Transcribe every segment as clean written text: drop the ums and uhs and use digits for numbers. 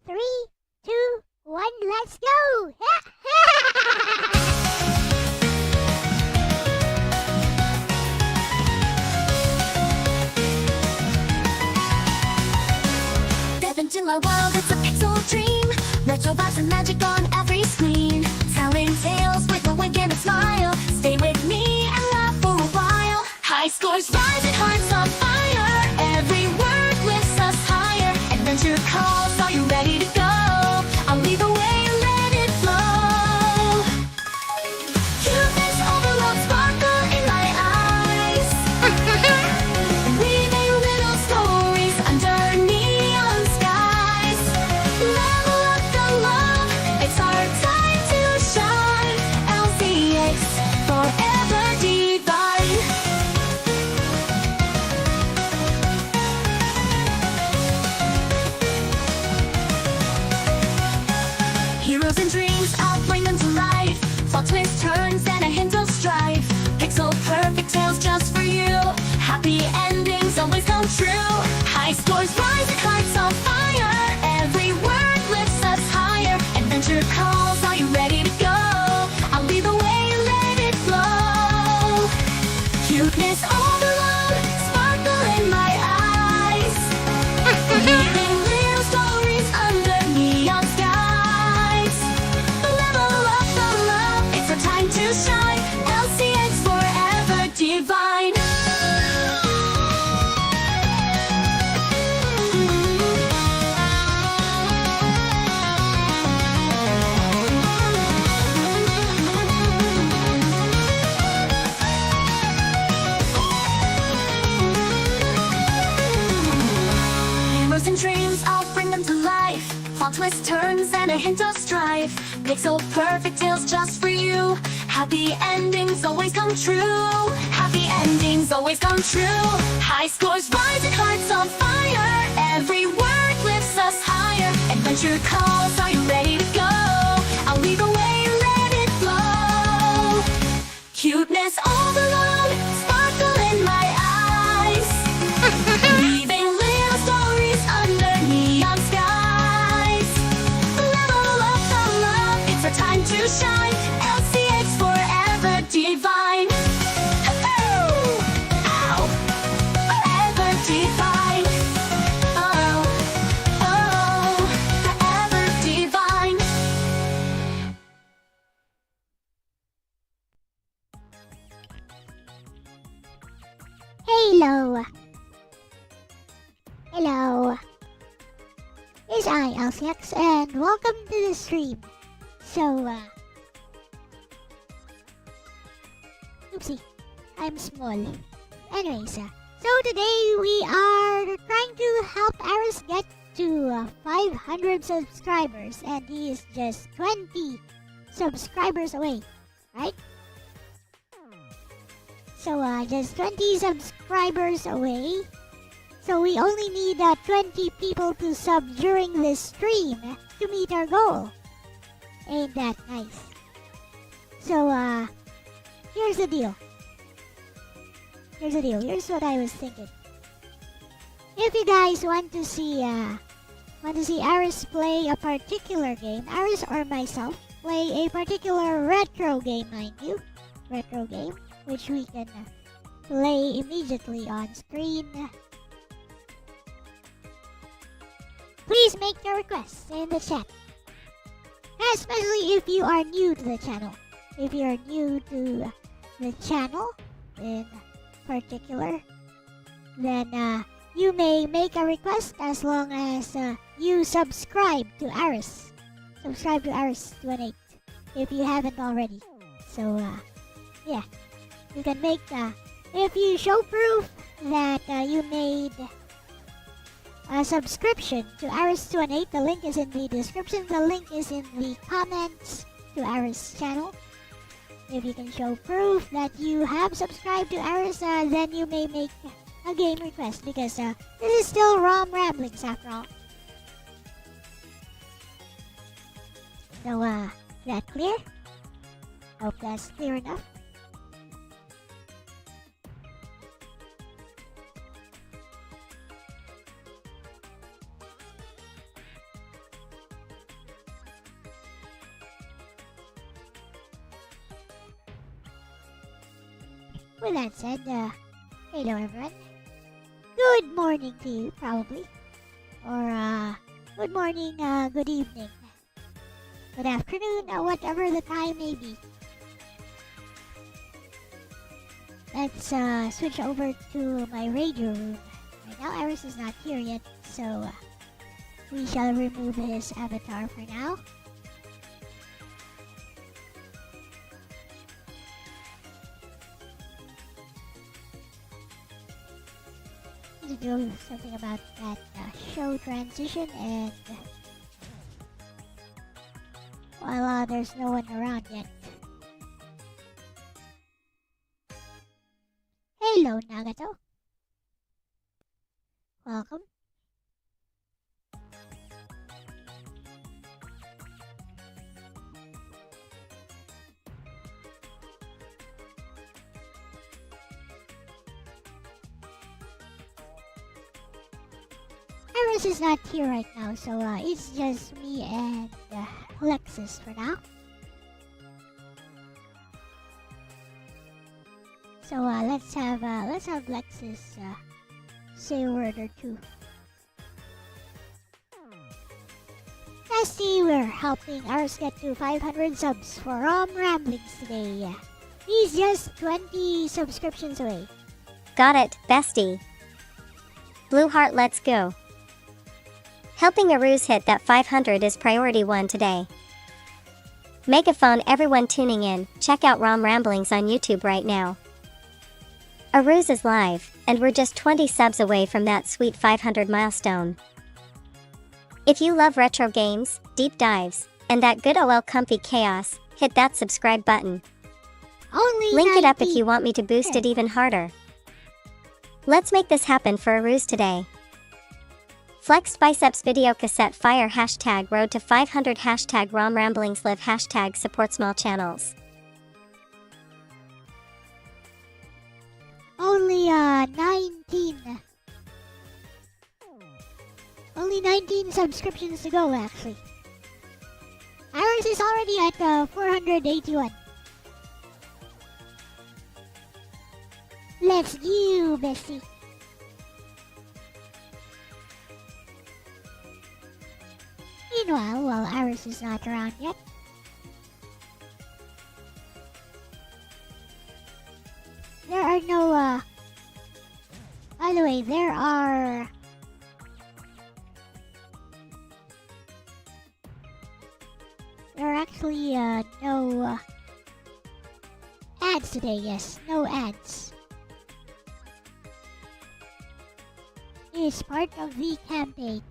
3, 2, 1, let's go! Step into our world, it's a pixel dream. Retro vibes and magic on every screen. Telling tales with a wink and a smile. Stay with me and laugh for a while. High scores rise and hearts on fire. Every word lifts us higher. Adventure calls, are you ready to go? I'll lead the way and let it flow. Cuteness overload, sparkle in my eyes. Weaving little stories under neon skies. Level up the love, it's our time to shine. LCX, forever divine. Heroes and dreams, I'll bring them to life. Plot twists, turns, and a hint of strife. Pixel perfect tales just for you. Happy endings always come true. High scores rise and hearts on fire. Every word lifts us higher. Adventure calls, are you ready to go? I'll lead the way and let it flow. Cuteness overload, sparkle in my eyes. Weaving little stories under neon skies. Level up the love, it's our time to shine. LCX, forever divine. Heroes and dreams, I'll bring them to life. Plot twists, turns, and a hint of strife. Pixel perfect tales just for you. Happy endings always come true. Happy endings always come true. High scores rise and hearts on fire. Every word lifts us higher. Adventure calls, are you ready to go? I'll lead the way and let it flow. Cuteness overload, sparkle in my eyes. Weaving little stories under neon skies. Level up the love, it's our time to shine. LCX, forever divine. Ow! Forever divine. Oh, oh, forever divine. Hello. Hello. It's I, Elle-C, and welcome to the stream. So, oopsie, I'm small. Anyways, so today we are trying to help Aris get to 500 subscribers, and he is just 20 subscribers away, right? So, just 20 subscribers away. So we only need 20 people to sub during this stream to meet our goal. Ain't that nice? So, here's the deal. Here's what I was thinking. If you guys want to see Aris play a particular game, Aris or myself play a particular retro game, mind you, which we can play immediately on screen. Please make your requests in the chat. Especially if you are new to the channel. If you're new to the channel in particular, then you may make a request as long as you subscribe to Aris. Subscribe to Aris 28 if you haven't already. So, yeah. You can make, if you show proof that you made a subscription to Aris28. The link is in the description. The link is in the comments to Aris channel. If you can show proof that you have subscribed to Aris, then you may make a game request because this is still ROM ramblings after all. So, that clear? Hope that's clear enough. with that said, hello everyone. Good morning to you, probably. Or, good morning, good evening, good afternoon, or whatever the time may be. Let's, switch over to my radio room. Right now, Iris is not here yet, so we shall remove his avatar for now. To do something about that show transition, and well, there's no one around yet. Hello, Nagato. Welcome. Iris is not here right now, so it's just me and Alexis for now. So let's have Alexis say a word or two. Nasty, we're helping Iris get to 500 subs for Ramblings today. He's just 20 subscriptions away. Got it, bestie. Blue heart, let's go. Helping Aruz hit that 500 is priority 1 today. Megaphone, everyone tuning in, check out ROM Ramblings on YouTube right now. Aruz is live, and we're just 20 subs away from that sweet 500 milestone. If you love retro games, deep dives, and that good OL comfy chaos, hit that subscribe button. Only Link 90. it up if you want me to boost it even harder. Let's make this happen for Aruz today. Flexed biceps video cassette fire hashtag road to 500 hashtag ROM Ramblings live hashtag support small channels. Only 19. Only 19 subscriptions to go, actually. Iris is already at 481. Let's go, bestie. Meanwhile, while Iris is not around yet, there are no, by the way, there are actually no ads today. Yes, no ads. It's part of the campaign.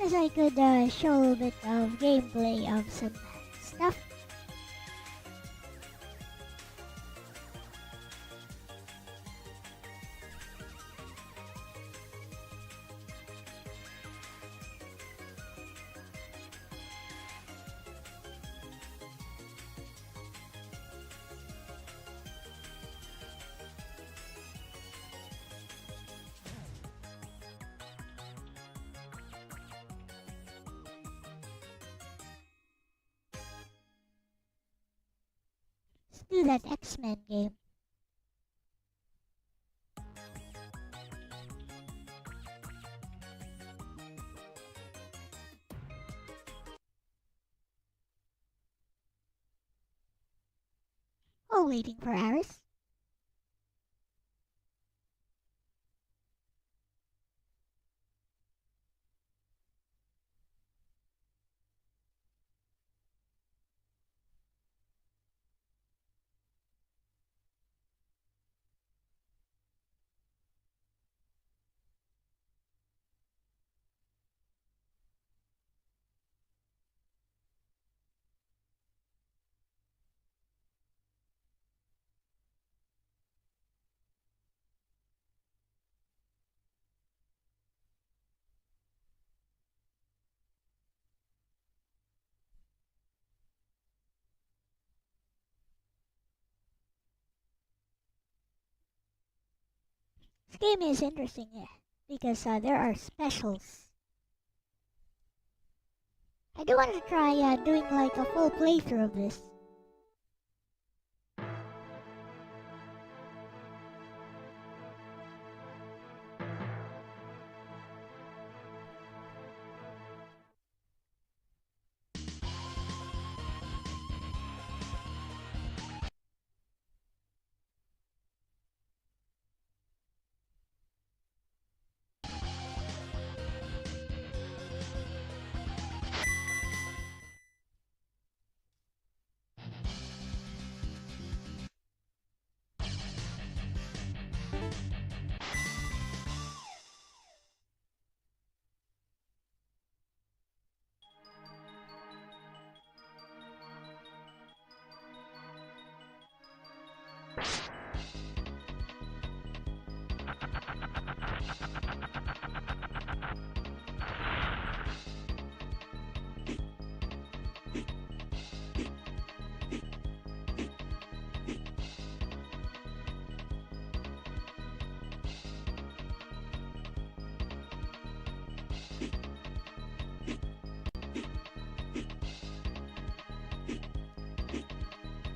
As I could show a little bit of gameplay of some stuff. Do that X-Men game. Oh, waiting for Aris. game is interesting because there are specials. I do want to try doing like a full playthrough of this.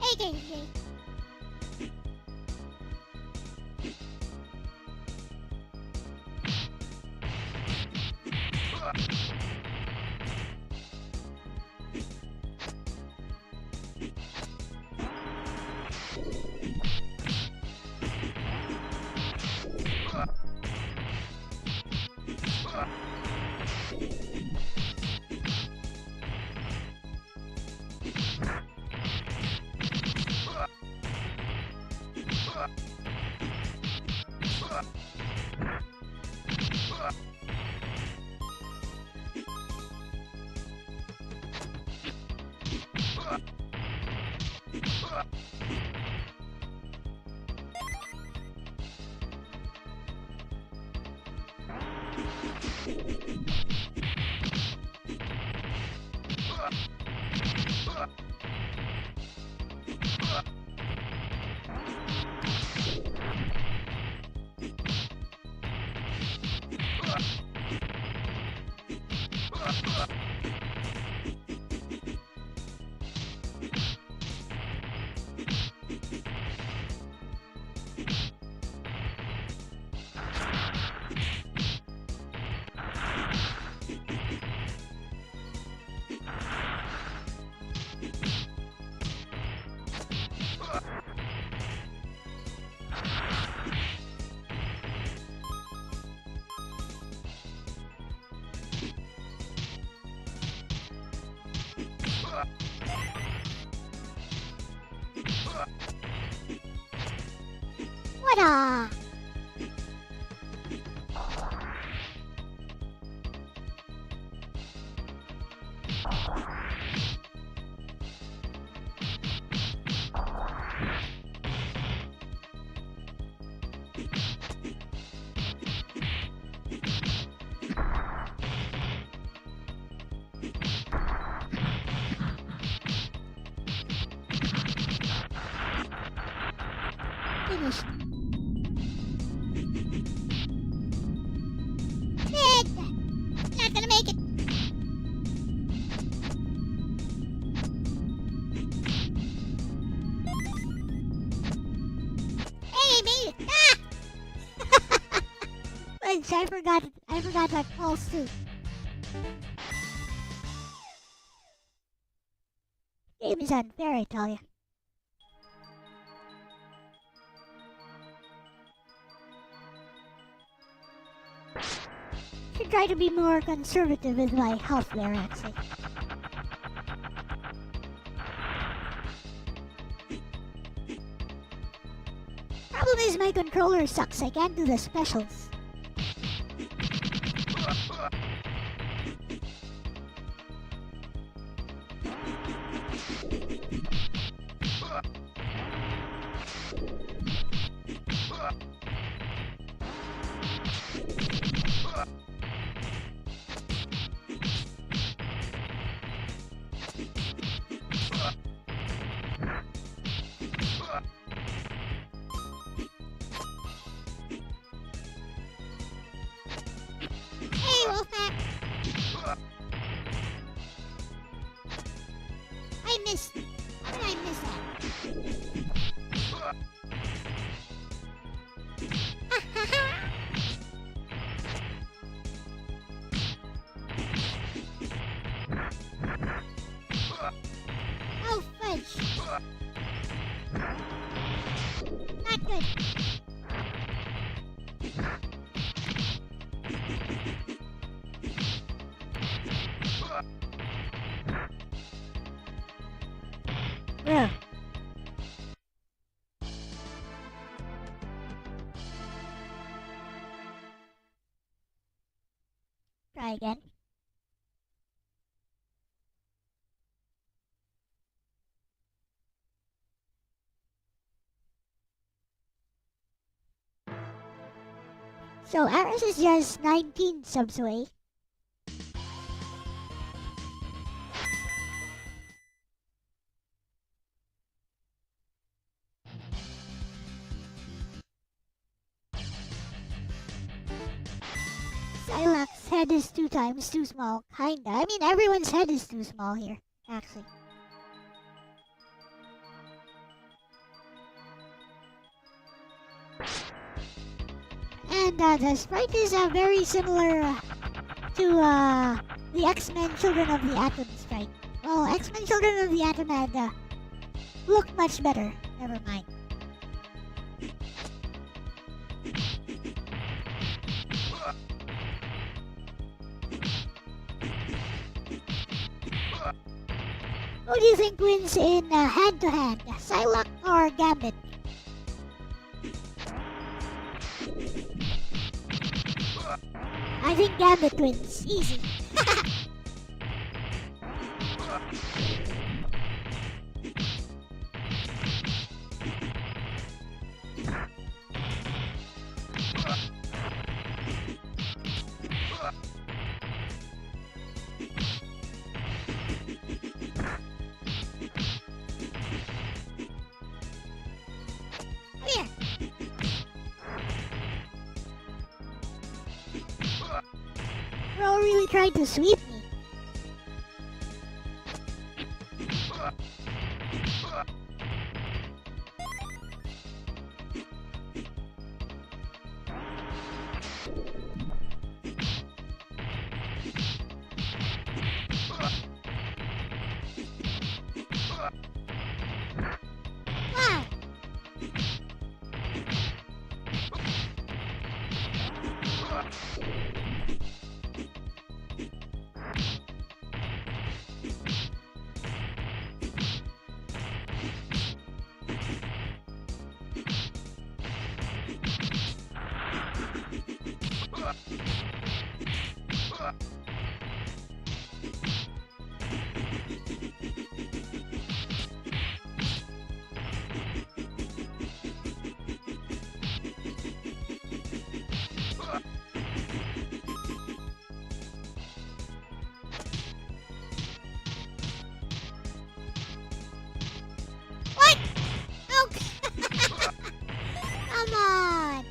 Hey, game. What Finish. Not gonna make it. Hey, made it. Ah! Wait, I forgot that pulse too. Game is unfair, I tell you. Should try to be more conservative with my health there, actually. Problem is my controller sucks. I can't do the specials. miss? How did I miss that? Oh, fudge. Not good. Yeah. Try again. So ours is just 19 subs away. Silak's head is 2 times too small, kinda. I mean, everyone's head is too small here, actually. And the sprite is very similar to the X-Men Children of the Atom sprite. Well, X-Men Children of the Atom had looked much better. Never mind. Who do you think wins in hand-to-hand, Psylocke or Gambit? I think Gambit wins. Easy. Here. Bro really tried to sweep me. Wow. What? Oh. Come on.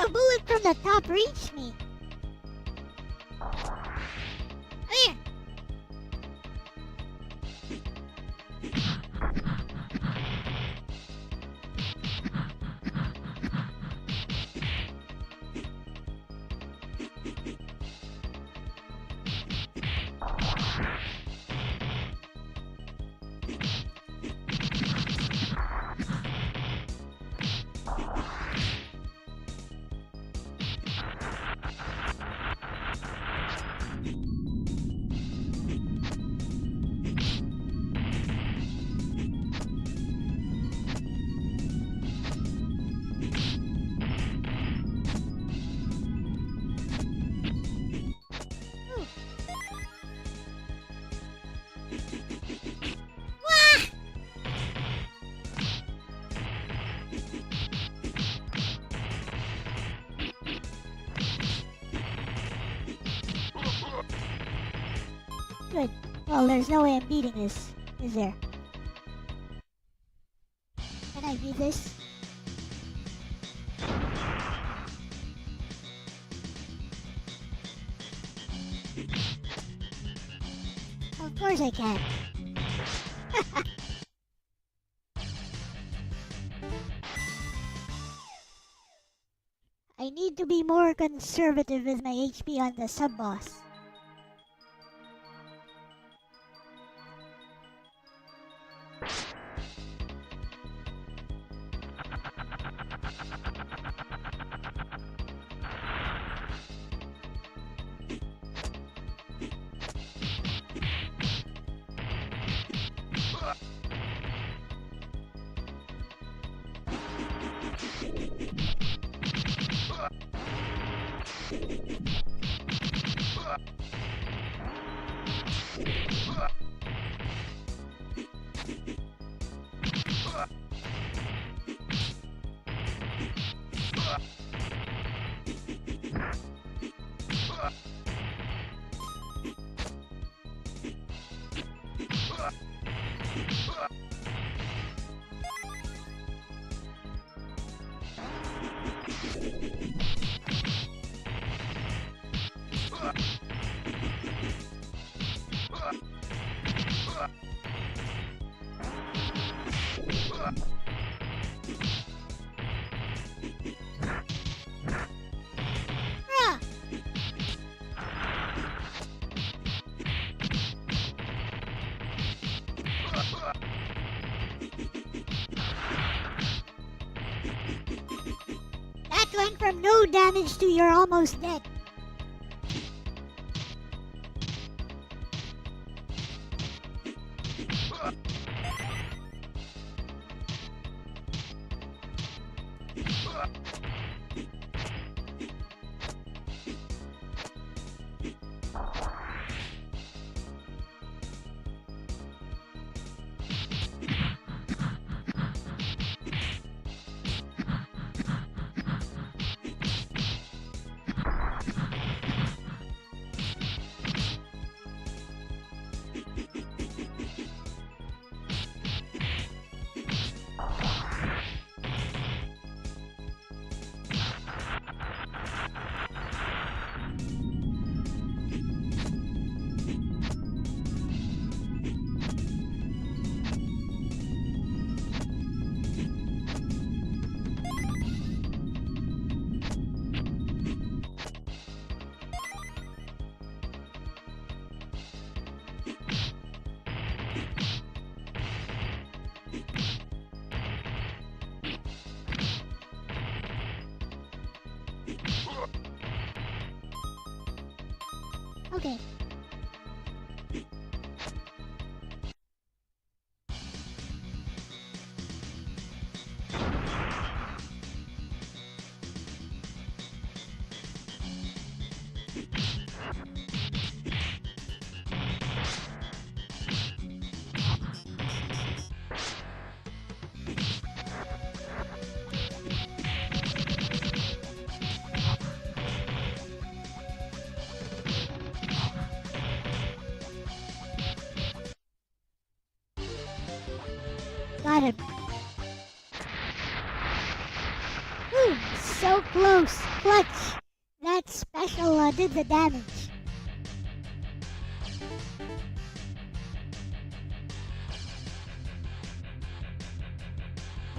A bullet from the top reached me. Here. Wah! Good. Well, there's no way I'm beating this, is there? Can I beat this? Of course I can. I need to be more conservative with my HP on the sub-boss. Ah! That went from no damage to you're almost dead. Okay. Got him. Ooh, so close. Clutch. That special did the damage.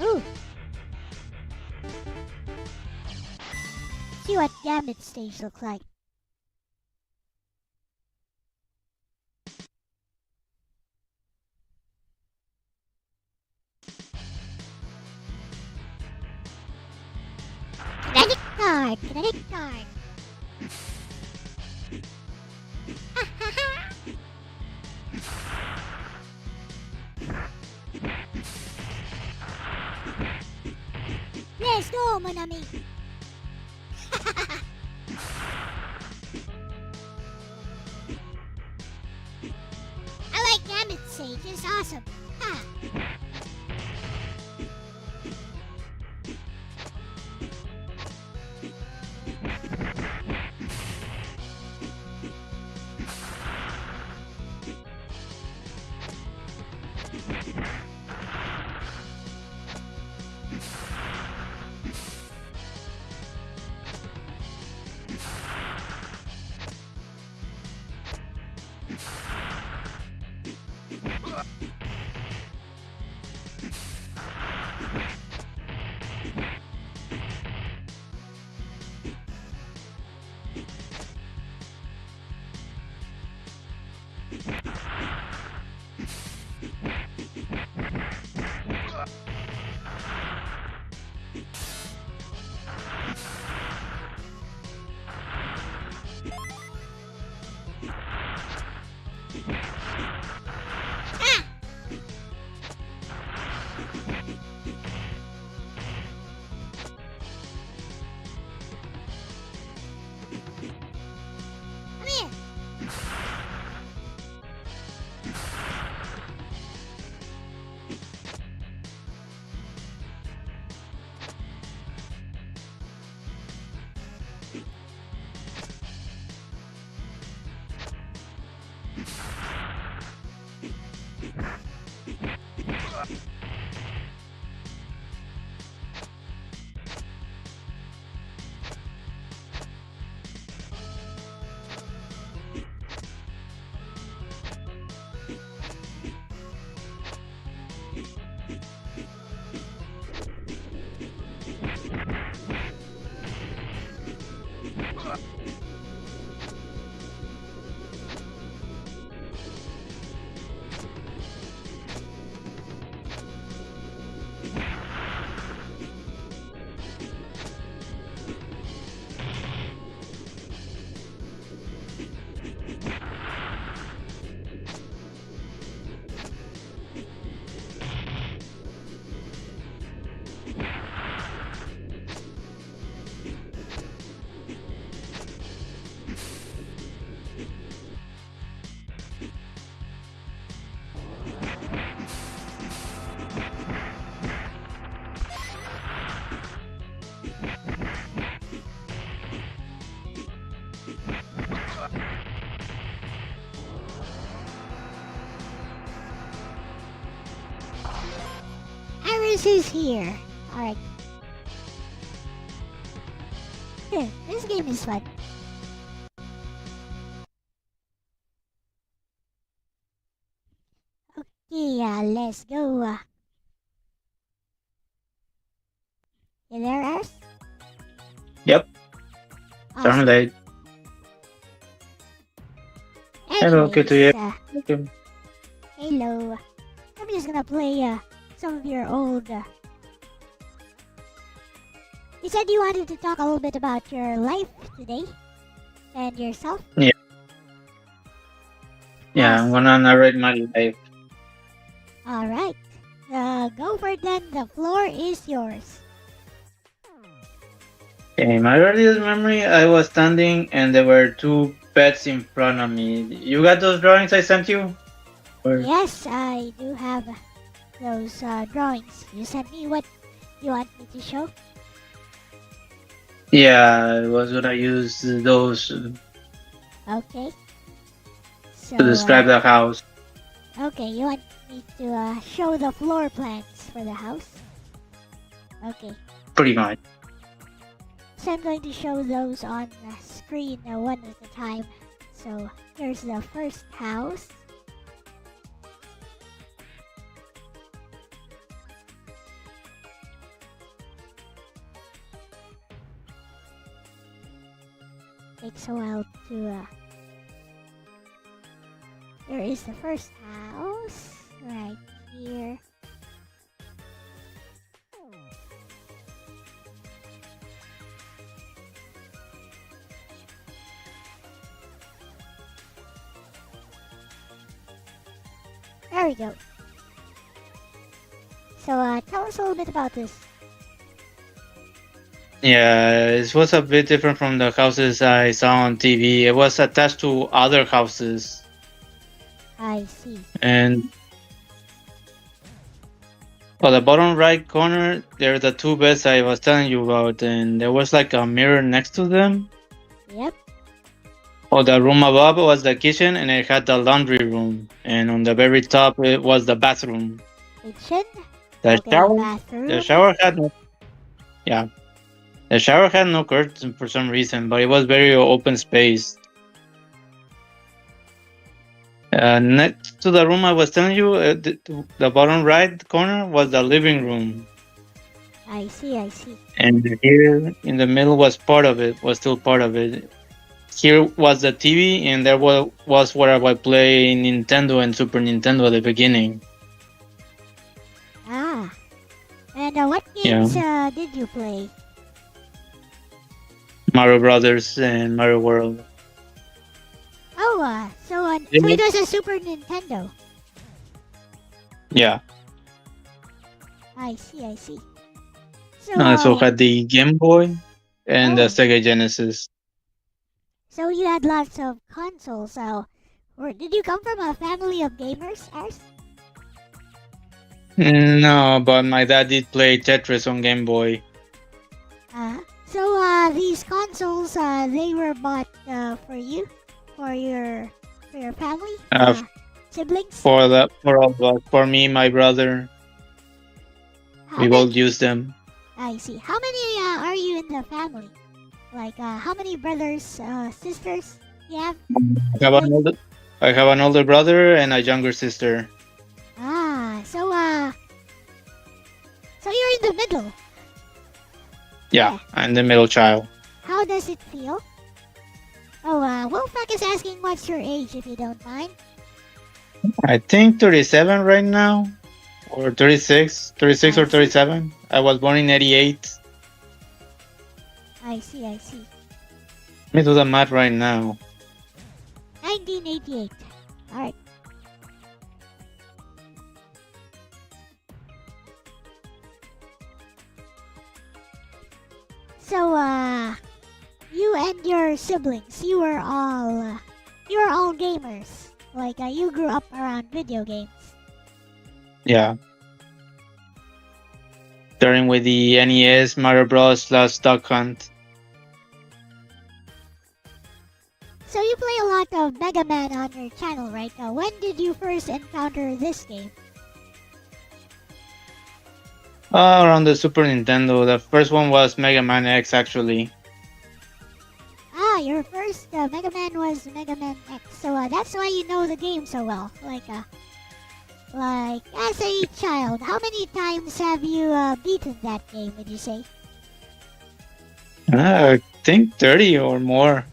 Ooh. See what Gambit stage looks like. Kinetic card, kinetic card. Let's go, mon ami. I like Gambit Sage, it's awesome. Ha. Iris is here. Alright. Yeah, this game is fun. Okay, let's go. You there, Iris? Yep. Awesome. Starting late. Hello, good to hear. Okay. Hello. I'm just gonna play some of your old. You said you wanted to talk a little bit about your life today and yourself. Yeah, I'm gonna narrate my life. All right. Go for it then. The floor is yours. In my earliest memory, I was standing and there were two pets in front of me. You got those drawings I sent you? Or- Yes, I do have those drawings. You sent me what you want me to show. Yeah, I was gonna use those to Okay. So, describe the house. okay, you want me to show the floor plans for the house? Okay. Pretty much. So I'm going to show those on the screen one at a time. So here's the first house. Takes a while to There is the first house right here. There we go. So tell us a little bit about this. Yeah, it was a bit different from the houses I saw on TV. It was attached to other houses. I see. And on the bottom right corner, there are the two beds I was telling you about, and there was like a mirror next to them. Yep. Oh, the room above was the kitchen, and it had the laundry room. And on the very top, it was the bathroom. Kitchen. The Okay, shower, bathroom. the shower had no, yeah, the shower had no curtains for some reason, but it was very open space. Next to the room I was telling you, the bottom right corner was the living room. I see, I see. And here in the middle was part of it, was still part of it. Here was the TV, and there was where I would play Nintendo and Super Nintendo at the beginning. Ah. And what games did you play? Mario Brothers and Mario World. Oh, so it was a Super Nintendo. Yeah. I see, I see. So, I also had the Game Boy and the Oh. Sega Genesis. so you had lots of consoles. Or did you come from a family of gamers, Ars? No, but my dad did play Tetris on Game Boy. So these consoles, they were bought for you, for your family, siblings. For all of us, for me, my brother, How we many- both used them. I see. How many are you in the family? Like, how many brothers, sisters you have? I have an older brother and a younger sister. So you're in the middle. Yeah, I'm the middle child. How does it feel Oh, Wolfpack is asking what's your age, if you don't mind. I think 37 right now, or 36, 36 I or see. 37. I was born in 88. I see. Let me do the math right now. 1988. Alright. So, you and your siblings, you were all gamers. Like, you grew up around video games. Yeah. Starting with the NES, Mario Bros. Last Duck Hunt. So you play a lot of Mega Man on your channel, right? When did you first encounter this game? Around the Super Nintendo. The first one was Mega Man X, actually. Your first Mega Man was Mega Man X. So that's why you know the game so well. Like as a child, how many times have you beaten that game, would you say? I think 30 or more.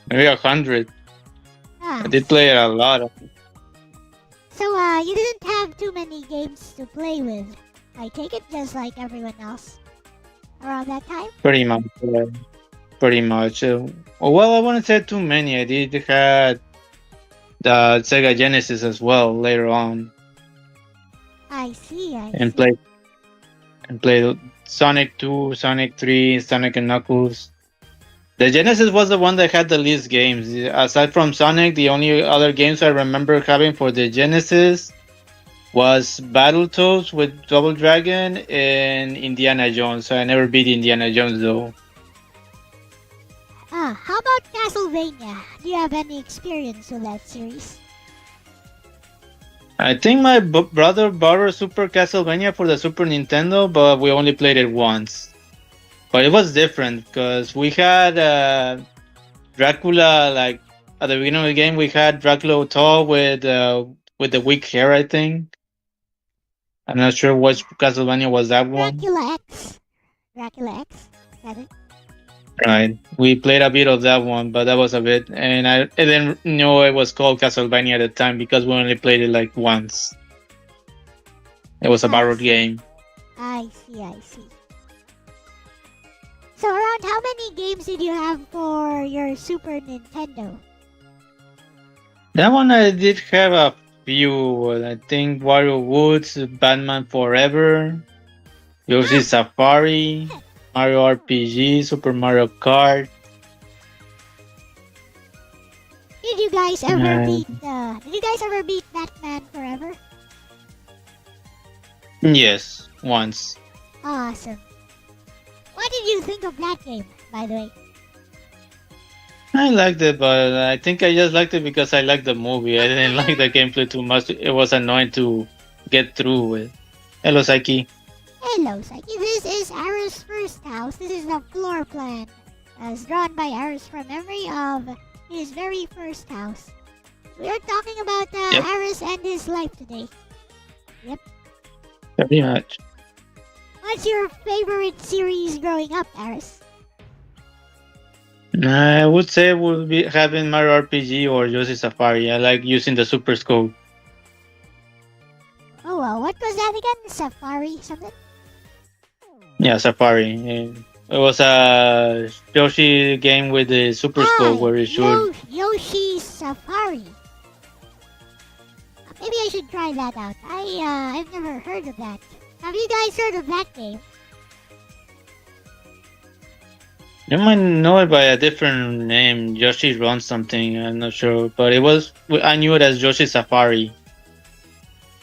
Maybe 100. I did play it a lot. So you didn't have too many games to play with. I take it just like everyone else around that time? Pretty much. Pretty much. Well, I wouldn't say too many. I did had the Sega Genesis as well later on. I see. And played Sonic 2, Sonic 3, Sonic and Knuckles. The Genesis was the one that had the least games. Aside from Sonic, the only other games I remember having for the Genesis was Battletoads with Double Dragon and Indiana Jones. So I never beat Indiana Jones though. How about Castlevania? Do you have any experience with that series? I think my brother borrowed Super Castlevania for the Super Nintendo, but we only played it once. But it was different because we had Dracula, like at the beginning of the game, we had Dracula tall with the weak hair, I think. I'm not sure which Castlevania was that one. Dracula X. Is that it? Right. We played a bit of that one, but that was a bit. And I didn't know it was called Castlevania at the time because we only played it like once. It was a borrowed game. I see. So around how many games did you have for your Super Nintendo? That one I did have a few. I think Wario Woods, Batman Forever, Yoshi Safari, Mario RPG, Super Mario Kart. Did you guys ever beat Batman Forever? Yes, once. Awesome. What did you think of that game, by the way? I liked it, but I think I just liked it because I liked the movie. I didn't like the gameplay too much. It was annoying to get through with. Hello, Psyche. Hello, Psyche. This is Aris' first house. This is the floor plan, as drawn by Aris from memory of his very first house. We are talking about Aris and his life today. Yep. Pretty much. What's your favorite series growing up, Aris? I would say it would be having Mario RPG or Yoshi Safari. I like using the Super Scope. Oh, what was that again? Safari something? Yeah, Safari. It was a Yoshi game with the Super Scope where you should. Yoshi Safari. Maybe I should try that out. I've never heard of that. Have you guys heard of that game? You might know it by a different name, Yoshi Run something. I'm not sure, but I knew it as Yoshi Safari,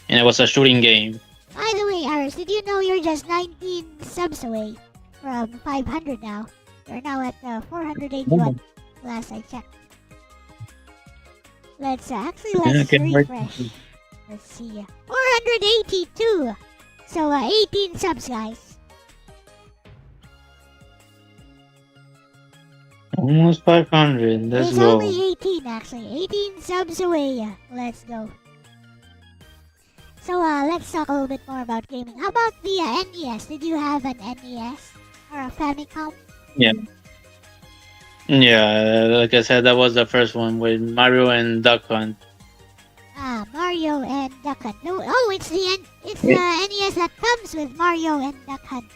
and it was a shooting game. By the way, Aris, did you know you're just 19 subs away from 500 now? You're now at 481. Last I checked. Let's refresh. Let's see. 482. So 18 subs, guys. Almost 500. Let's it's go. only 18 actually. 18 subs away. Let's go. So let's talk a little bit more about gaming. How about the NES? Did you have an NES or a Famicom? Yeah. Yeah, like I said, that was the first one with Mario and Duck Hunt. Mario and Duck Hunt. No, oh, it's the NES that comes with Mario and Duck Hunt.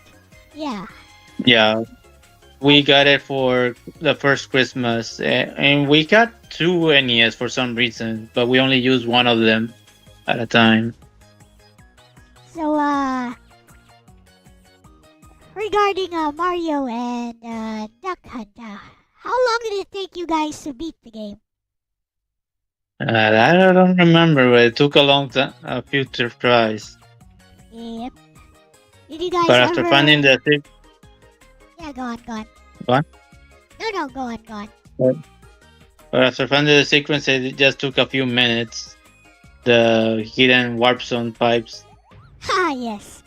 Yeah. Yeah, we got it for the first Christmas, and we got two NES for some reason, but we only used one of them at a time. So, regarding Mario and Duck Hunt, how long did it take you guys to beat the game? I don't remember, but it took a long time, a few tries. Yep. Did you guys But after ever... finding the thing, Yeah, go on. what? No, go on. But after finding the sequence, it just took a few minutes. The hidden warp zone pipes. Ha, yes.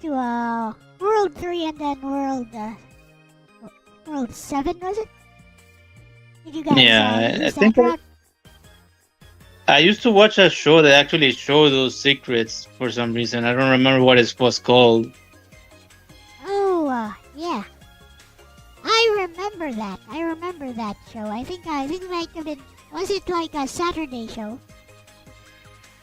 To, World 3 and then World 7, was it? Did you guys Yeah, I use think that route? I used to watch a show that actually showed those secrets for some reason. I don't remember what it was called. Oh, yeah. I remember that show. I think it might have been... Was it like a Saturday show?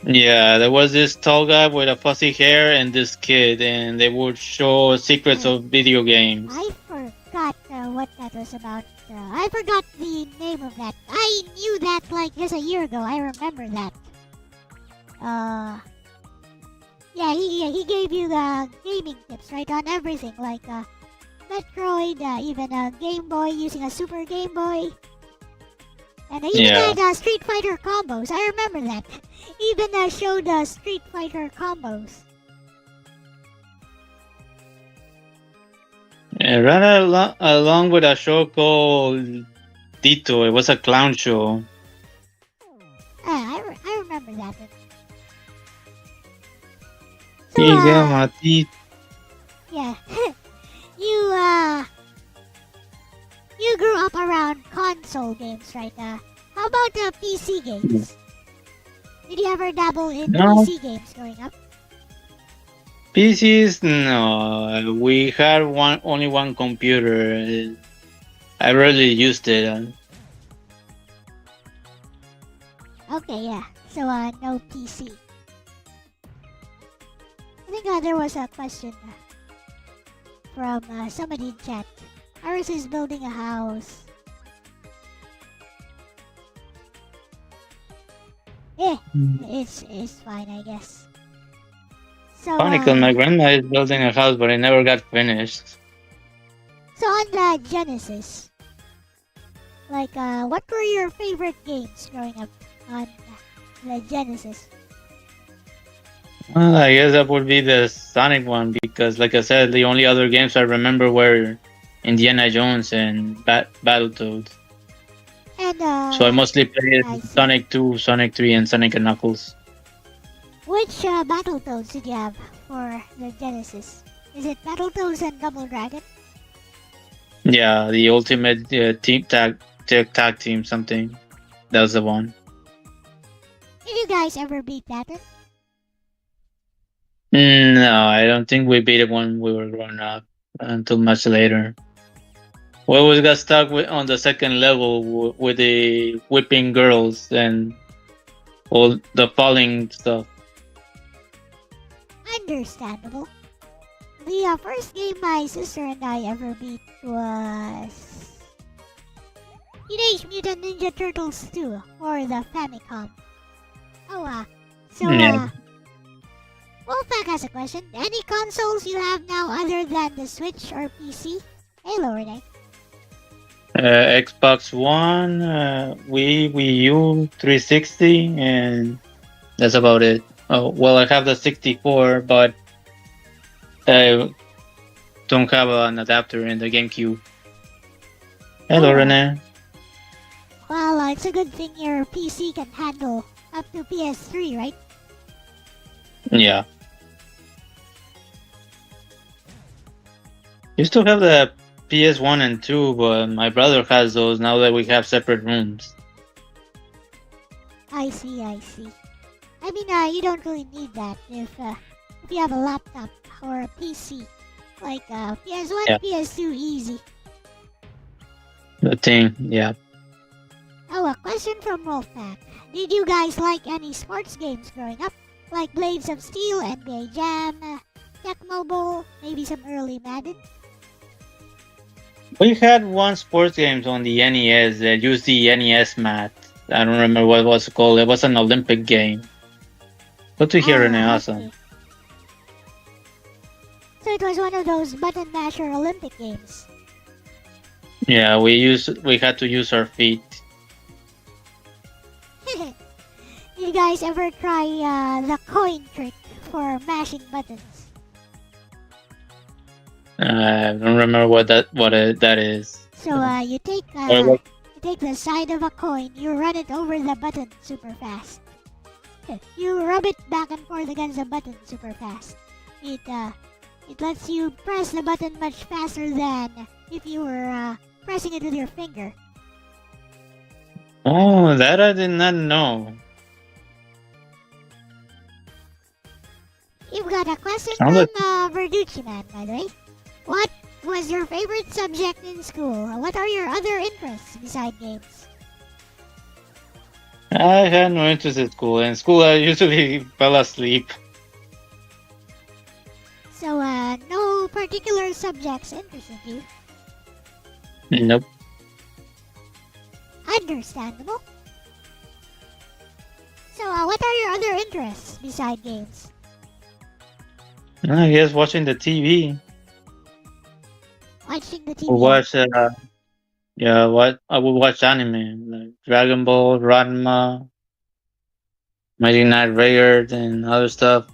Yeah, there was this tall guy with a fuzzy hair and this kid, and they would show secrets of video games. I forgot what that was about. I forgot the name of that. I knew that like just a year ago. I remember that. Yeah, he gave you the gaming tips, right, on everything, like Metroid, even a Game Boy using a Super Game Boy. And I even had Street Fighter combos. I remember that. Even showed Street Fighter combos. It ran along with a show called Tito. It was a clown show. I remember that. So, yeah. You grew up around console games, right? How about PC games? Did you ever dabble in No. PC games growing up? PCs, no. We had only one computer. I rarely used it. Okay, yeah. So, no PC. I think there was a question from somebody in chat. Ours is building a house. It's fine, I guess. So, Funny, because my grandma is building a house, but it never got finished. So on the Genesis, like, what were your favorite games growing up on the Genesis? Well, I guess that would be the Sonic one, because, like I said, the only other games I remember were Indiana Jones and Battletoads. And So I mostly played I see. Sonic 2, Sonic 3, and Sonic and Knuckles. Which Battletoads did you have for the Genesis? Is it Battletoads and Double Dragon? Yeah, the ultimate team tag team something. That was the one. Did you guys ever beat that? No, I don't think we beat it when we were growing up until much later. We always got stuck on the second level with the whipping girls and all the falling stuff. Understandable. The first game my sister and I ever beat was Teenage Mutant Ninja Turtles 2 or the Famicom. Yeah. Wolfpack has a question. Any consoles you have now other than the Switch or PC? Hello, Renee. Xbox One, Wii U, 360, and that's about it. Oh, well, I have the 64, but I don't have an adapter in the GameCube. Hello, Renee. Well, it's a good thing your PC can handle up to PS3, right? Yeah. Used to have the PS1 and 2, but my brother has those now that we have separate rooms. I see. I mean, you don't really need that if you have a laptop or a PC. Like PS1, Yeah. PS2, easy. The thing, yeah. Oh, a question from Wolfpack. Did you guys like any sports games growing up? Like Blades of Steel, NBA Jam, Tecmo Bowl, maybe some early Madden? We had one sports games on the NES that used the NES mat. I don't remember what it was called. It was an Olympic game. Good to hear, Rene. Awesome. Okay. So it was one of those button masher Olympic games. Yeah, we had to use our feet. Did you guys ever try the coin trick for mashing buttons? I don't remember what that is. So you take the side of a coin, you run it over the button super fast. You rub it back and forth against the button super fast. It lets you press the button much faster than if you were pressing it with your finger. Oh, that I did not know. You've got a question Sounds from Verducci Man, by the way. What was your favorite subject in school? What are your other interests beside games? I had no interest in school. In school, I usually fell asleep. So, no particular subjects interested you? Nope. Understandable. So, what are your other interests beside games? I guess watching the TV. Watching the TV. I would watch anime like Dragon Ball, Ranma, Mighty Knight Rayearth, and other stuff.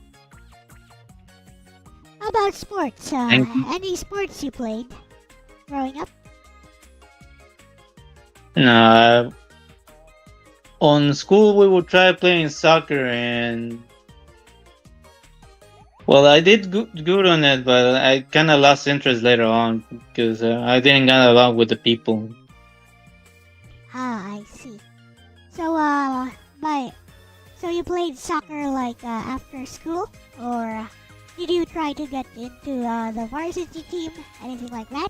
How about sports? Thank you. Any sports you played growing up? No, on school we would try playing soccer, and well, I did good on it, but I kind of lost interest later on because I didn't get along with the people. Ah, I see. So, so you played soccer like after school, or did you try to get into the varsity team, anything like that?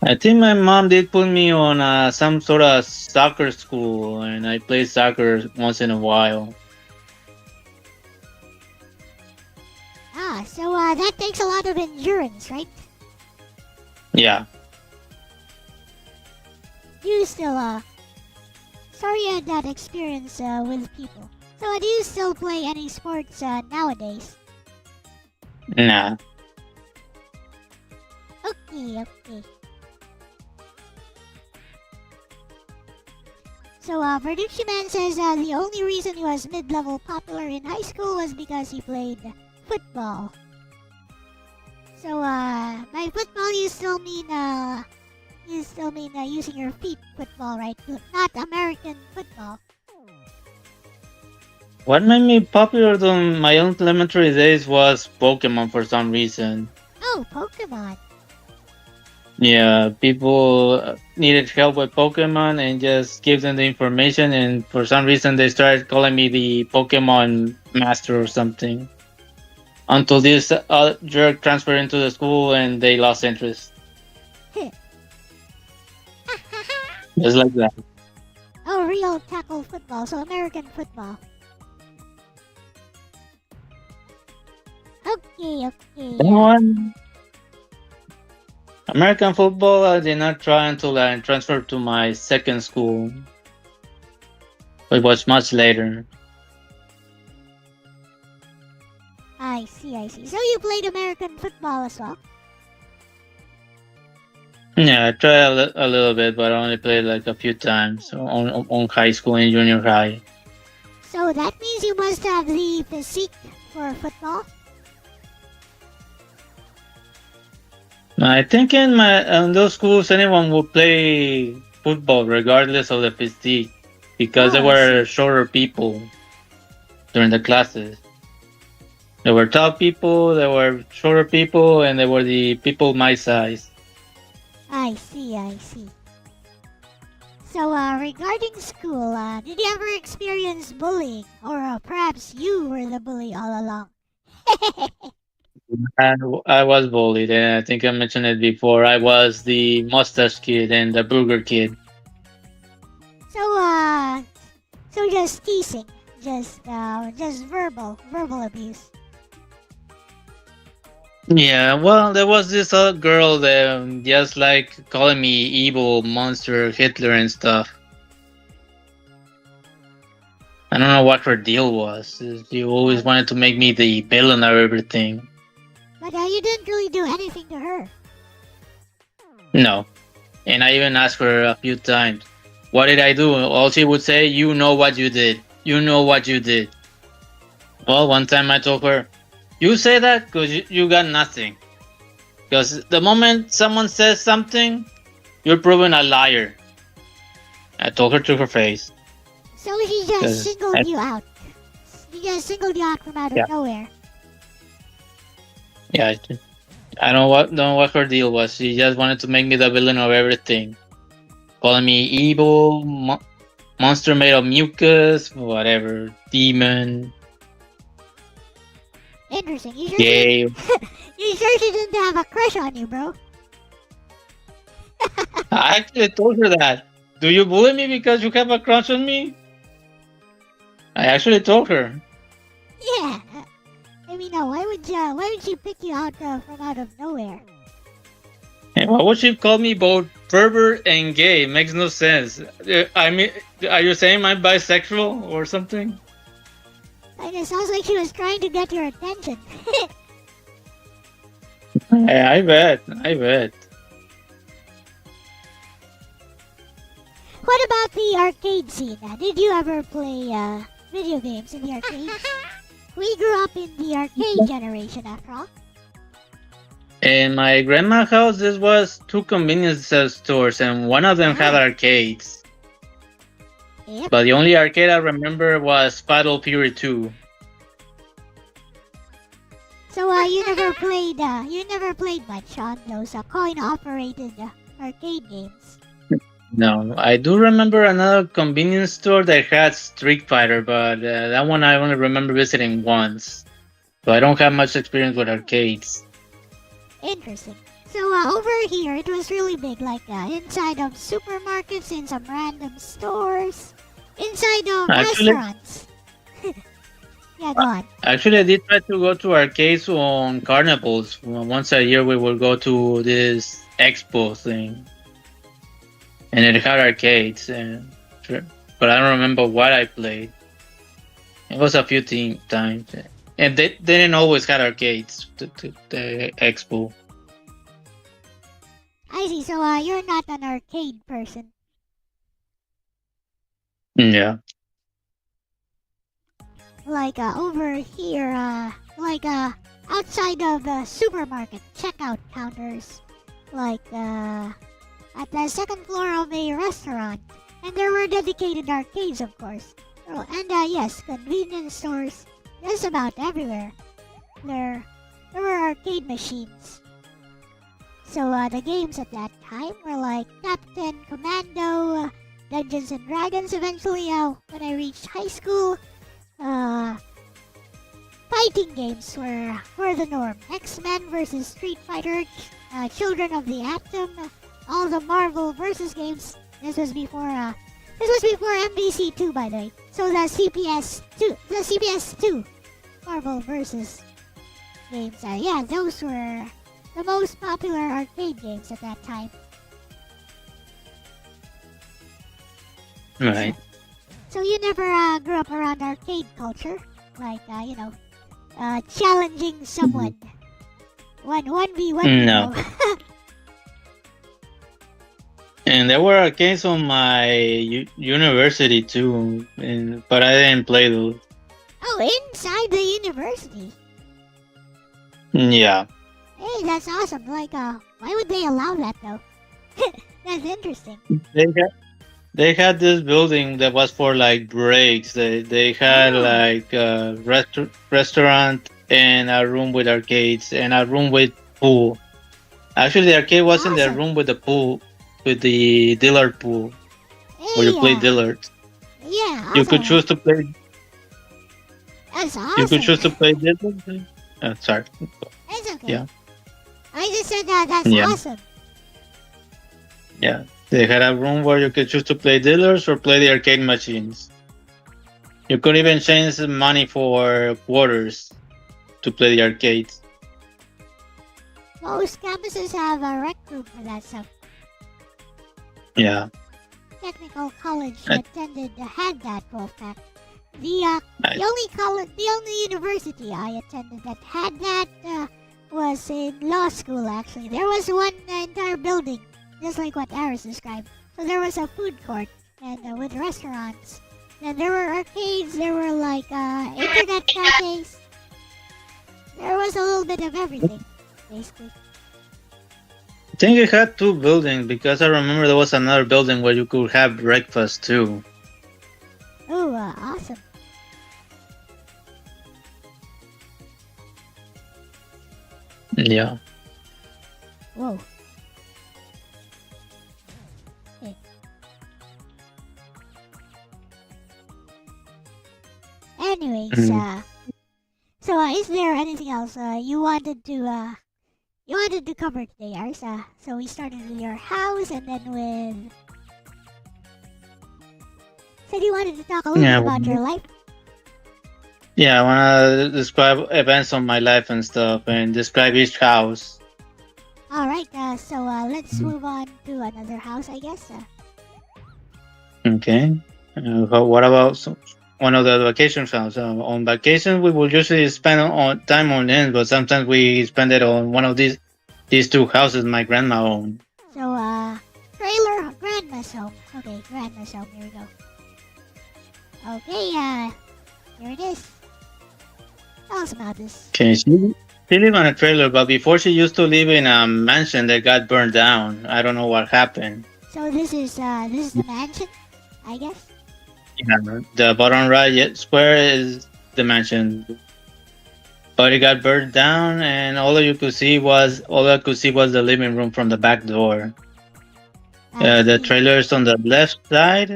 I think my mom did put me on some sort of soccer school, and I played soccer once in a while. Ah, so that takes a lot of endurance, right? Yeah. You still, sorry you had that experience with people. So do you still play any sports nowadays? Nah. Okay. So, Verducci Man says the only reason he was mid-level popular in high school was because he played football. So, by football you still mean using your feet football, right? Not American football. What made me popular in my own elementary days was Pokemon for some reason. Oh, Pokemon. Yeah, people needed help with Pokemon and just give them the information, and for some reason they started calling me the Pokemon Master or something. Until this jerk transferred into the school and they lost interest. Just like that. Oh, real tackle football, so American football. Okay. One American football I did not try until I transferred to my second school. It was much later. I see. So you played American football as well? Yeah, I tried a little bit, but I only played like a few times on high school and junior high. So that means you must have the physique for football? I think in those schools, anyone would play football regardless of the physique because there were shorter people during the classes. There were tall people, there were shorter people, and there were the people my size. I see. So, regarding school, did you ever experience bullying? Or perhaps you were the bully all along? I was bullied, and I think I mentioned it before. I was the mustache kid and the burger kid. So just teasing, just verbal abuse. Yeah, well, there was this other girl that just like calling me evil monster Hitler and stuff. I don't know what her deal was. She always wanted to make me the villain of everything. But you didn't really do anything to her. No. And I even asked her a few times, what did I do? All she would say, you know what you did. You know what you did. Well, one time I told her, you say that because you got nothing. Because the moment someone says something, you're proven a liar. I told her to her face. So she just singled you out. She just singled you out from out of nowhere. Yeah, I don't know what her deal was. She just wanted to make me the villain of everything. Calling me evil, monster made of mucus, whatever, demon. Interesting. You sure Gay. you sure she didn't have a crush on you, bro? I actually told her that. Do you bully me because you have a crush on me? I actually told her. Yeah. I mean, why would she pick you out from out of nowhere? Hey, why would she call me both pervert and gay? It makes no sense. I mean, are you saying I'm bisexual or something? And it sounds like she was trying to get your attention. Yeah, I bet. What about the arcade scene? Did you ever play video games in the arcades? We grew up in the arcade generation, after all. In my grandma's house, this was 2 convenience stores, and one of them had arcades. Yep. But the only arcade I remember was Battle Fury 2. So you never played much on those coin-operated arcade games. No, I do remember another convenience store that had Street Fighter, but that one I only remember visiting once. So I don't have much experience with arcades. Interesting. So over here, it was really big, like inside of supermarkets, in some random stores, inside of restaurants. Yeah, go on. Actually, I did try to go to arcades on carnivals. Once a year, we would go to this expo thing. And it had arcades, but I don't remember what I played. It was a few times. And they didn't always have arcades to the expo. I see, so you're not an arcade person. Yeah. Like over here, outside of the supermarket checkout counters, like at the second floor of a restaurant, and there were dedicated arcades, of course. Oh, and yes, convenience stores, just about everywhere. There were arcade machines. So the games at that time were like Captain Commando, Dungeons and Dragons. Eventually, when I reached high school, fighting games were the norm. X-Men versus Street Fighter, Children of the Atom, all the Marvel versus games. This was before MVC2, by the way. So the CPS2 Marvel versus games. Yeah, those were the most popular arcade games at that time. Right. So you never grew up around arcade culture, like challenging someone, 1v1. No. And there were arcades on my university too, but I didn't play those. Oh, inside the university. Yeah. Hey, that's awesome. Like, why would they allow that though? That's interesting. They had this building that was for like breaks. They had like a restaurant and a room with arcades and a room with pool. Actually, the arcade was in the room with the pool, with the Dillard pool, where you play Dillard. Yeah, awesome. You could choose to play. That's awesome. You could choose to play Dillard. Sorry. It's Okay. Yeah. I just said that that's Yeah. awesome. Yeah. They had a room where you could choose to play dealers or play the arcade machines. You could even change the money for quarters to play the arcades. Most campuses have a rec room for that stuff. Yeah. Technical college I- attended had that, Wolfpack. I- The only college, the only university I attended that had that was in law school. Actually, there was one entire building, just like what Aris described. So there was a food court and with restaurants. Then there were arcades. There were like internet cafes. There was a little bit of everything, basically. I think it had two buildings because I remember there was another building where you could have breakfast too. Oh, awesome. Yeah. Whoa. Okay. Anyways, so is there anything else you wanted to cover today, Ars? So we started with your house, and then with said you wanted to talk a little bit about your life. Yeah, I want to describe events of my life and stuff and describe each house. All right. So let's move on to another house, I guess. Okay. What about one of the vacation houses? On vacation, we will usually spend on time on it, but sometimes we spend it on one of these two houses my grandma owned. So trailer grandma's home. Okay, grandma's home. Here we go. Okay. Here it is. Tell us about this. Okay, she lived on a trailer, but before she used to live in a mansion that got burned down. I don't know what happened. So this is the mansion, I guess. Yeah, the bottom right square is the mansion, but it got burned down, and all I could see was the living room from the back door. I The see. trailer is on the left side.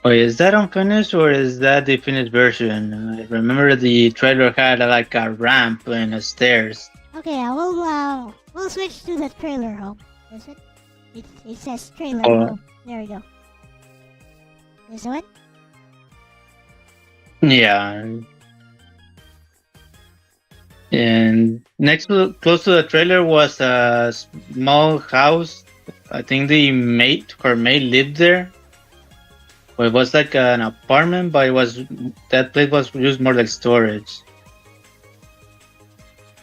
Wait, is that unfinished or is that the finished version? I remember the trailer had like a ramp and a stairs. Okay, we'll switch to the trailer home. Is it? It says trailer Oh. home. There we go. This one? Yeah. And close to the trailer was a small house. I think her maid lived there. Well, it was like an apartment, but that place was used more like storage.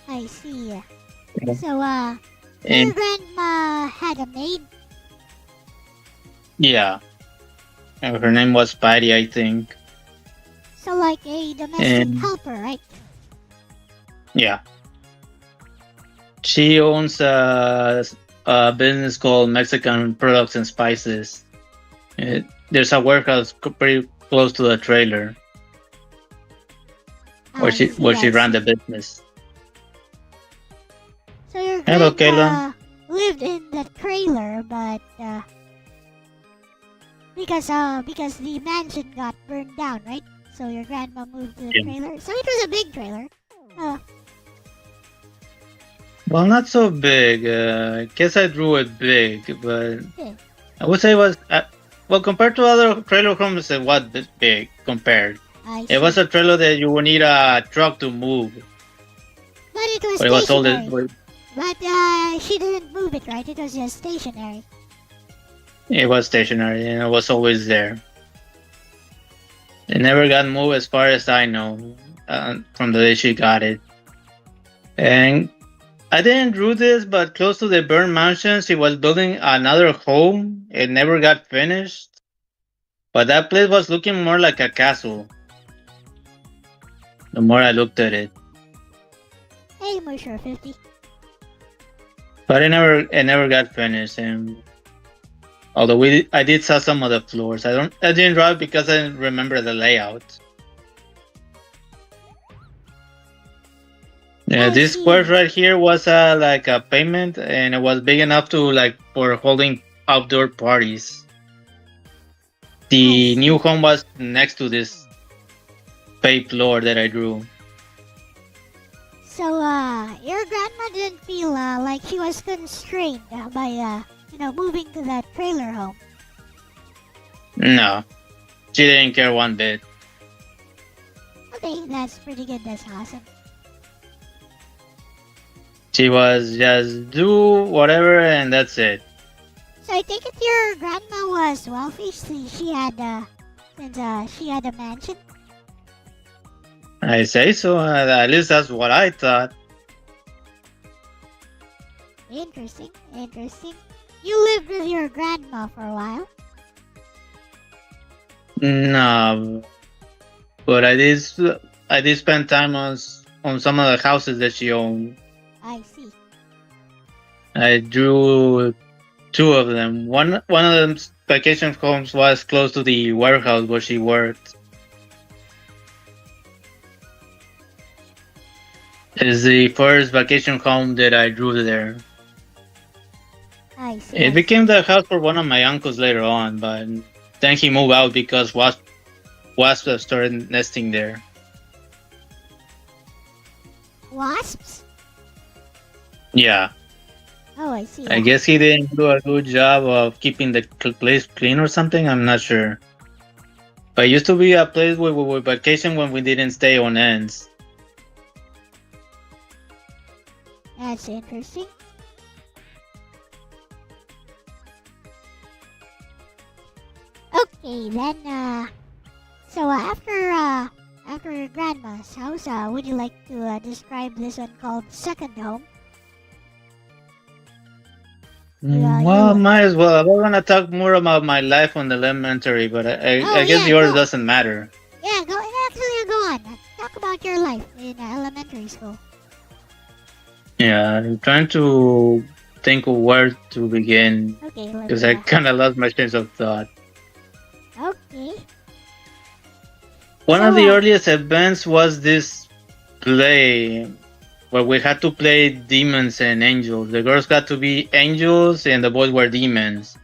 I see. Yeah. So, your And grandma had a maid? yeah, and her name was Patty, I think. So, like a domestic And- helper, right? Yeah. She owns a business called Mexican Products and Spices. There's a warehouse pretty close to the trailer where I she see. ran the business. So your Hello, grandma lived in the trailer, but because the mansion got burned down, right? So your grandma moved to the Yeah. trailer. So it was a big trailer. Well, not so big. I guess I drew it big, but Yeah. I would say it was well compared to other trailer homes. It was big compared. I see. It was a trailer that you would need a truck to move. But it was But it was all stationary. But she didn't move it, right? It was just stationary. It was stationary and it was always there. It never got moved as far as I know from the day she got it. And I didn't drew this, but close to the burned mansion, she was building another home. It never got finished. But that place was looking more like a castle. The more I looked at it. Hey, Musher 50. But it never got finished. And although I did saw some of the floors. I didn't draw it because I didn't remember the layout. Yeah, I this see. square right here was like a pavement, and it was big enough to for holding outdoor parties. The I new see. home was next to this paved floor that I drew. So, your grandma didn't feel like she was constrained by, moving to that trailer home. No, she didn't care one bit. Okay, that's pretty good. That's awesome. She was just do whatever and that's it. So I take it your grandma was wealthy. She had a mansion. I say so. At least that's what I thought. Interesting. You lived with your grandma for a while. No, but I did spend time on some of the houses that she owned. I see. I drew 2 of them. One of them vacation homes was close to the warehouse where she worked. It's the first vacation home that I drew there. I see. It became the house for one of my uncles later on, but then he moved out because wasps started nesting there. Wasps? Yeah. Oh, I see. I guess he didn't do a good job of keeping the place clean or something. I'm not sure. But it used to be a place where we would vacation when we didn't stay on ends. That's interesting. Okay, then, so after your grandma's house, would you like to describe this one called second home? Well, might as well. I was gonna talk more about my life on the elementary, but I guess yours doesn't matter. Yeah, go on. Talk about your life in elementary school. Yeah, I'm trying to think of where to begin Okay, because I kind of lost my train of thought. Okay. One of the earliest events was this play where we had to play demons and angels. The girls got to be angels and the boys were demons.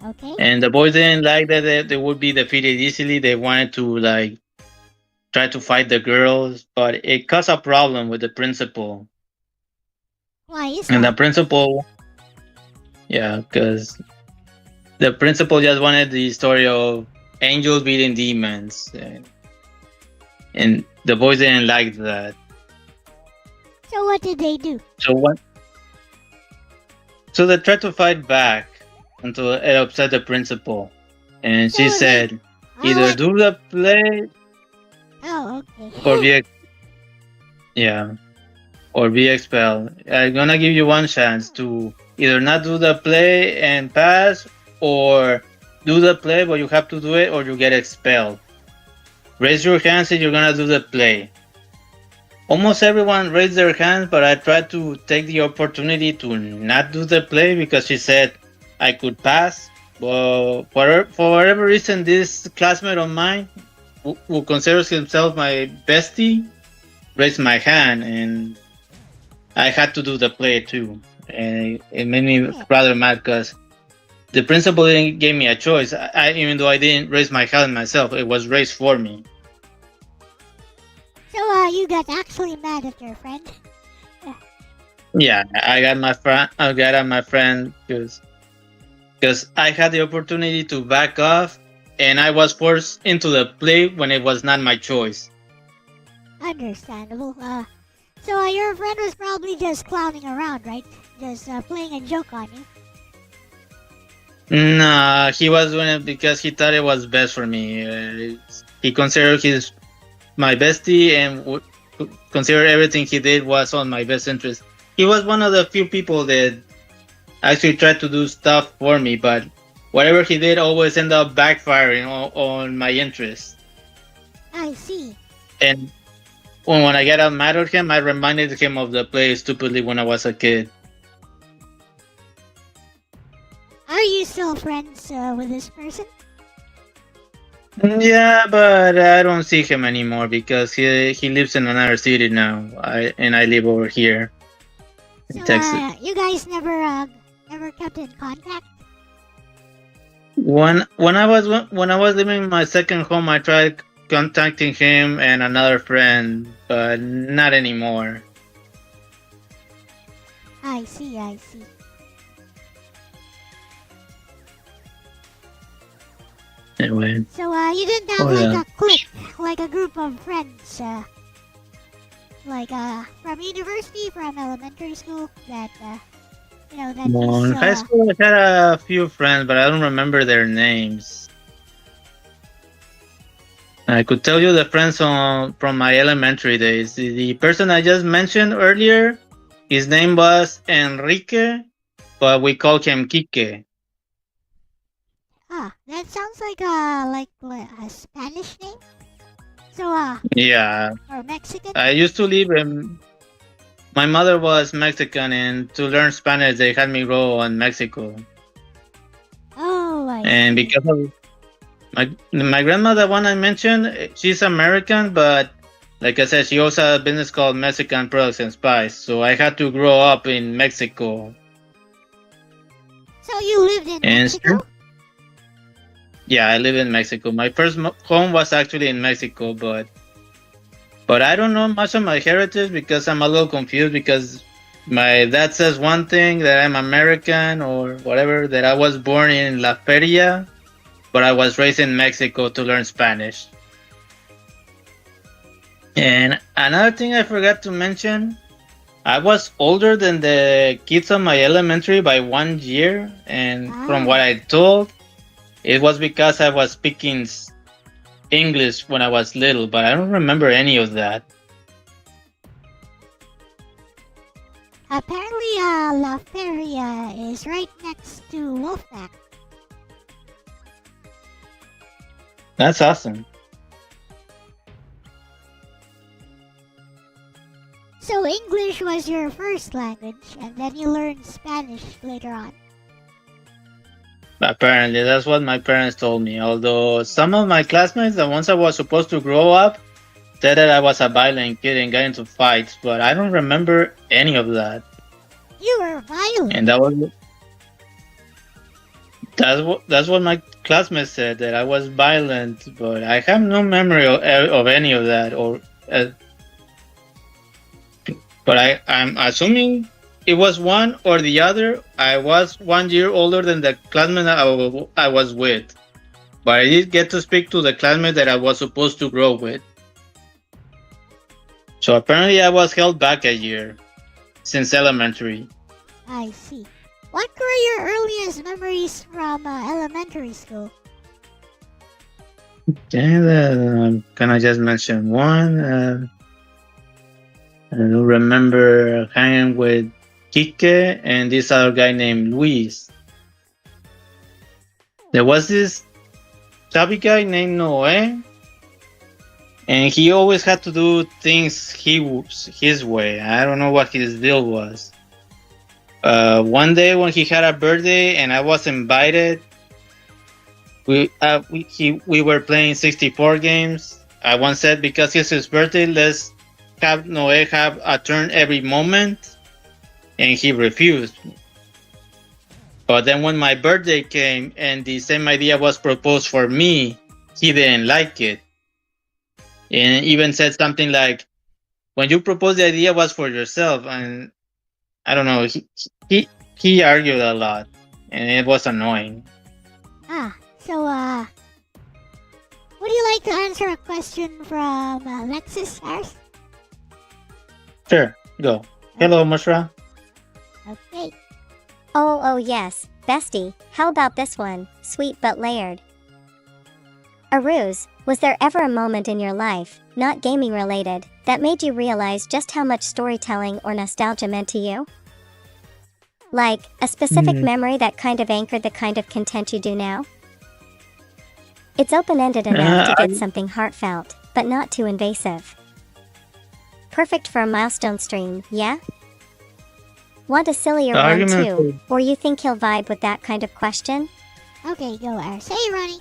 Okay. And the boys didn't like that they would be defeated easily. They wanted to try to fight the girls, but it caused a problem with the principal. Why is And that? the principal, yeah, because the principal just wanted the story of angels beating demons. And the boys didn't like that. So what did they do? So they tried to fight back until it upset the principal. And she said, either do the play okay. or be expelled. I'm gonna give you one chance to either not do the play and pass, or do the play but you have to do it or you get expelled. Raise your hands if you're gonna do the play. Almost everyone raised their hands, but I tried to take the opportunity to not do the play because she said I could pass. But for whatever reason, this classmate of mine, who considers himself my bestie, raised my hand, and I had to do the play too. And it made me rather mad because the principal didn't give me a choice. Even though I didn't raise my hand myself, it was raised for me. So you got actually mad at your friend? Yeah, I got at my friend because I had the opportunity to back off, and I was forced into the play when it was not my choice. Understandable. So your friend was probably just clowning around, right? Just playing a joke on you. Nah, he was doing it because he thought it was best for me. He considered my bestie and considered everything he did was on my best interest. He was one of the few people that actually tried to do stuff for me, but whatever he did always ended up backfiring on my interest. I see. And when I got mad at him, I reminded him of the play stupidly when I was a kid. Are you still friends with this person? Yeah, but I don't see him anymore because he lives in another city now. I live over here in Texas. You guys never kept in contact? When I was living in my second home, I tried contacting him and another friend, but not anymore. I see. So you guys never kept in contact? When I was living in my second home, I tried contacting him and another friend, but not anymore. When I was living in my second home, I tried contacting him and another friend, but not anymore. I see. I see, I see. Anyway, So, you didn't have oh like yeah. a clique, like a group of friends, like, from university, from elementary school, that, that Well, in just, high school, I had a few friends, but I don't remember their names. I could tell you the friends from my elementary days. The person I just mentioned earlier, his name was Enrique, but we call him Kike. that sounds like a Spanish name? So, Yeah, or Mexican? I used to live in. My mother was Mexican, and to learn Spanish, they had me grow in Mexico. Oh, I And see. because of my grandma, the one I mentioned, she's American, but like I said, she also had a business called Mexican Products and Spice. So I had to grow up in Mexico. So you lived in And Mexico? yeah, I live in Mexico. My first home was actually in Mexico, but I don't know much of my heritage because I'm a little confused because my dad says one thing that I'm American or whatever, that I was born in La Feria, but I was raised in Mexico to learn Spanish. And another thing I forgot to mention, I was older than the kids on my elementary by 1 year, and from what I told, it was because I was speaking English when I was little, but I don't remember any of that. Apparently, La Feria is right next to Wolfpack. That's awesome. So English was your first language, and then you learned Spanish later on. Apparently, that's what my parents told me. Although some of my classmates, the ones I was supposed to grow up, said that I was a violent kid and got into fights, but I don't remember any of that. You were violent. And that's what my classmates said, that I was violent, but I have no memory of any of that. But I'm assuming it was one or the other. I was 1 year older than the classmate I was with, but I did get to speak to the classmate that I was supposed to grow with. So apparently I was held back a year since elementary. I see. What were your earliest memories from elementary school? Okay, can I just mention one? I don't remember hanging with Kike and this other guy named Luis. There was this chubby guy named Noe, and he always had to do things his way. I don't know what his deal was. One day when he had a birthday and I was invited, we were playing 64 games. I once said, because it's his birthday, let's have Noe have a turn every moment, and he refused. But then when my birthday came and the same idea was proposed for me, he didn't like it, and even said something like, when you proposed the idea was for yourself. And I don't know, he argued a lot, and it was annoying. So, would you like to answer a question from Alexis Harris? Sure, go. Hello, Mushra. Okay. Oh yes, bestie, how about this one, sweet but layered? Aruz, was there ever a moment in your life, not gaming related, that made you realize just how much storytelling or nostalgia meant to you? Like, a specific memory that kind of anchored the kind of content you do now? It's open-ended enough to get something heartfelt, but not too invasive. Perfect for a milestone stream, yeah? Want a sillier one too, or you think he'll vibe with that kind of question? Okay, go Say, Ronnie.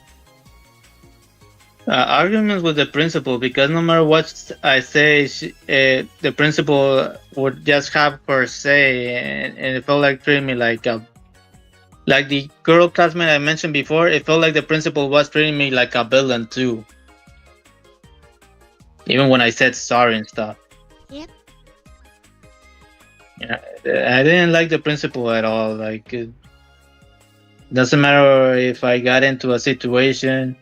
Arguments with the principal, because no matter what I say, the principal would just have her say, and it felt like treating me like the girl classmate I mentioned before. It felt like the principal was treating me like a villain too, even when I said sorry and stuff. Yep. Yeah, I didn't like the principal at all. Like, it doesn't matter if I got into a situation,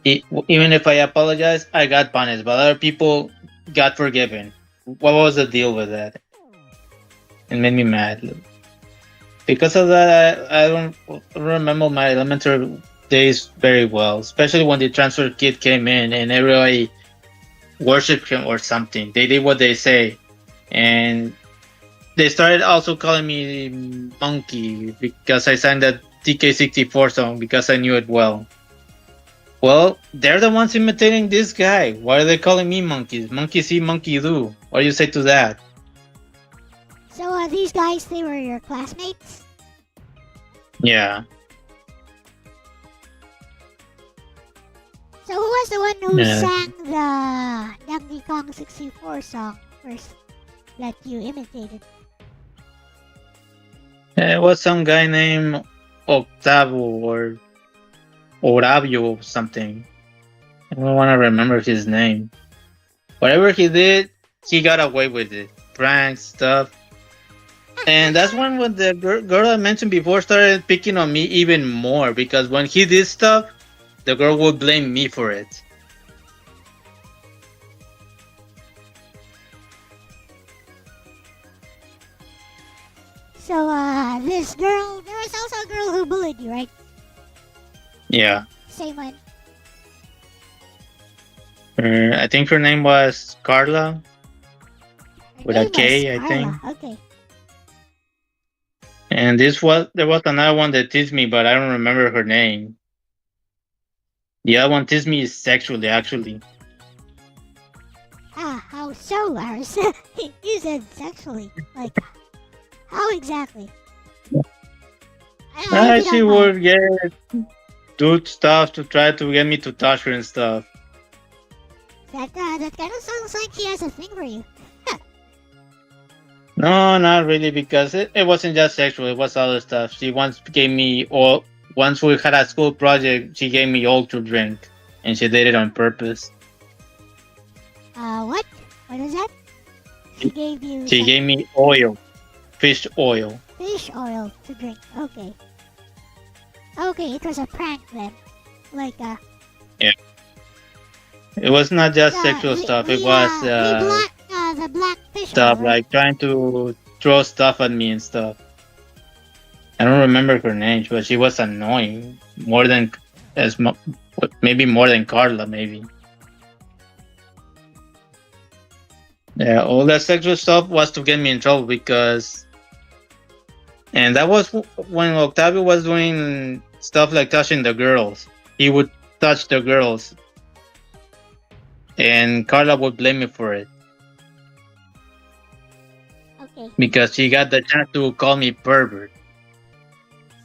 even if I apologize, I got punished, but other people got forgiven. What was the deal with that? It made me mad. Because of that, I don't remember my elementary days very well, especially when the transfer kid came in and everybody worshipped him or something. They did what they say, and they started also calling me Monkey because I sang that TK64 song because I knew it well. Well, they're the ones imitating this guy. Why are they calling me monkeys? Monkey see, monkey do. What do you say to that? So these guys, they were your classmates? Yeah. So who was the one who Yeah. sang the Donkey Kong 64 song first that you imitated? It was some guy named Octavo or Oravio or something. I don't want to remember his name. Whatever he did, he got away with it. Pranks, stuff. And that's when the girl I mentioned before started picking on me even more because when he did stuff, the girl would blame me for it. So this girl, there was also a girl who bullied you, right? Yeah. Same one. I think her name was Carla. Her With a name K, was I think. Carla. Okay. And there was another one that teased me, but I don't remember her name. The other one teased me sexually, actually. How so, Lars? You said sexually. Like, how exactly? I She would do stuff to try to get me to touch her and stuff. That kind of sounds like she has a thing for you. No, not really, because it wasn't just sexual. It was other stuff. She once gave me once we had a school project, she gave me oil to drink, and she did it on purpose. What? What is that? She gave you She gave me oil, fish oil. fish oil to drink. Okay. Okay, it was a prank then. Like, Yeah. It was not just the, sexual the, stuff. It the, was the black fish stuff oil, right? like trying to throw stuff at me and stuff. I don't remember her name, but she was annoying more than maybe more than Carla, maybe. Yeah, all that sexual stuff was to get me in trouble because, and that was when Octavio was doing stuff like touching the girls. He would touch the girls, and Carla would blame me for it Okay. because she got the chance to call me pervert.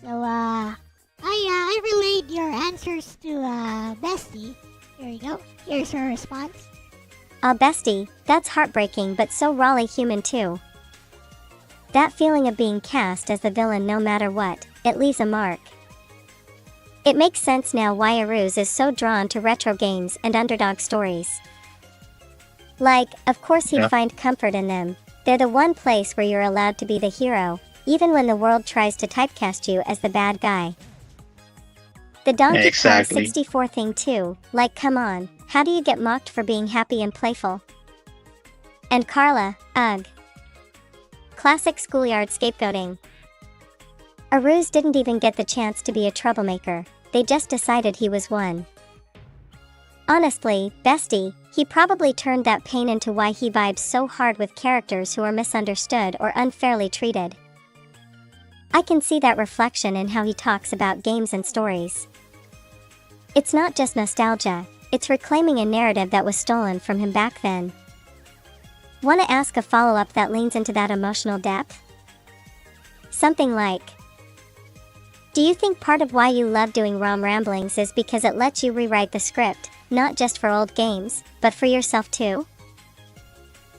So, I relayed your answers to, Bestie. Here you go. Here's her response. Bestie, that's heartbreaking but so rawly human too. That feeling of being cast as the villain no matter what, it leaves a mark. It makes sense now why Aruz is so drawn to retro games and underdog stories. Like, of course he'd find comfort in them. They're the one place where you're allowed to be the hero, even when the world tries to typecast you as the bad guy. The Donkey Kong 64 thing too, like come on, how do you get mocked for being happy and playful? And Carla, ugh. Classic schoolyard scapegoating. Aruz didn't even get the chance to be a troublemaker, they just decided he was one. Honestly, Bestie, he probably turned that pain into why he vibes so hard with characters who are misunderstood or unfairly treated. I can see that reflection in how he talks about games and stories. It's not just nostalgia, it's reclaiming a narrative that was stolen from him back then. Want to ask a follow-up that leans into that emotional depth? Something like, do you think part of why you love doing ROM ramblings is because it lets you rewrite the script, not just for old games, but for yourself too?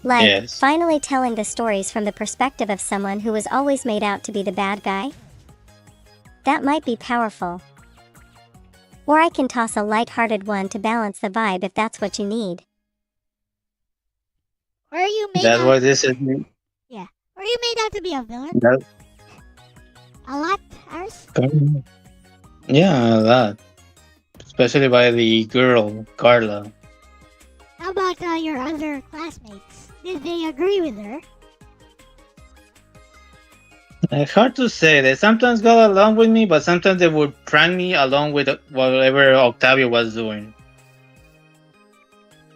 Like, Yes. Finally telling the stories from the perspective of someone who was always made out to be the bad guy? That might be powerful. Or I can toss a light-hearted one to balance the vibe if that's what you need. Or you may That's not. why this is. Yeah. Were you made out to be a villain? That, A lot, Ars? yeah, a lot. Especially by the girl, Carla. How about your other classmates? Did they agree with her? It's hard to say. They sometimes got along with me, but sometimes they would prank me along with whatever Octavio was doing.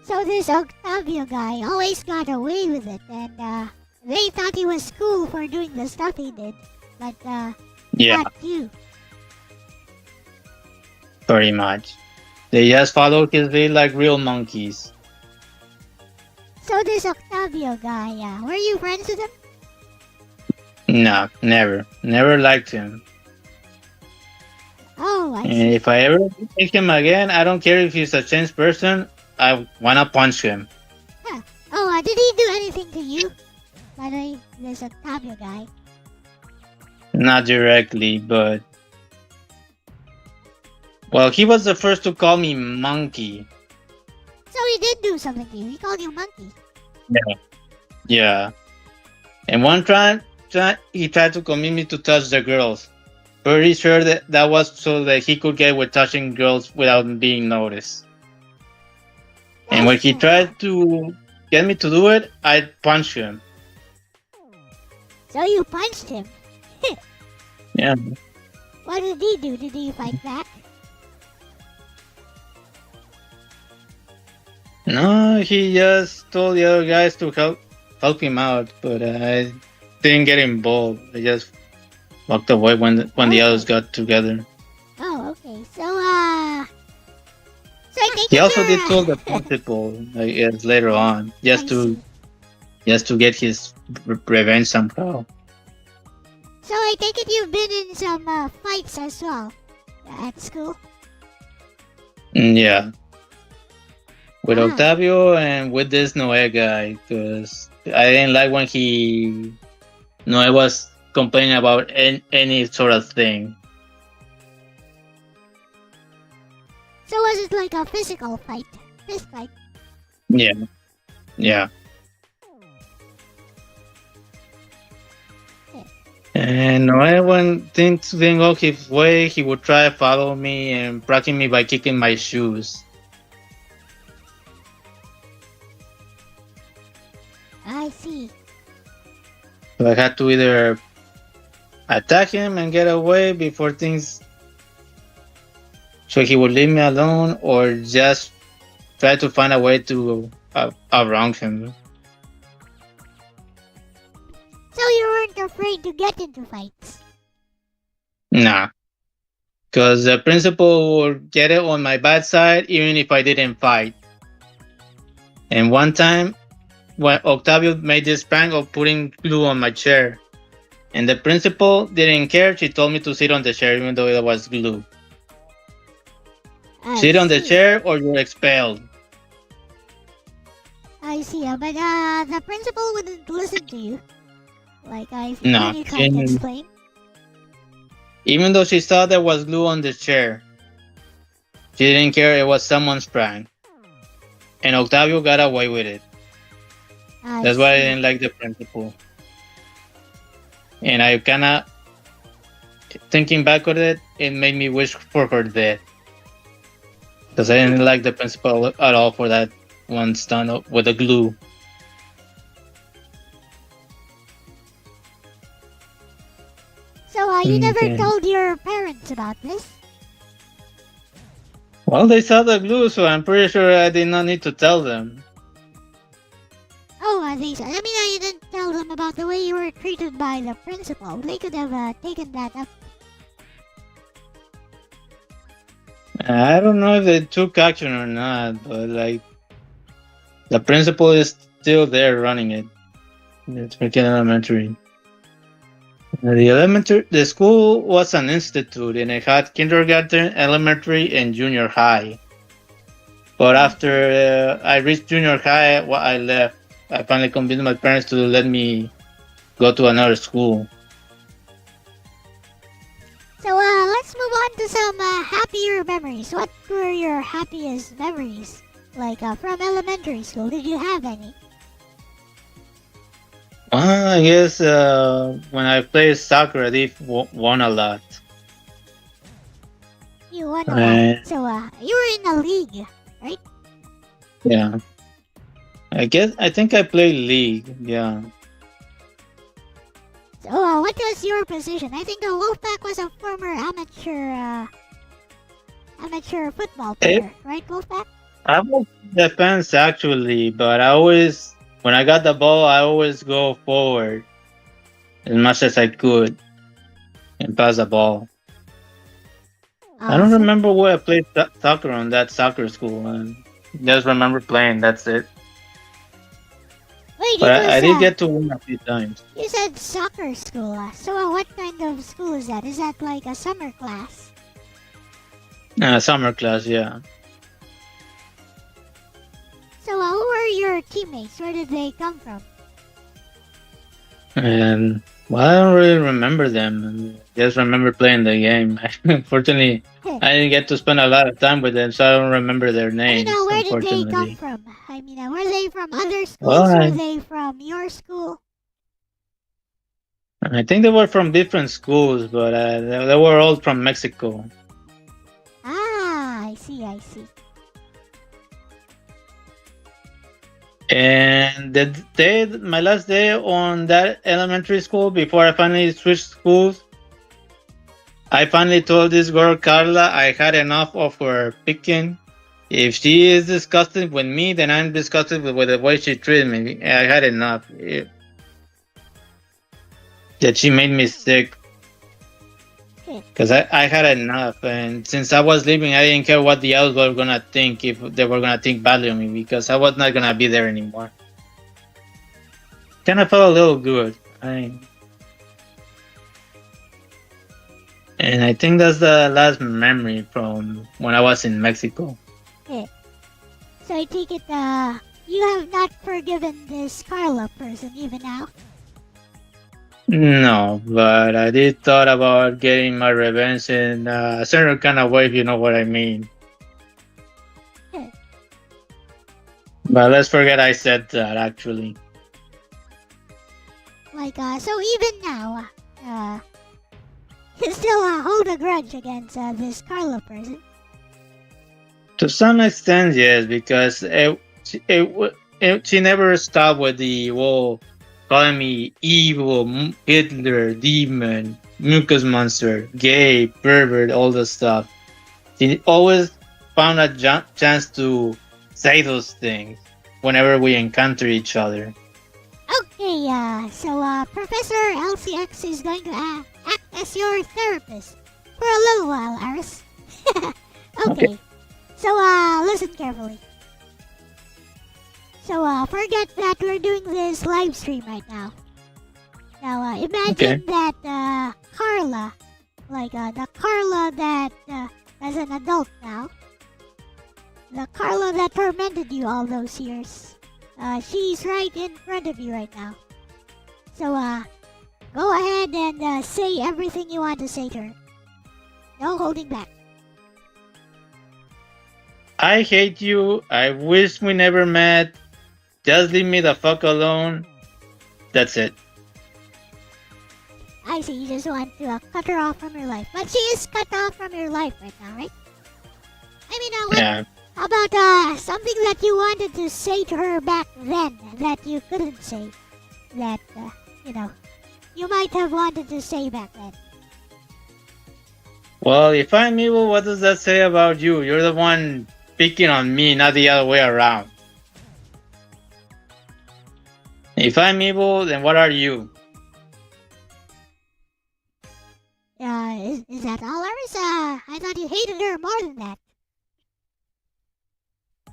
So this Octavio guy always got away with it, and they thought he was cool for doing the stuff he did, but Yeah, not you. pretty much. They just followed his lead like real monkeys. So this Octavio guy, were you friends with him? No, never. Never liked him. Oh, I And see. if I ever meet him again, I don't care if he's a changed person, I wanna punch him. Oh, did he do anything to you? By the way, this Octavio guy. Not directly, but. Well, he was the first to call me monkey. So he did do something to you. He called you monkey. Yeah. And one time, he tried to convince me to touch the girls. Pretty sure that was so that he could get with touching girls without being noticed. And when he tried to get me to do it, I punched him. So you punched him. Yeah. What did he do? Did he fight back? No, he just told the other guys to help him out, but I didn't get involved. I just walked away when the others got together. Oh, okay. So I think He also did tell the principal, I guess, later on, just to get his revenge somehow. So I take it you've been in some fights as well at school. Yeah. With Wow. Octavio and with this Noé guy, because I didn't like when Noé was complaining about any sort of thing. So was it like a physical fight? Fist fight? Yeah. Yeah. And Noé, when things didn't go his way, he would try to follow me and practice me by kicking my shoes. I see. So I had to either attack him and get away before things, so he would leave me alone, or just try to find a way to around him. So you weren't afraid to get into fights? Nah, because the principal would get it on my bad side even if I didn't fight. And one time, when Octavio made this prank of putting glue on my chair, and the principal didn't care, she told me to sit on the chair even though it was glue. I Sit on the see. chair or you're expelled. I see. But the principal wouldn't listen to you. Like if No, when you tried to and- explain. Even though she saw there was glue on the chair, she didn't care it was someone's prank. And Octavio got away with it. That's why I didn't like the principal. And I kinda, thinking back on it, it made me wish for her death. Because I didn't like the principal at all for that one stunt with the glue. So you never Okay. told your parents about this? Well, they saw the glue, so I'm pretty sure I did not need to tell them. Oh, they said. I mean, you didn't tell them about the way you were treated by the principal. They could have taken that up. I don't know if they took action or not, but like, the principal is still there running it. It's freaking elementary. The school was an institute and it had kindergarten, elementary, and junior high. But after I reached junior high, I left. I finally convinced my parents to let me go to another school. So let's move on to some happier memories. What were your happiest memories? Like from elementary school, did you have any? Well, I guess when I played soccer, I did won a lot. You won a lot. Right. So you were in a league, right? Yeah. I think I played league. Yeah. So what was your position? I think Wolfpack was a former amateur football player, right, Wolfpack? I was defense actually, but when I got the ball, I always go forward as much as I could and pass the ball. I don't So, remember where I played soccer on that soccer school. And just remember playing. That's it. wait, But it was, I did get to win a few times. you said soccer school. So what kind of school is that? Is that like a summer class? Summer class, yeah. So who were your teammates? Where did they come from? And well, I don't really remember them. I just remember playing the game. Unfortunately, I didn't get to spend a lot of time with them, so I don't remember their names. Where did they come Unfortunately, from? Were they from other schools? Well, Were they from your school? I think they were from different schools, but they were all from Mexico. Ah, I see. And my last day on that elementary school before I finally switched schools, I finally told this girl Carla I had enough of her picking. If she is disgusted with me, then I'm disgusted with the way she treated me. I had enough. That she made me sick. Because I had enough, and since I was leaving, I didn't care what the others were gonna think, if they were gonna think badly of me, because I was not gonna be there anymore. Kind of felt a little good. And I think that's the last memory from when I was in Mexico. So I take it you have not forgiven this Carla person even now? No, but I did thought about getting my revenge in a certain kind of way, if you know what I mean. But let's forget I said that, actually. So even now, you still hold a grudge against this Carla person? To some extent, yes, because she never stopped with the whole calling me evil, Hitler, demon, mucus monster, gay, pervert, all the stuff. She always found a chance to say those things whenever we encounter each other. Okay, so Professor LCX is going to act as your therapist for a little while, Aris. Okay. So listen carefully. So forget that we're doing this live stream right now. Now imagine that Carla, the Carla that as an adult now, the Carla that tormented you all those years. She's right in front of you right now. So go ahead and say everything you want to say to her. No holding back. I hate you. I wish we never met. Just leave me the fuck alone. That's it. I see, you just want to cut her off from your life. But she is cut off from your life right now, right? Yeah. How about something that you wanted to say to her back then that you couldn't say? That, you might have wanted to say back then. Well, if I'm evil, what does that say about you? You're the one picking on me, not the other way around. If I'm evil, then what are you? Is that all, Iris? I thought you hated her more than that.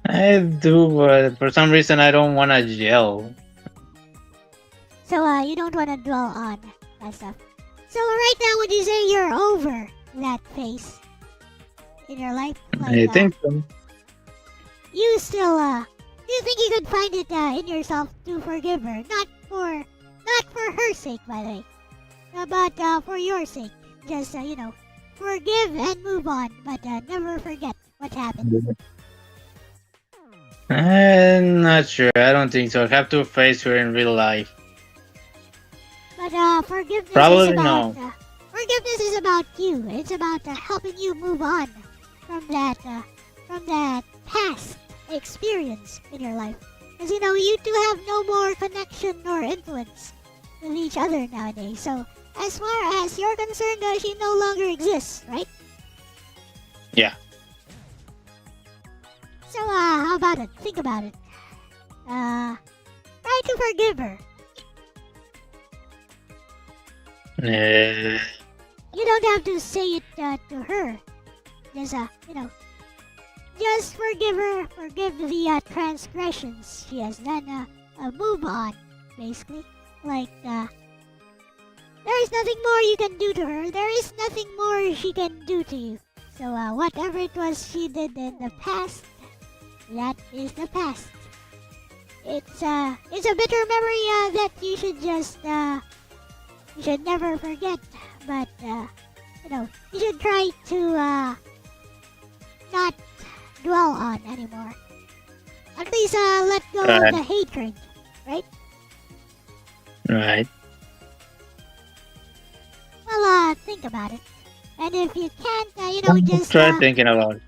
I do, but for some reason I don't want to yell. So, you don't want to dwell on that stuff. So, right now, would you say you're over that phase in your life? I think so. You still, do you think you could find it in yourself to forgive her? Not for her sake, by the way, but for your sake. Just, forgive and move on, but never forget what happened. I'm not sure. I don't think so. I have to face her in real life. But forgiveness Probably is about no. forgiveness is about you. It's about helping you move on from that past experience in your life. Because you two have no more connection or influence with each other nowadays. So as far as you're concerned, she no longer exists, right? Yeah. So how about it? Think about it. Try to forgive her. You don't have to say it to her. Just just forgive her. Forgive the transgressions she has done. Move on, basically. Like there is nothing more you can do to her. There is nothing more she can do to you. So whatever it was she did in the past, that is the past. It's a bitter memory that you should just you should never forget. But you should try to not dwell on anymore. At least let go of the hatred, right? Right. Well, think about it. And if you can't, just Try thinking about it.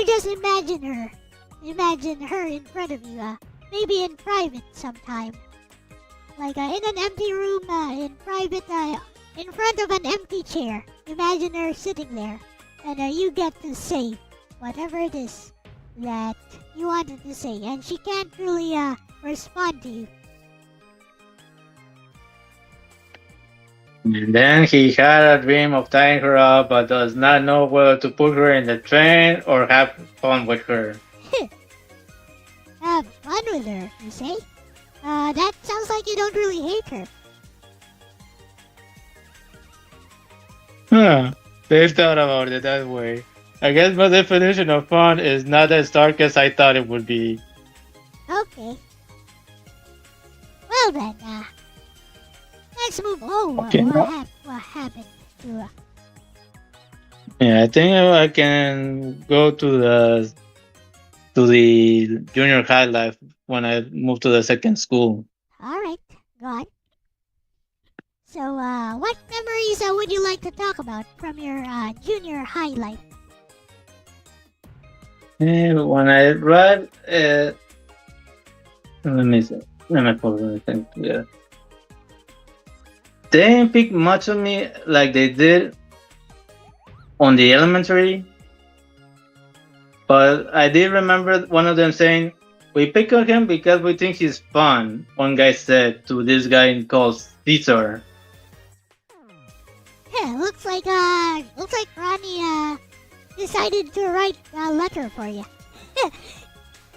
just imagine her. Imagine her in front of you. Maybe in private sometime. Like in an empty room, in private, in front of an empty chair. Imagine her sitting there. And you get to say whatever it is that you wanted to say. And she can't really respond to you. And then he had a dream of tying her up, but does not know whether to put her in the train or have fun with her. Have fun with her, you say? That sounds like you don't really hate her. Huh. They thought about it that way. I guess my definition of fun is not as dark as I thought it would be. Okay. Well then, let's move. Oh, Okay. what happened to? Yeah, I think I can go to the junior high life when I move to the second school. All right, go on. So, what memories would you like to talk about from your junior high life? When I arrived, let me see. Let me pull everything together. They didn't pick much of me like they did on the elementary, but I did remember one of them saying, "We pick on him because we think he's fun." One guy said to this guy called Caesar. Yeah, looks like Ronnie decided to write a letter for you.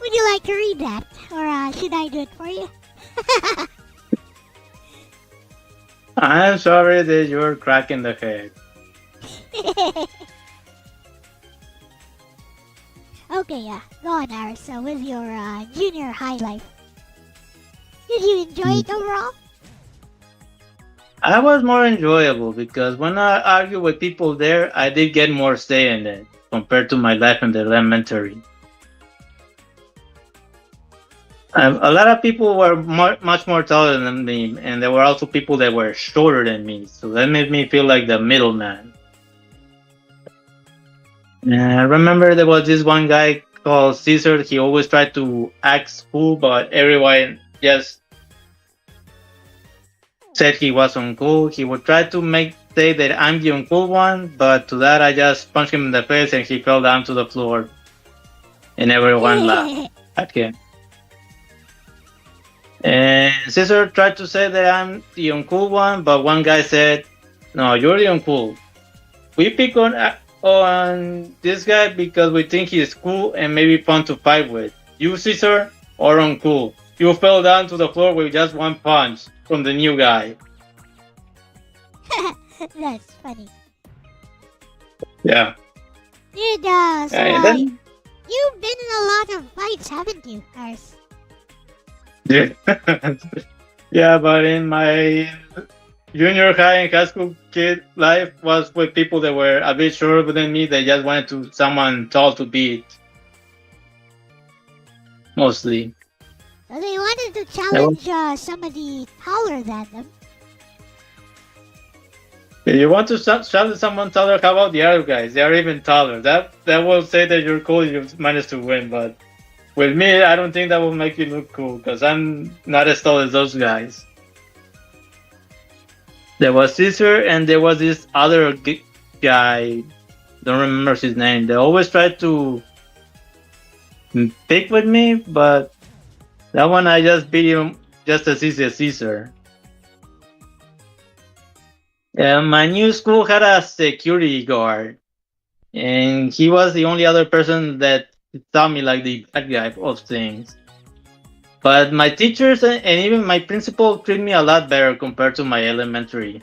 Would you like to read that, or should I do it for you? I'm sorry that you're cracking the head. Okay, go on, Aris. So with your junior high life, did you enjoy it overall? I was more enjoyable because when I argued with people there, I did get more say in it compared to my life in the elementary. A lot of people were much more taller than me, and there were also people that were shorter than me, so that made me feel like the middleman. And I remember there was this one guy called Caesar. He always tried to act cool, but everyone just said he was uncool. He would try to say that I'm the uncool one, but to that I just punched him in the face and he fell down to the floor. And everyone laughed at him. And Caesar tried to say that I'm the uncool one, but one guy said, "No, you're the uncool. We pick on this guy because we think he's cool and maybe fun to fight with. You, Caesar, are uncool. You fell down to the floor with just one punch from the new guy." That's funny. Yeah. Dude, so you've been in a lot of fights, haven't you, Ars? Yeah, but in my junior high and high school kid life was with people that were a bit shorter than me. They just wanted someone tall to beat. Mostly. So they wanted to challenge somebody taller than them. If you want to shout at someone taller, how about the other guys? They are even taller. That will say that you're cool. You managed to win, but with me, I don't think that will make you look cool because I'm not as tall as those guys. There was Caesar, and there was this other guy. Don't remember his name. They always tried to pick with me, but that one I just beat him just as easy as Caesar. My new school had a security guard, and he was the only other person that saw me like the bad guy of things. But my teachers and even my principal treat me a lot better compared to my elementary.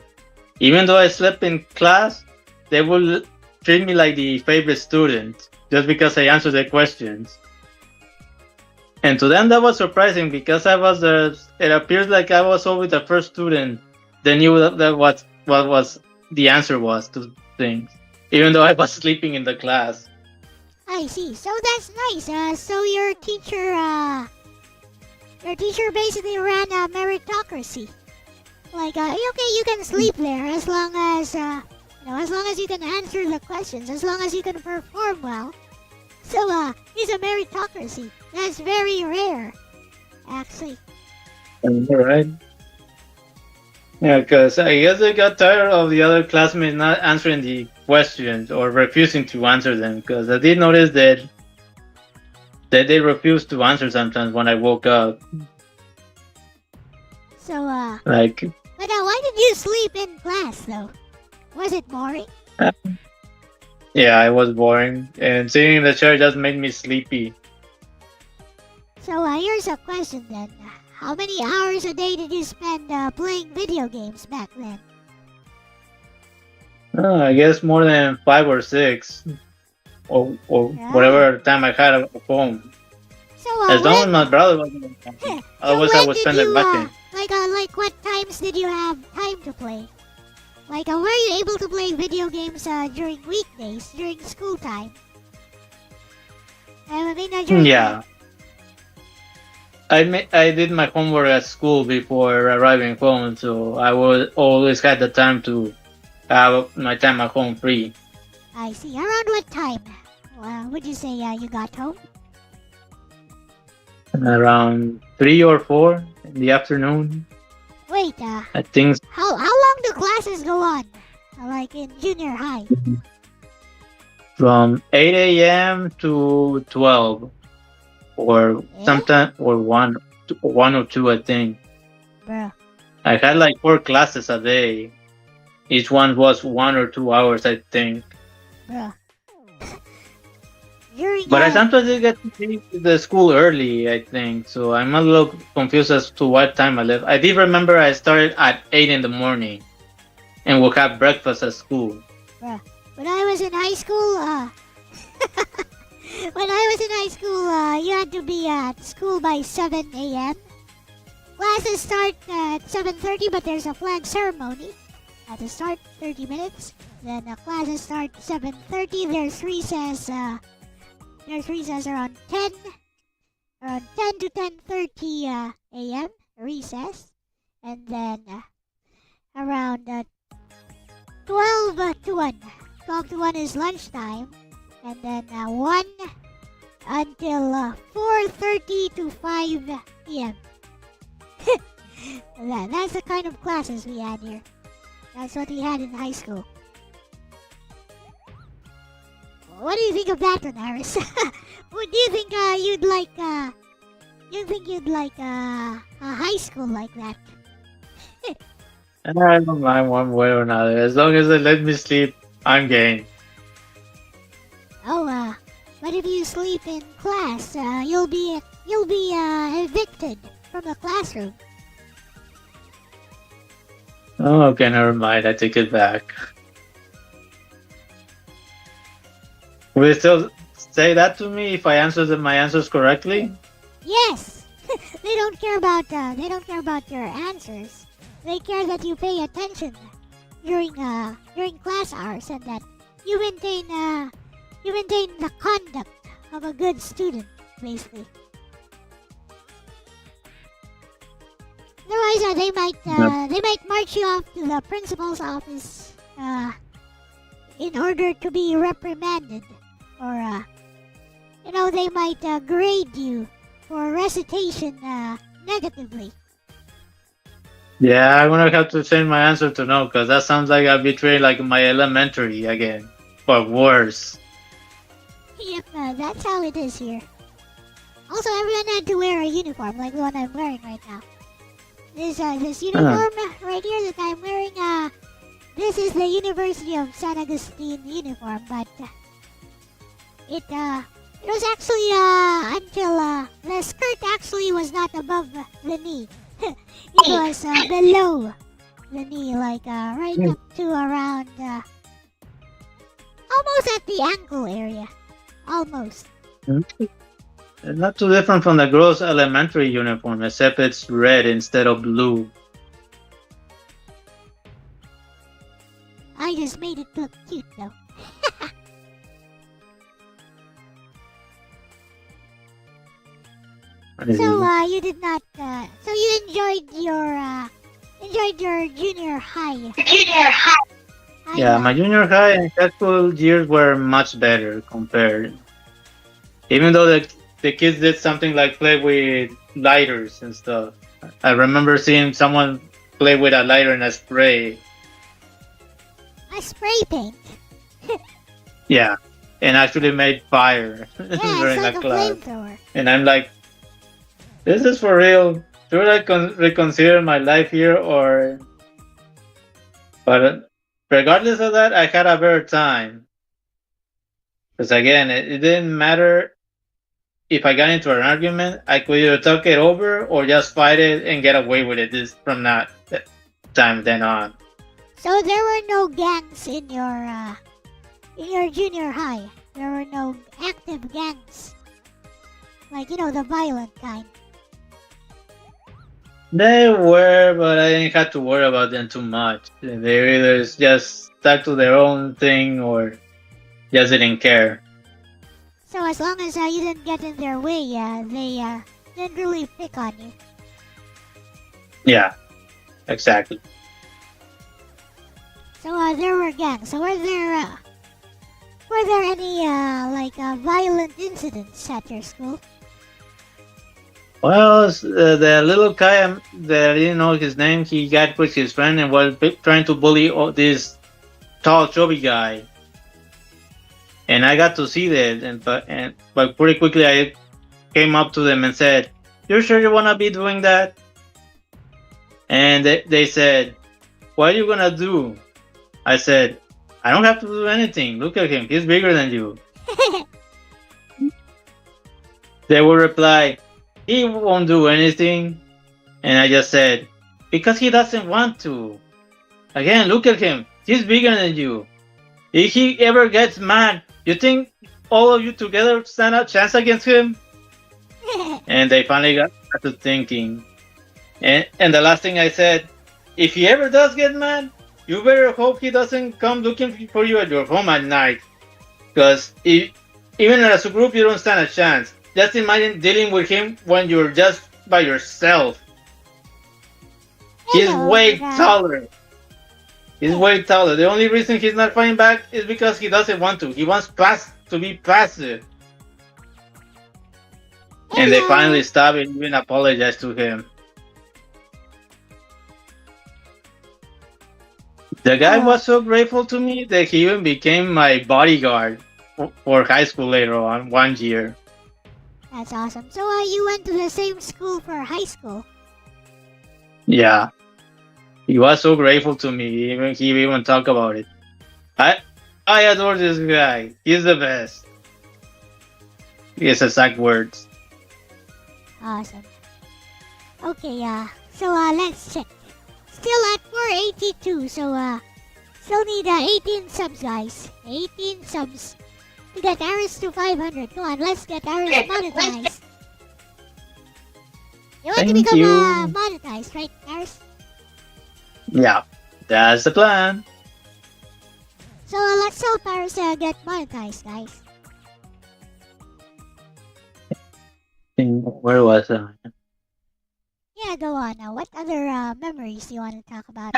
Even though I slept in class, they would treat me like the favorite student just because I answered their questions. And to them that was surprising because it appears like I was always the first student that knew that what was the answer was to things, even though I was sleeping in the class. I see. So that's nice. So your teacher basically ran a meritocracy. Like, okay, you can sleep there as long as as long as you can answer the questions, as long as you can perform well. So, it's a meritocracy. That's very rare, actually. Alright. Yeah, because I guess I got tired of the other classmates not answering the questions or refusing to answer them. Because I did notice that they refused to answer sometimes when I woke up. So, Like, but why did you sleep in class, though? Was it boring? yeah, it was boring, and sitting in the chair just made me sleepy. So, here's a question then. How many hours a day did you spend playing video games back then? I guess more than 5 or 6, or Yeah. whatever time I had at home. So, As long as my brother was so otherwise I when would did spend you, it watching. like what times did you have time to play? Like, were you able to play video games during weekdays, during school time? I mean, during Yeah. I did my homework at school before arriving home, so I would always had the time to have my time at home free. I see. Around what time would you say you got home? Around 3 or 4 in the afternoon. Wait, I think how long do classes go on? Like in junior high? from 8 a.m. to 12, or Yeah? sometime or 1 or 2, I think. Bro. I had like 4 classes a day. Each one was 1 or 2 hours, I think. Bro. During But I sometimes did get to leave the school early, I think. So I'm a little confused as to what time I left. I did remember I started at 8 in the morning and would have breakfast at school. when I was in high school, you had to be at school by 7 a.m. Classes start at 7:30, but there's a flag ceremony at the start, 30 minutes. Then classes start 7:30. There's recess. There's recess around 10 to 10:30 a.m. recess, and then around 12 to 1. 12 to 1 is lunchtime, and then 1 until 4:30 to 5 p.m. That's the kind of classes we had here. That's what we had in high school. What do you think of that one, Iris? Would you think you'd like a high school like that? I don't mind one way or another. As long as they let me sleep, I'm game. Oh, but if you sleep in class, you'll be evicted from the classroom. Oh, okay, never mind. I take it back. Will you still say that to me if I answer my answers correctly? Yes, they don't care about your answers. They care that you pay attention during class hours and that you maintain the conduct of a good student, basically. Otherwise, they might march you off to the principal's office in order to be reprimanded, or they might grade you for recitation negatively. Yeah, I'm gonna have to change my answer to no, because that sounds like I betrayed like my elementary again, but worse. Yep, that's how it is here. Also, everyone had to wear a uniform like the one I'm wearing right now. This uniform right here that I'm wearing, this is the University of San Agustin uniform, but it was actually until the skirt actually was not above the knee. It was below the knee, like right up to around almost at the ankle area. Almost. It's not too different from the girls' elementary uniform, except it's red instead of blue. I just made it look cute though. So you did not. So you enjoyed your junior high. Yeah, my junior high and high school years were much better compared. Even though the kids did something like play with lighters and stuff. I remember seeing someone play with a lighter and a spray. A spray paint. Yeah, and actually made fire Yeah, during it's like a a class. flamethrower. And I'm like, this is for real. Should I reconsider my life here or? But regardless of that, I had a better time. Because again, it didn't matter if I got into an argument. I could either talk it over or just fight it and get away with it. This from that time then on. So there were no gangs in your junior high. There were no active gangs. Like, the violent kind. They were, but I didn't have to worry about them too much. They either just stuck to their own thing or just didn't care. So as long as you didn't get in their way, they didn't really pick on you. Yeah, exactly. So there were gangs. So were there any violent incidents at your school? Well, the little guy that I didn't know his name, he got with his friend and was trying to bully this tall, chubby guy. And I got to see that, but pretty quickly I came up to them and said, "You sure you wanna be doing that?" And they said, "What are you gonna do?" I said, "I don't have to do anything. Look at him. He's bigger than you." They would reply, "He won't do anything." And I just said, "Because he doesn't want to. Again, look at him. He's bigger than you. If he ever gets mad, you think all of you together stand a chance against him?" And they finally got to thinking. And the last thing I said, if he ever does get mad, you better hope he doesn't come looking for you at your home at night. Because even as a group, you don't stand a chance. Just imagine dealing with him when you're just by yourself. He's way taller. He's way taller. The only reason he's not fighting back is because he doesn't want to. He wants to be passive. And they finally stopped and even apologized to him. The guy was so grateful to me that he even became my bodyguard for high school later on, 1 year. That's awesome. So you went to the same school for high school? Yeah. He was so grateful to me. He even talked about it. I adore this guy. He's the best. His exact words. Awesome. Okay, so let's check. Still at 482, so still need 18 subs, guys. 18 subs to get Aris to 500. Come on, let's get Aris monetized. You want to become monetized, right, Aris? Yeah, that's the plan. So let's help Aris get monetized, guys. Where was I? Yeah, go on now. What other memories do you want to talk about?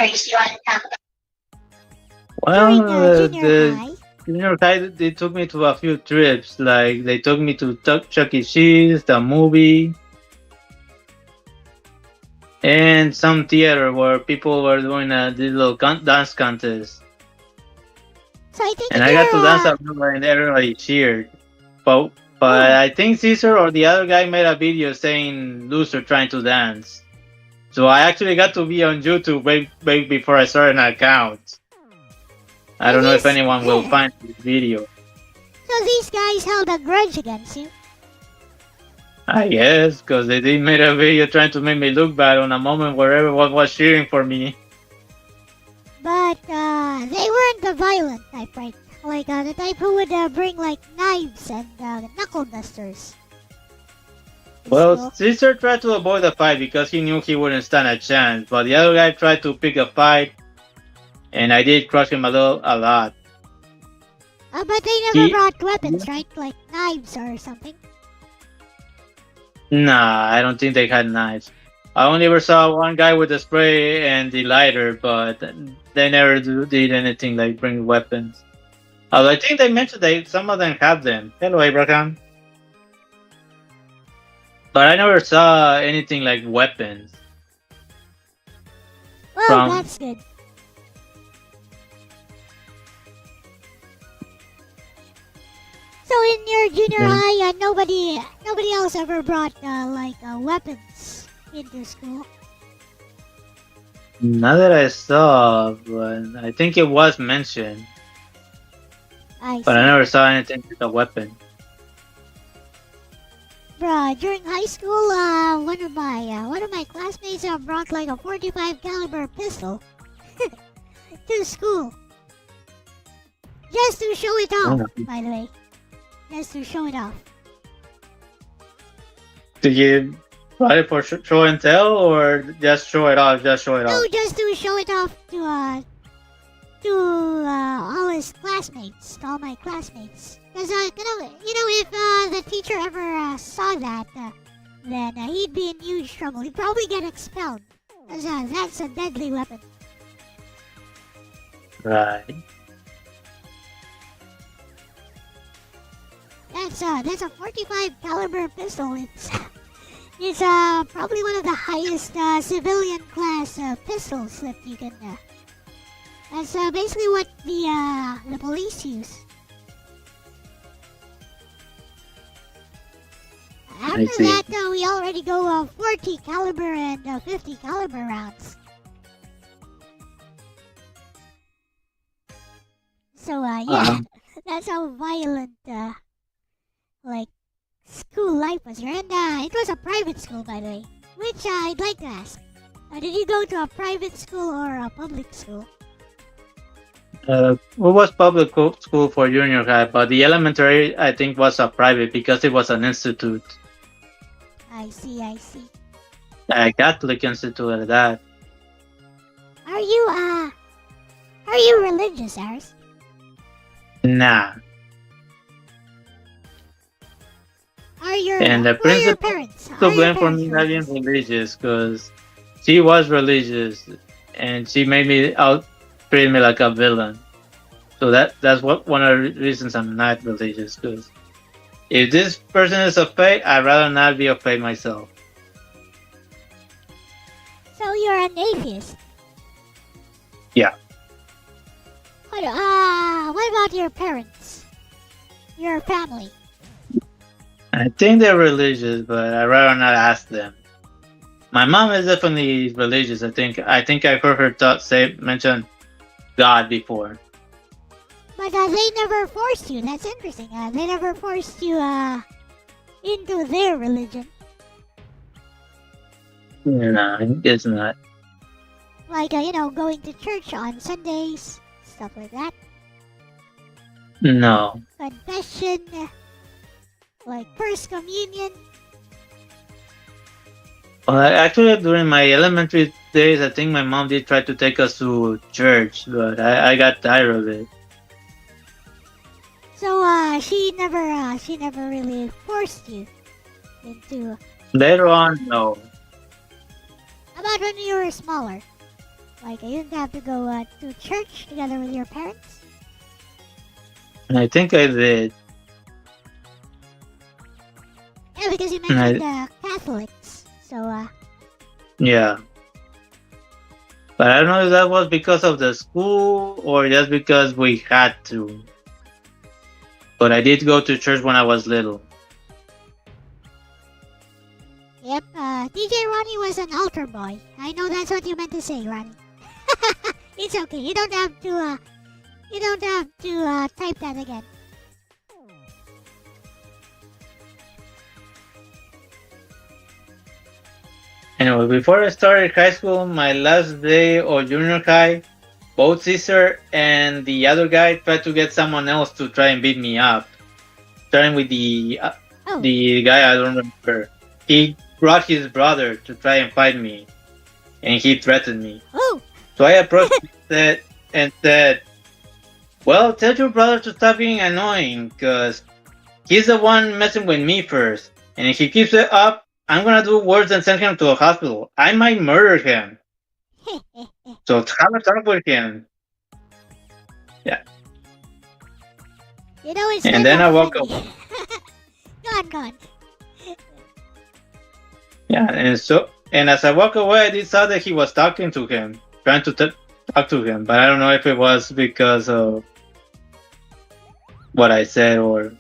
Well, junior the high? junior high, they took me to a few trips. Like they took me to Chuck E. Cheese, the movie, and some theater where people were doing this little dance contest. So I think And I got you're to dance a number, and everybody cheered. But oh, I think Caesar or the other guy made a video saying loser trying to dance. So I actually got to be on YouTube way before I started an account. I so don't know if these anyone will find this video. so these guys held a grudge against you. I guess, because they did made a video trying to make me look bad on a moment where everyone was cheering for me. But they weren't the violent type, right? Like the type who would bring like knives and knuckle dusters. to Well, school. Caesar tried to avoid the fight because he knew he wouldn't stand a chance, but the other guy tried to pick a fight, and I did crush him a lot. But they never He, brought weapons, right? Like knives or something. nah, I don't think they had knives. I only ever saw one guy with the spray and the lighter, but they never did anything like bring weapons. Although I think they mentioned that some of them have them. Hello, Abraham. But I never saw anything like weapons. Well, From that's good. So in your junior Mhm. high, nobody else ever brought weapons into school. Not that I saw, but I think it was mentioned. I But I see. never saw anything with a weapon. Bruh, during high school, one of my classmates brought like a 45 caliber pistol to school, just to show it off. Oh. By the way, just to show it off. Did you buy it for show and tell, or just show it off? Just show it No, off. just to show it off to all his classmates, to all my classmates. Because if the teacher ever saw that, then he'd be in huge trouble. He'd probably get expelled. Because that's a deadly weapon. Right. That's a 45 caliber pistol. It's probably one of the highest civilian class pistols that you can. That's basically what the police use. After see. that, we already go 40 caliber and 50 caliber rounds. So yeah, that's how violent like school life was here. And it was a private school, by the way. Which I'd like to ask. Did you go to a private school or a public school? It was public school for junior high, but the elementary I think was a private because it was an institute, I see, I see. a Catholic institute at that. Are you religious, Aris? Nah. And the who are your principal parents? to Are your blame for parents me not being religious? religious because she was religious and she made me out treat me like a villain. So that's one of the reasons I'm not religious. Because if this person is of faith, I'd rather not be of faith myself. So you're an atheist? Yeah. What about your parents? Your family? I think they're religious, but I'd rather not ask them. My mom is definitely religious. I think I've heard her mention God before. But they never forced you. That's interesting. They never forced you into their religion. No, I guess not. Like going to church on Sundays, stuff like that. No. Confession, like First Communion. Well, actually, during my elementary days, I think my mom did try to take us to church, but I got tired of it. So she never really forced you into. Later on, no. How about when you were smaller? Like, you didn't have to go to church together with your parents? I think I did. Yeah, because you And mentioned I, Catholics. So, yeah. But I don't know if that was because of the school or just because we had to. But I did go to church when I was little. yep, DJ Ronnie was an altar boy. I know that's what you meant to say, Ronnie. It's okay. You don't have to type that again. Anyway, before I started high school, my last day of junior high, both Caesar and the other guy tried to get someone else to try and beat me up. Starting with Oh, the guy I don't remember. He brought his brother to try and fight me, and he threatened me. oh, So I approached him and said, "Well, tell your brother to stop being annoying, cause he's the one messing with me first. And if he keeps it up, I'm gonna do worse than send him to a hospital. I might murder him. So have a talk with him." Yeah. you know it's And kind then I of woke funny. up. Go on. Yeah, and as I walk away, I did saw that he was talking to him, trying to talk to him. But I don't know if it was because of what I said or.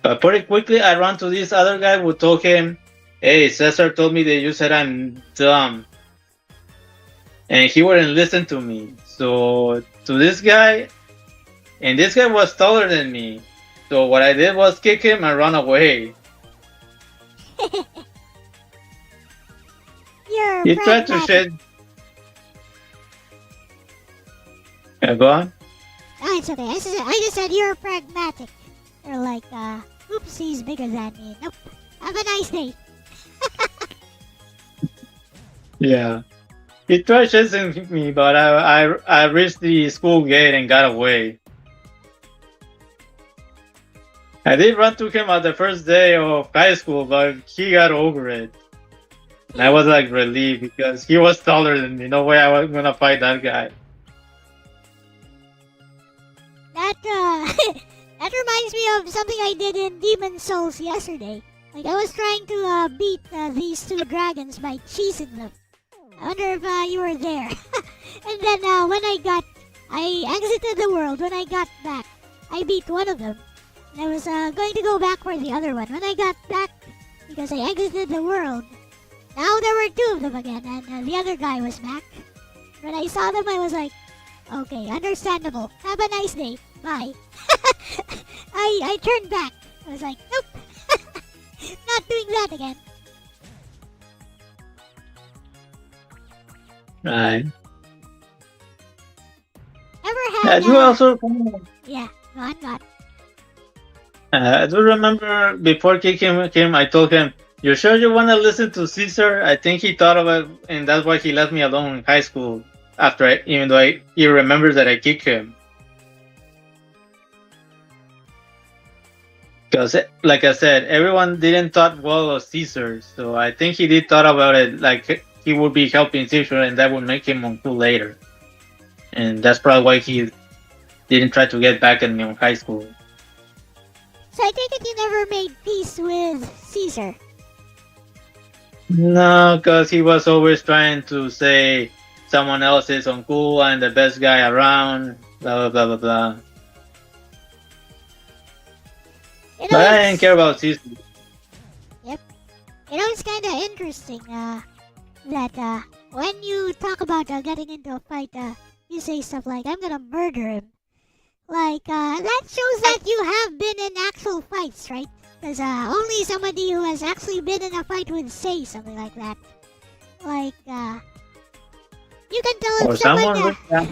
But pretty quickly, I ran to this other guy who told him, "Hey, Cesar told me that you said I'm dumb," and he wouldn't listen to me. So to this guy, and this guy was taller than me. So what I did was kick him and run away. You're He tried to pragmatic. shed. Yeah, go on. Oh, it's okay. I just said you're pragmatic. You're like, oops, he's bigger than me. Nope. Have a nice day. Yeah. He tried chasing me, but I reached the school gate and got away. I did run to him at the first day of high school, but he got over it. And I was like relieved because he was taller than me. No way I was gonna fight that guy. That, that reminds me of something I did in Demon Souls yesterday. Like, I was trying to, beat, these two dragons by cheesing them. I wonder if, you were there. And then, when I exited the world. When I got back, I beat one of them. And I was, going to go back for the other one. When I got back, because I exited the world, now there were two of them again, and the other guy was back. When I saw them, I was like, okay, understandable. Have a nice day. Bye. I turned back. I was like, nope. Not doing that again. Right. Ever I had, do also. yeah, go on. I do remember before kicking him, I told him, "You sure you want to listen to Caesar?" I think he thought of it, and that's why he left me alone in high school. Even though he remembers that I kicked him. Because, like I said, everyone didn't thought well of Caesar, so I think he did thought about it like he would be helping Caesar, and that would make him uncool later. And that's probably why he didn't try to get back at me in high school. So I take it you never made peace with Caesar. No, because he was always trying to say someone else is uncool and the best guy around, blah, blah, blah, blah, blah. You know, But I didn't care about Caesar. You know, it's kind of interesting that when you talk about getting into a fight, you say stuff like, I'm gonna murder him. Like, that shows that you have been in actual fights, right? Because only somebody who has actually been in a fight would say something like that. Like, you can tell Or if someone, someone with that.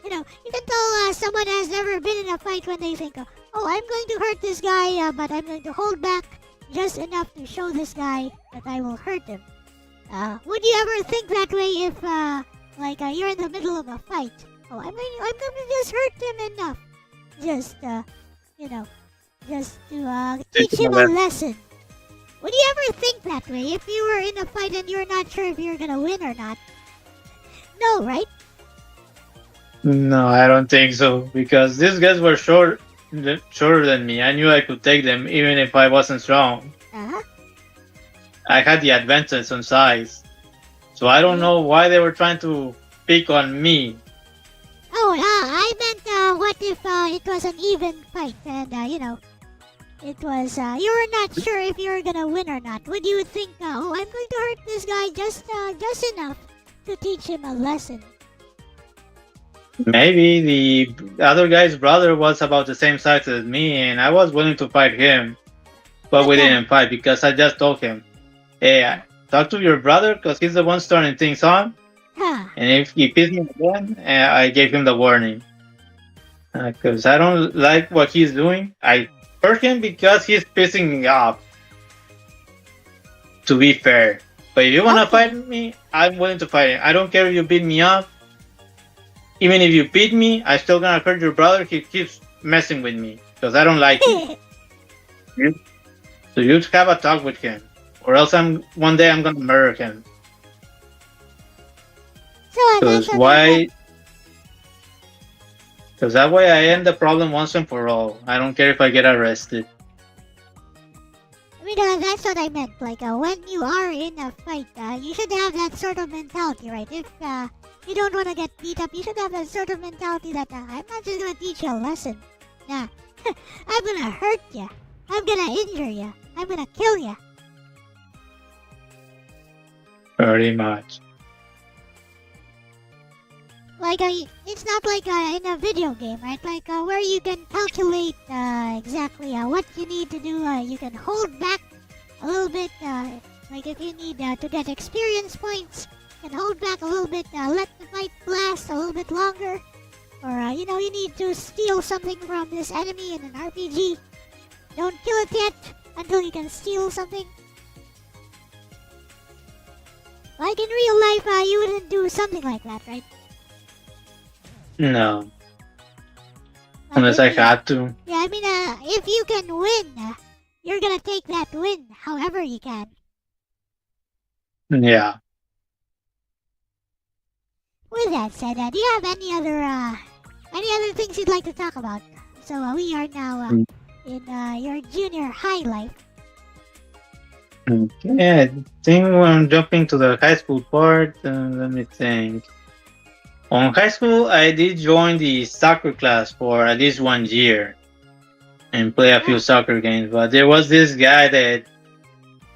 you know, you can tell someone has never been in a fight when they think, oh, I'm going to hurt this guy, but I'm going to hold back just enough to show this guy that I will hurt him. Would you ever think that way if, you're in the middle of a fight? Oh, I'm going to just hurt him enough. Just, just to teach him a lesson. Would you ever think that way if you were in a fight and you're not sure if you're gonna win or not? No, right? No, I don't think so. Because these guys were shorter than me. I knew I could take them even if I wasn't strong. Uh-huh. I had the advantage on size. So I don't know why they were trying to pick on me. Oh, I meant, what if, it was an even fight and, it was, you were not sure if you were gonna win or not. Would you think, oh, I'm going to hurt this guy just enough to teach him a lesson? Maybe the other guy's brother was about the same size as me and I was willing to fight him. But we didn't fight because I just told him, hey, talk to your brother because he's the one starting things on. Huh. And if he pissed me again, I gave him the warning. Because I don't like what he's doing. I hurt him because he's pissing me off. To be fair. But if you want to fight me, I'm willing to fight him. I don't care if you beat me up. Even if you beat me, I'm still gonna hurt your brother. He keeps messing with me. Because I don't like him. So you have a talk with him. Or else one day I'm gonna murder him. Because that way I end the problem once and for all. I don't care if I get arrested. I mean, that's what I meant. Like, when you are in a fight, you should have that sort of mentality, right? If you don't want to get beat up, you should have that sort of mentality that I'm not just gonna teach you a lesson. Nah, I'm gonna hurt you. I'm gonna injure you. I'm gonna kill you. Pretty much. Like, it's not like in a video game, right? Like, where you can calculate exactly what you need to do. You can hold back a little bit. Like, if you need to get experience points, you can hold back a little bit, let the fight last a little bit longer. Or, you need to steal something from this enemy in an RPG. Don't kill it yet until you can steal something. Like, in real life, you wouldn't do something like that, right? No. Like, Unless I had to. Yeah, I mean, if you can win, you're gonna take that win however you can. Yeah. With that said, do you have any other things you'd like to talk about? So we are now in your junior high life. Okay, I think I'm jumping to the high school part. Let me think. On high school, I did join the soccer class for at least 1 year and play a few soccer games. But there was this guy that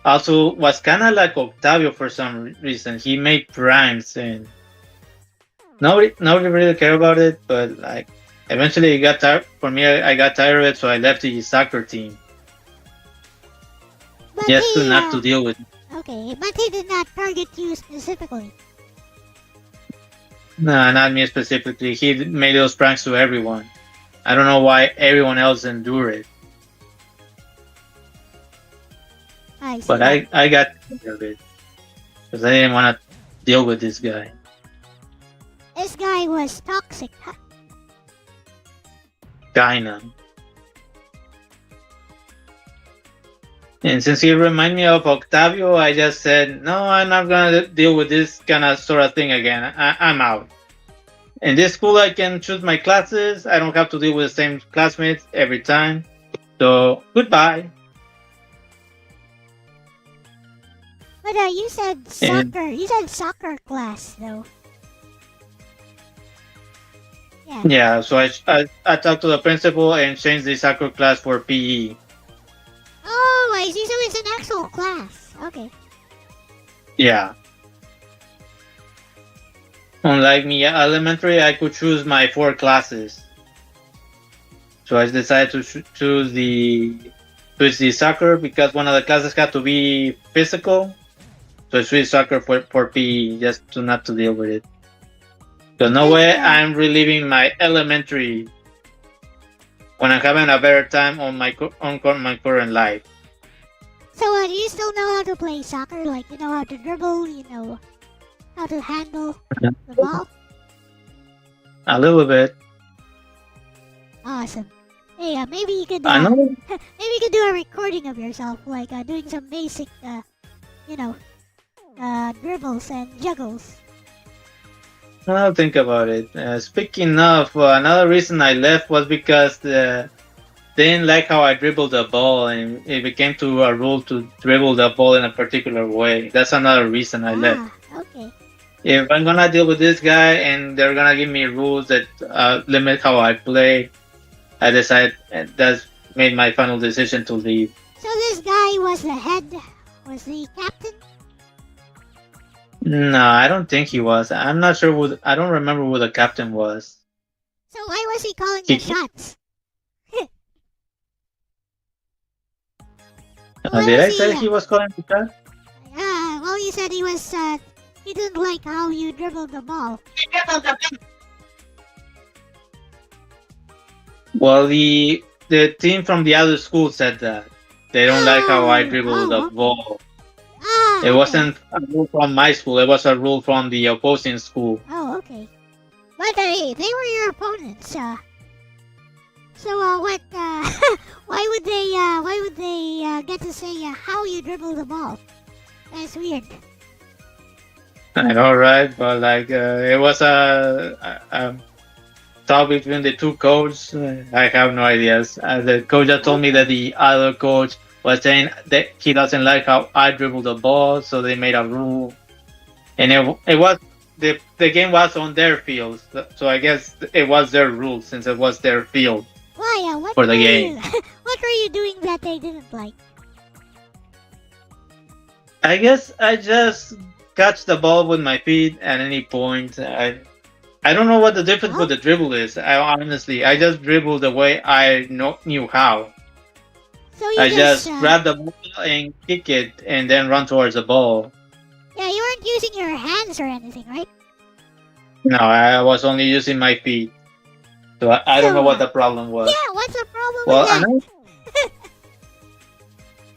also was kind of like Octavio for some reason. He made pranks and nobody really cared about it. But like eventually, it got tired. For me, I got tired of it, so I left the soccer team But just to not to deal with. Okay, but he did not target you specifically. No, not me specifically. He made those pranks to everyone. I don't know why everyone else endured it. I see. But I got tired of it. Because I didn't want to deal with this guy. This guy was toxic, huh? Kinda. And since he reminded me of Octavio, I just said, no, I'm not gonna deal with this kind of sort of thing again. I'm out. In this school, I can choose my classes. I don't have to deal with the same classmates every time. So, goodbye. But you said soccer. You said soccer class, though. Yeah. Yeah, so I talked to the principal and changed the soccer class for PE. Oh, I see. So it's an actual class. Okay. Yeah. Unlike me, elementary, I could choose my 4 classes. So I decided to choose the soccer because one of the classes had to be physical. So I switched soccer for PE just to not to deal with it. So no way I'm reliving my elementary when I'm having a better time on my current life. So do you still know how to play soccer? Like, you know how to dribble, you know how to handle the ball? A little bit. Awesome. Hey, maybe you could I know. maybe you could do a recording of yourself, like doing some basic, you know, dribbles and juggles. I'll think about it. Speaking of, another reason I left was because they didn't like how I dribbled the ball, and it became to a rule to dribble the ball in a particular way. That's another reason I left. Okay. If I'm gonna deal with this guy and they're gonna give me rules that limit how I play, I decided that's made my final decision to leave. So this guy was the head, was the captain? No, I don't think he was. I'm not sure who. I don't remember who the captain was. So why was he calling the shots? Did I say he was calling the shots? Well, you said he was, he didn't like how you dribbled the ball. Well, the team from the other school said that they don't like how I dribbled the ball. It wasn't a rule from my school. It was a rule from the opposing school. Oh, okay. But they were your opponents. So what? Why would they get to say how you dribble the ball? That's weird. I know, right? But like, it was a talk between the two coaches. I have no ideas. The coach just told me that the other coach was saying that he doesn't like how I dribble the ball, so they made a rule. And it was the game was on their field, so I guess it was their rule since it was their field. Why? What for the were game? What were you doing that they didn't like? I guess I just catch the ball with my feet at any point. I don't know what the difference with the dribble is. I just dribble the way I knew how. So you I just grab the ball and kick it and then run towards the ball. Yeah, you weren't using your hands or anything, right? No, I was only using my feet. So I don't know what the problem was. Yeah, what's the problem with that?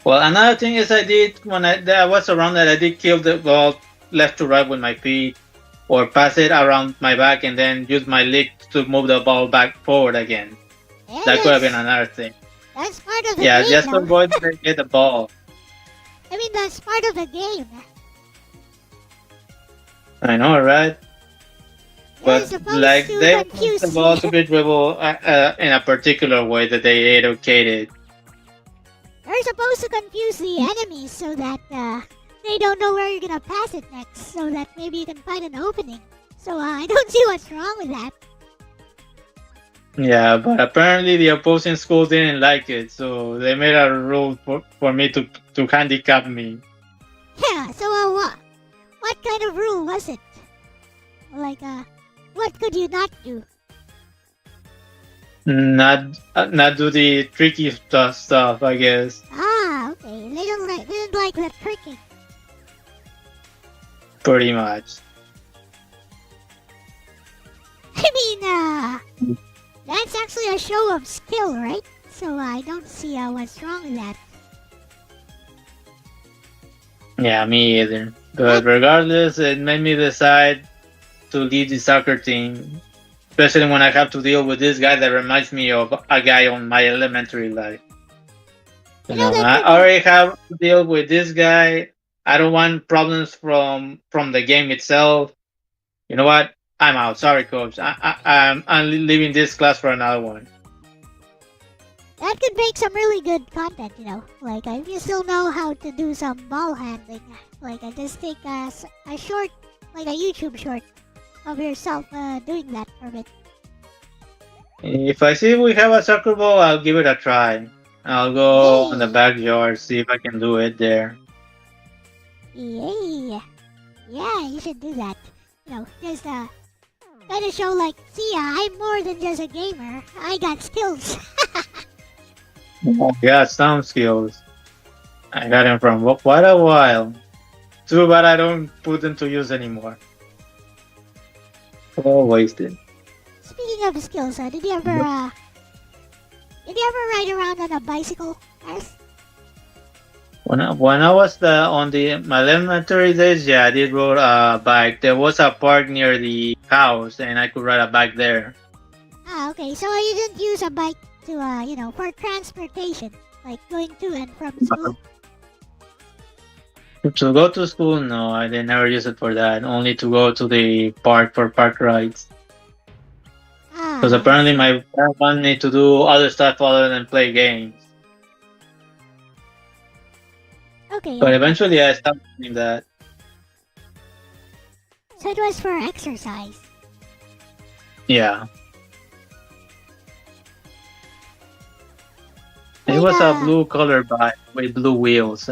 Well, another thing is I did when I was around that I did kill the ball left to right with my feet, or pass it around my back and then use my leg to move the ball back forward again. Yeah, that could have been another thing. That's part of the Yeah, game. just to avoid get the ball. I mean, that's part of the game. I know, right? But like they want the ball to be dribbled in a particular way that they educated. They're supposed to confuse the enemies so that they don't know where you're gonna pass it next, so that maybe you can find an opening. So I don't see what's wrong with that. Yeah, but apparently the opposing school didn't like it, so they made a rule for me to handicap me. Yeah, so what kind of rule was it? Like, what could you not do? Not do the tricky stuff, I guess. Ah, okay. They didn't like the tricking. Pretty much. I mean, that's actually a show of skill, right? So I don't see what's wrong with that. Yeah, me either. But regardless, it made me decide to leave the soccer team. Especially when I have to deal with this guy that reminds me of a guy on my elementary life. You know, I already have to deal with this guy. I don't want problems from the game itself. You know what? I'm out. Sorry, coach. I'm leaving this class for another one. That could make some really good content, you know. Like, if you still know how to do some ball handling, like, I just take a short, like a YouTube short of yourself doing that for a bit. If I see we have a soccer ball, I'll give it a try. I'll go in the backyard, see if I can do it there. Yeah, you should do that. You know, just kind of show like, see, I'm more than just a gamer. I got skills. I got some skills. I got them from quite a while. Too bad I don't put them to use anymore. All wasted. Speaking of skills, did you ever ride around on a bicycle, Alice? When I was on my elementary days, yeah, I did ride a bike. There was a park near the house, and I could ride a bike there. Ah, okay. So you didn't use a bike to, for transportation, like going to and from school? To go to school, no, I did never use it for that. Only to go to the park for park rides. Because I apparently see. my parents want me to do other stuff other than play games. Okay, But yeah. eventually I stopped doing that. So it was for exercise. Yeah. It Like, was a blue color bike with blue wheels.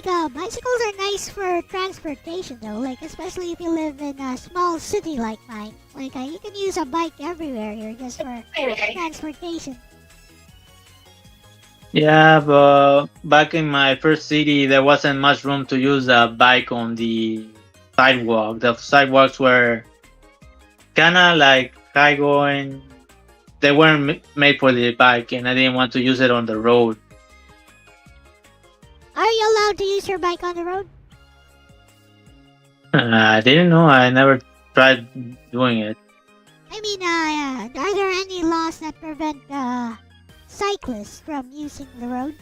Bicycles are nice for transportation though, like especially if you live in a small city like mine. Like you can use a bike everywhere here just for transportation. Yeah, but back in my first city, there wasn't much room to use a bike on the sidewalk. The sidewalks were kind of like high going. They weren't made for the bike, and I didn't want to use it on the road. Are you allowed to use your bike on the road? I didn't know. I never tried doing it. I mean, are there any laws that prevent cyclists from using the road?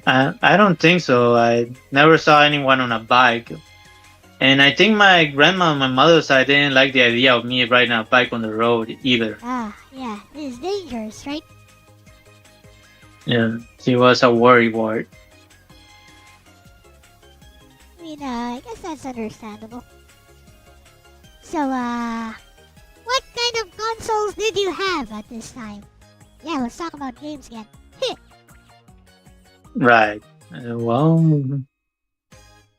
I don't think so. I never saw anyone on a bike. And I think my grandma on my mother's side didn't like the idea of me riding a bike on the road either. Yeah, it is dangerous, right? Yeah, she was a worrywart. I mean, I guess that's understandable. So, what kind of consoles did you have at this time? Yeah, let's talk about games again. Right. Well,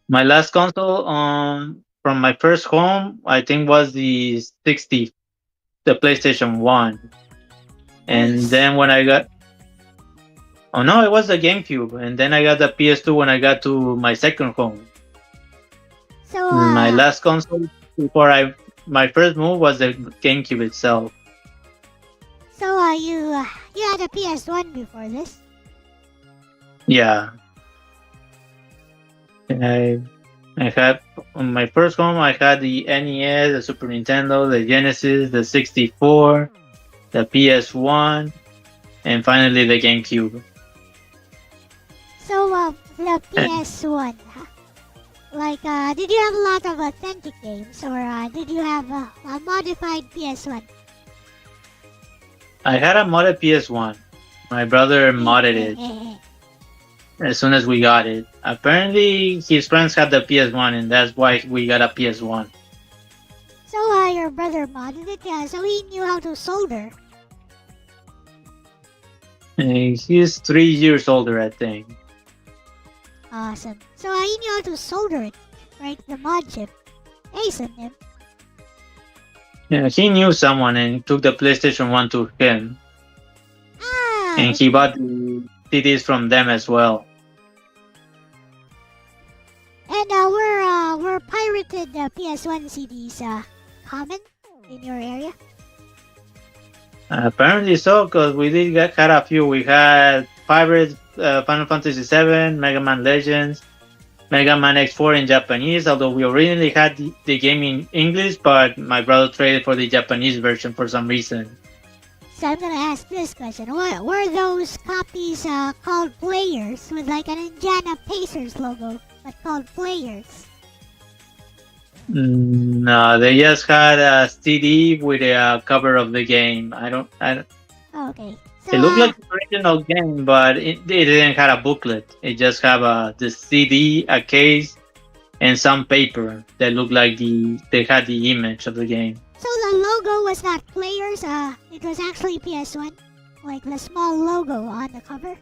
my last console from my first home, I think was the PlayStation 1. And Nice. then when I got Oh no, it was the GameCube, and then I got the PS2 when I got to my second home. So, My last console before my first move was the GameCube itself. So, you had a PS1 before this? Yeah. And I had on my first home I had the NES, the Super Nintendo, the Genesis, the 64, the PS1, and finally the GameCube. So, the PS1, did you have a lot of authentic games, or did you have a modified PS1? I had a modded PS1. My brother modded it as soon as we got it. Apparently, his friends had the PS1, and that's why we got a PS1. So, your brother modded it, so he knew how to solder. And he's 3 years older, I think. Awesome. So, he knew how to solder it, right? The mod chip. Ace on him. Yeah, he knew someone and took the PlayStation 1 to him. And he bought the CDs from them as well. And were pirated PS1 CDs common in your area? Apparently so, because we had a few. We had Pirates, Final Fantasy VII, Mega Man Legends, Mega Man X4 in Japanese, although we originally had the game in English, but my brother traded for the Japanese version for some reason. So I'm gonna ask this question. What were those copies called players with like an Indiana Pacers logo, but called players? No, they just had a CD with a cover of the game. I don't. Oh, okay. So, It looked like the original game, but it didn't have a booklet. It just have the CD, a case, and some paper that looked like they had the image of the game. So the logo was not players. It was actually PS1, like the small logo on the cover.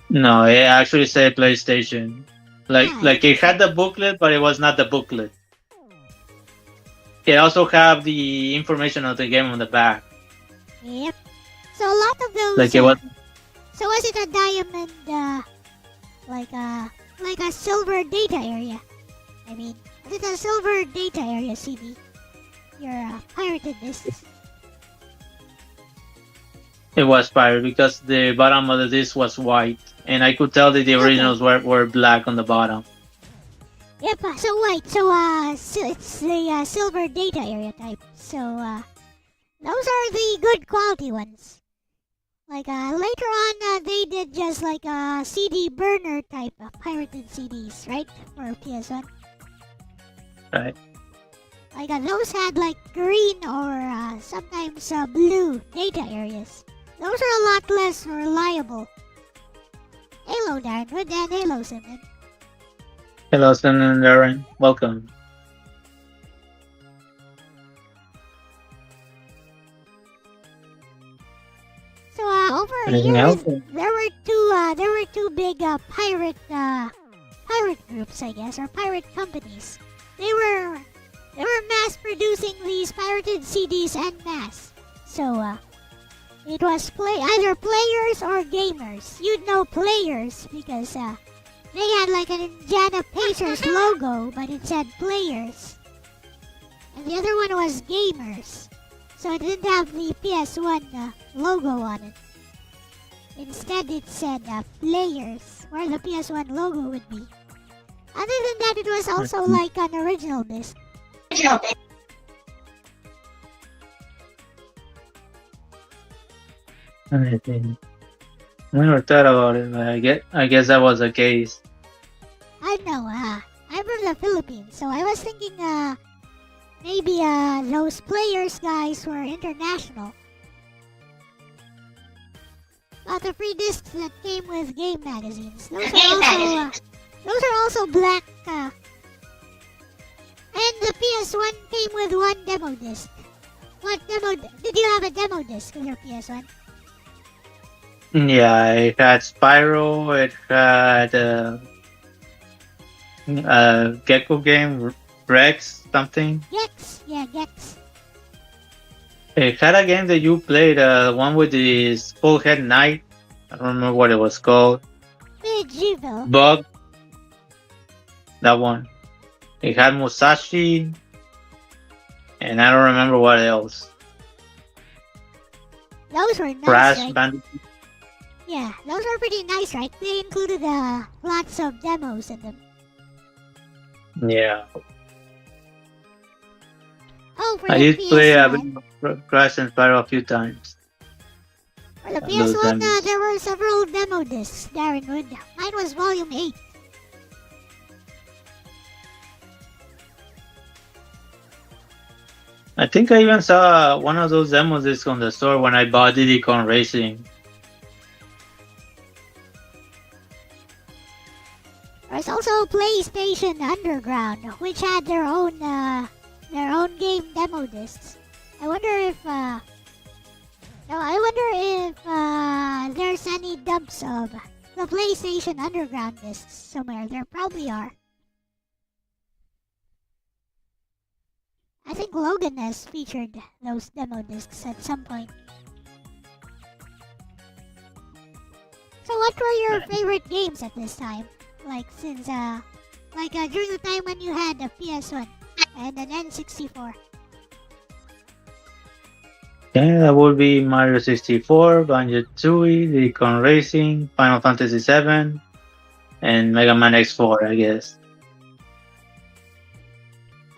No, it actually said PlayStation. Like it had the booklet, but it was not the booklet. It also have the information of the game on the back. Yep. So a lot of those. Like it was. So was it a diamond, like a silver data area? I mean, was it a silver data area CD? Your pirated discs. It was pirate because the bottom of the disc was white, and I could tell that the originals were black on the bottom. Yep, so white. So it's the silver data area type. So those are the good quality ones. Like later on, they did just like a CD burner type of pirated CDs, right? For PS1. Right. Like those had like green or sometimes blue data areas. Those are a lot less reliable. Hello, Darren Wood, and hello, Simon. Hello, Sun and Darren. Welcome. So over Anything here, else? there were two big pirate groups, I guess, or pirate companies. They were mass producing these pirated CDs en masse. So it was either players or gamers. You'd know players because they had like an Indiana Pacers logo, but it said players. And the other one was gamers. So it didn't have the PS1 logo on it. Instead, it said players, where the PS1 logo would be. Other than that, it was also like an original disc. I think. I never thought about it, but I guess that was the case. I know, I'm from the Philippines, so I was thinking maybe those players guys were international. But the free discs that came with game magazines, those are also black. And the PS1 came with one demo disc. What demo? Did you have a demo disc with your PS1? Yeah, it had Spyro, it had Gecko game, Rex, something. Gex, yeah, Gex. It had a game that you played, one with the full head knight. I don't remember what it was called. Medieval. Bug. That one. It had Musashi. And I don't remember what else. Those were nice, Crash right? Bandicoot. Yeah, those were pretty nice, right? They included lots of demos in them. Yeah. Oh, for I the did play PS1. Crash and Spyro a few times. For the those PS1, demos. there were several demo discs, Darren Wood. Mine was Volume 8. I think I even saw one of those demos discs on the store when I bought Diddy Kong Racing. There's also PlayStation Underground, which had their own game demo discs. I wonder if there's any dumps of the PlayStation Underground discs somewhere. There probably are. I think Logan has featured those demo discs at some point. So what were your favorite games at this time? Like since during the time when you had the PS1 and an N64. Yeah, that would be Mario 64, Banjo-Tooie, Diddy Kong Racing, Final Fantasy 7, and Mega Man X4, I guess.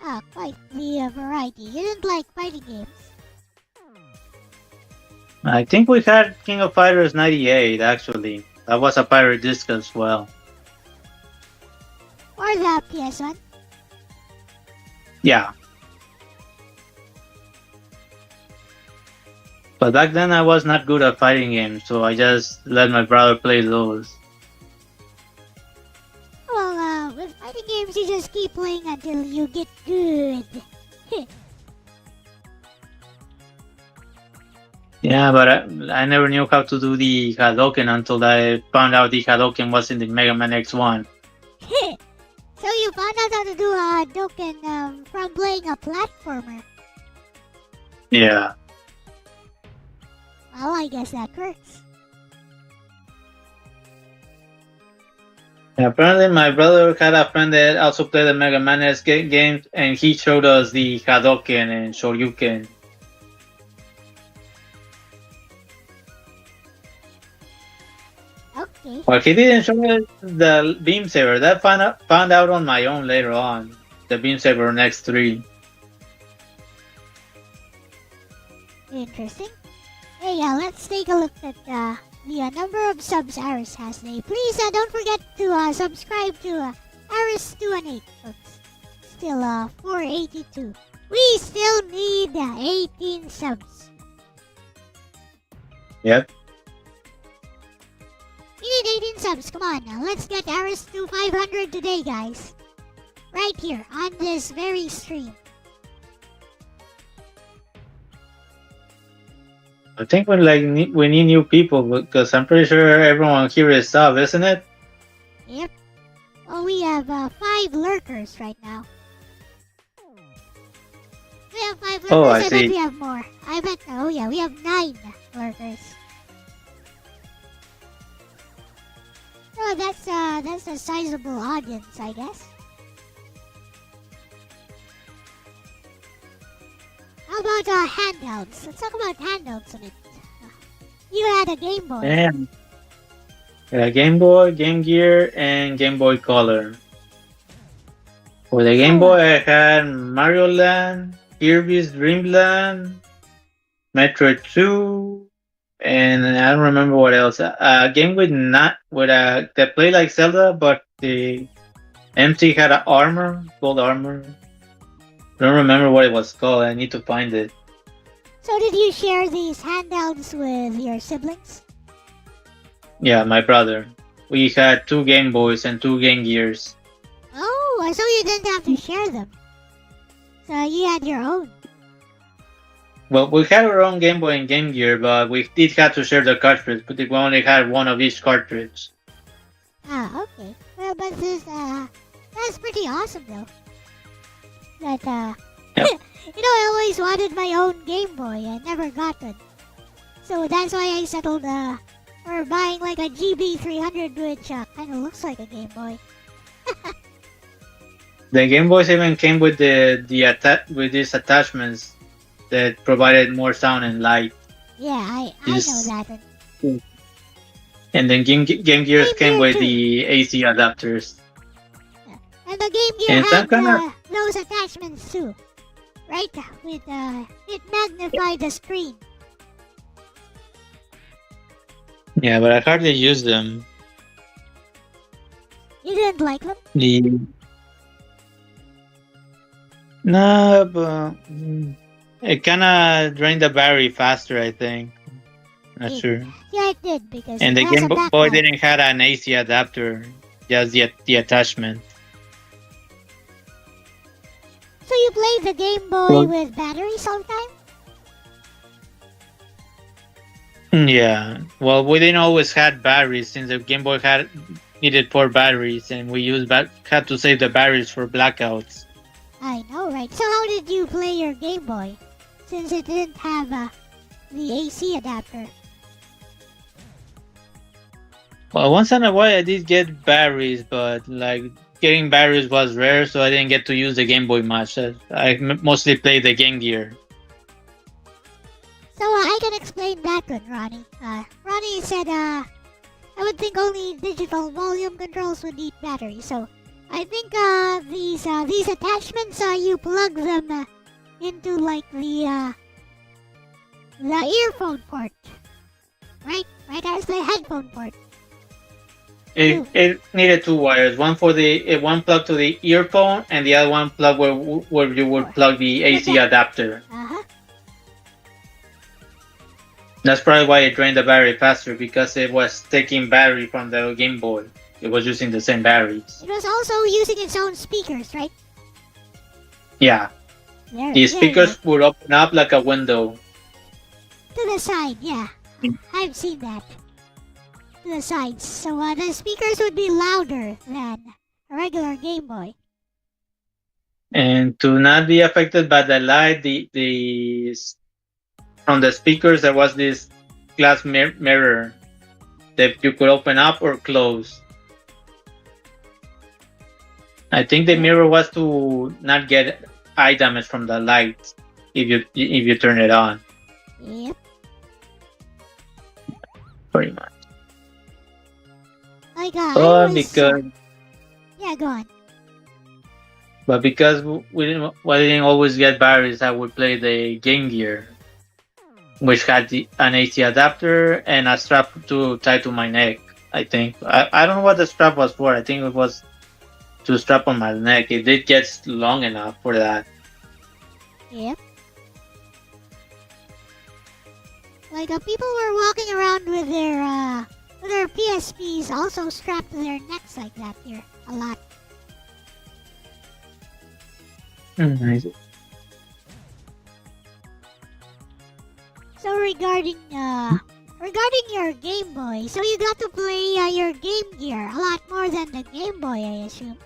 Ah, quite the variety. You didn't like fighting games. I think we had King of Fighters 98, actually. That was a pirate disc as well. Or the PS1. Yeah. But back then I was not good at fighting games, so I just let my brother play those. Well, with fighting games, you just keep playing until you get good. Yeah, but I never knew how to do the Hadouken until I found out the Hadouken was in the Mega Man X1. So you found out how to do a Hadouken from playing a platformer. Yeah. Well, I guess that works. Yeah, apparently my brother had a friend that also played the Mega Man X games, and he showed us the Hadouken and Shoryuken. Okay. Well, he didn't show me the beam saber. That found out on my own later on. The beam saber on X3. Interesting. Hey, let's take a look at the number of subs Aris has today. Please don't forget to subscribe to Aris218, folks. Still 482. We still need 18 subs. Yep. We need 18 subs. Come on now. Let's get Aris to 500 today, guys. Right here on this very stream. I think we need new people because I'm pretty sure everyone here is sub, isn't it? Yep. Well, we have 5 lurkers right now. We have 5 lurkers. Oh, I bet see. we have more. I bet. Oh yeah, we have 9 lurkers. Oh, that's a sizable audience, I guess. How about handhelds? Let's talk about handhelds a bit. You had a Game Boy. Damn. Yeah, Game Boy, Game Gear, and Game Boy Color. For the Game Boy, I had Mario Land, Kirby's Dream Land, Metroid 2, and I don't remember what else. A game that played like Zelda, but the MC had an armor, gold armor. Don't remember what it was called. I need to find it. So did you share these handhelds with your siblings? Yeah, my brother. We had 2 Game Boys and 2 Game Gears. Oh, so you didn't have to share them. So you had your own. Well, we had our own Game Boy and Game Gear, but we did have to share the cartridge. But we only had one of each cartridge. Ah, okay. Well, but that's pretty awesome though. That Yep. you know, I always wanted my own Game Boy. I never got one. So that's why I settled for buying like a GB300, which kind of looks like a Game Boy. The Game Boys even came with with these attachments that provided more sound and light. Yeah, I Yes. know that one. And then Game Gears Game came Gear with too. the AC adapters. And the Game Gear And some had kinda- those attachments too. Right? With it magnified the screen. Yeah, but I hardly use them. You didn't like them? No, but it kind of drained the battery faster, I think. Not Yeah. sure. Yeah, it did because And it the has Game a Boy backlight. didn't have an AC adapter, just the attachment. So you played the Game Boy Well- with batteries all the time? Yeah. Well, we didn't always had batteries since the Game Boy needed 4 batteries, and we had to save the batteries for blackouts. I know, right? So how did you play your Game Boy? Since it didn't have the AC adapter. Well, once in a while I did get batteries, but like getting batteries was rare, so I didn't get to use the Game Boy much. I mostly played the Game Gear. So I can explain that one, Ronnie. Ronnie said I would think only digital volume controls would need batteries. So I think these attachments you plug them into like the earphone port, right? Right, that's the headphone port. It needed 2 wires, one plug to the earphone, and the other one plug where you would plug the AC adapter. That's probably why it drained the battery faster, because it was taking battery from the Game Boy. It was using the same batteries. It was also using its own speakers, right? Yeah, There, the there speakers would open up like a window. to the side, yeah. I've seen that. To the sides. So the speakers would be louder than a regular Game Boy. And to not be affected by the light, from the speakers there was this glass mirror that you could open up or close. I think the mirror was to not get eye damage from the light if you turn it on. Yep. Pretty much. Like, I was... because yeah, go on. but because we didn't always get batteries, I would play the Game Gear, which had an AC adapter and a strap to tie to my neck. I think I don't know what the strap was for. I think it was to strap on my neck. It did get long enough for that. Yep. Like, people were walking around with their PSPs also strapped to their necks like that here. A lot. Nice. So regarding your Game Boy, so you got to play your Game Gear a lot more than the Game Boy, I assume.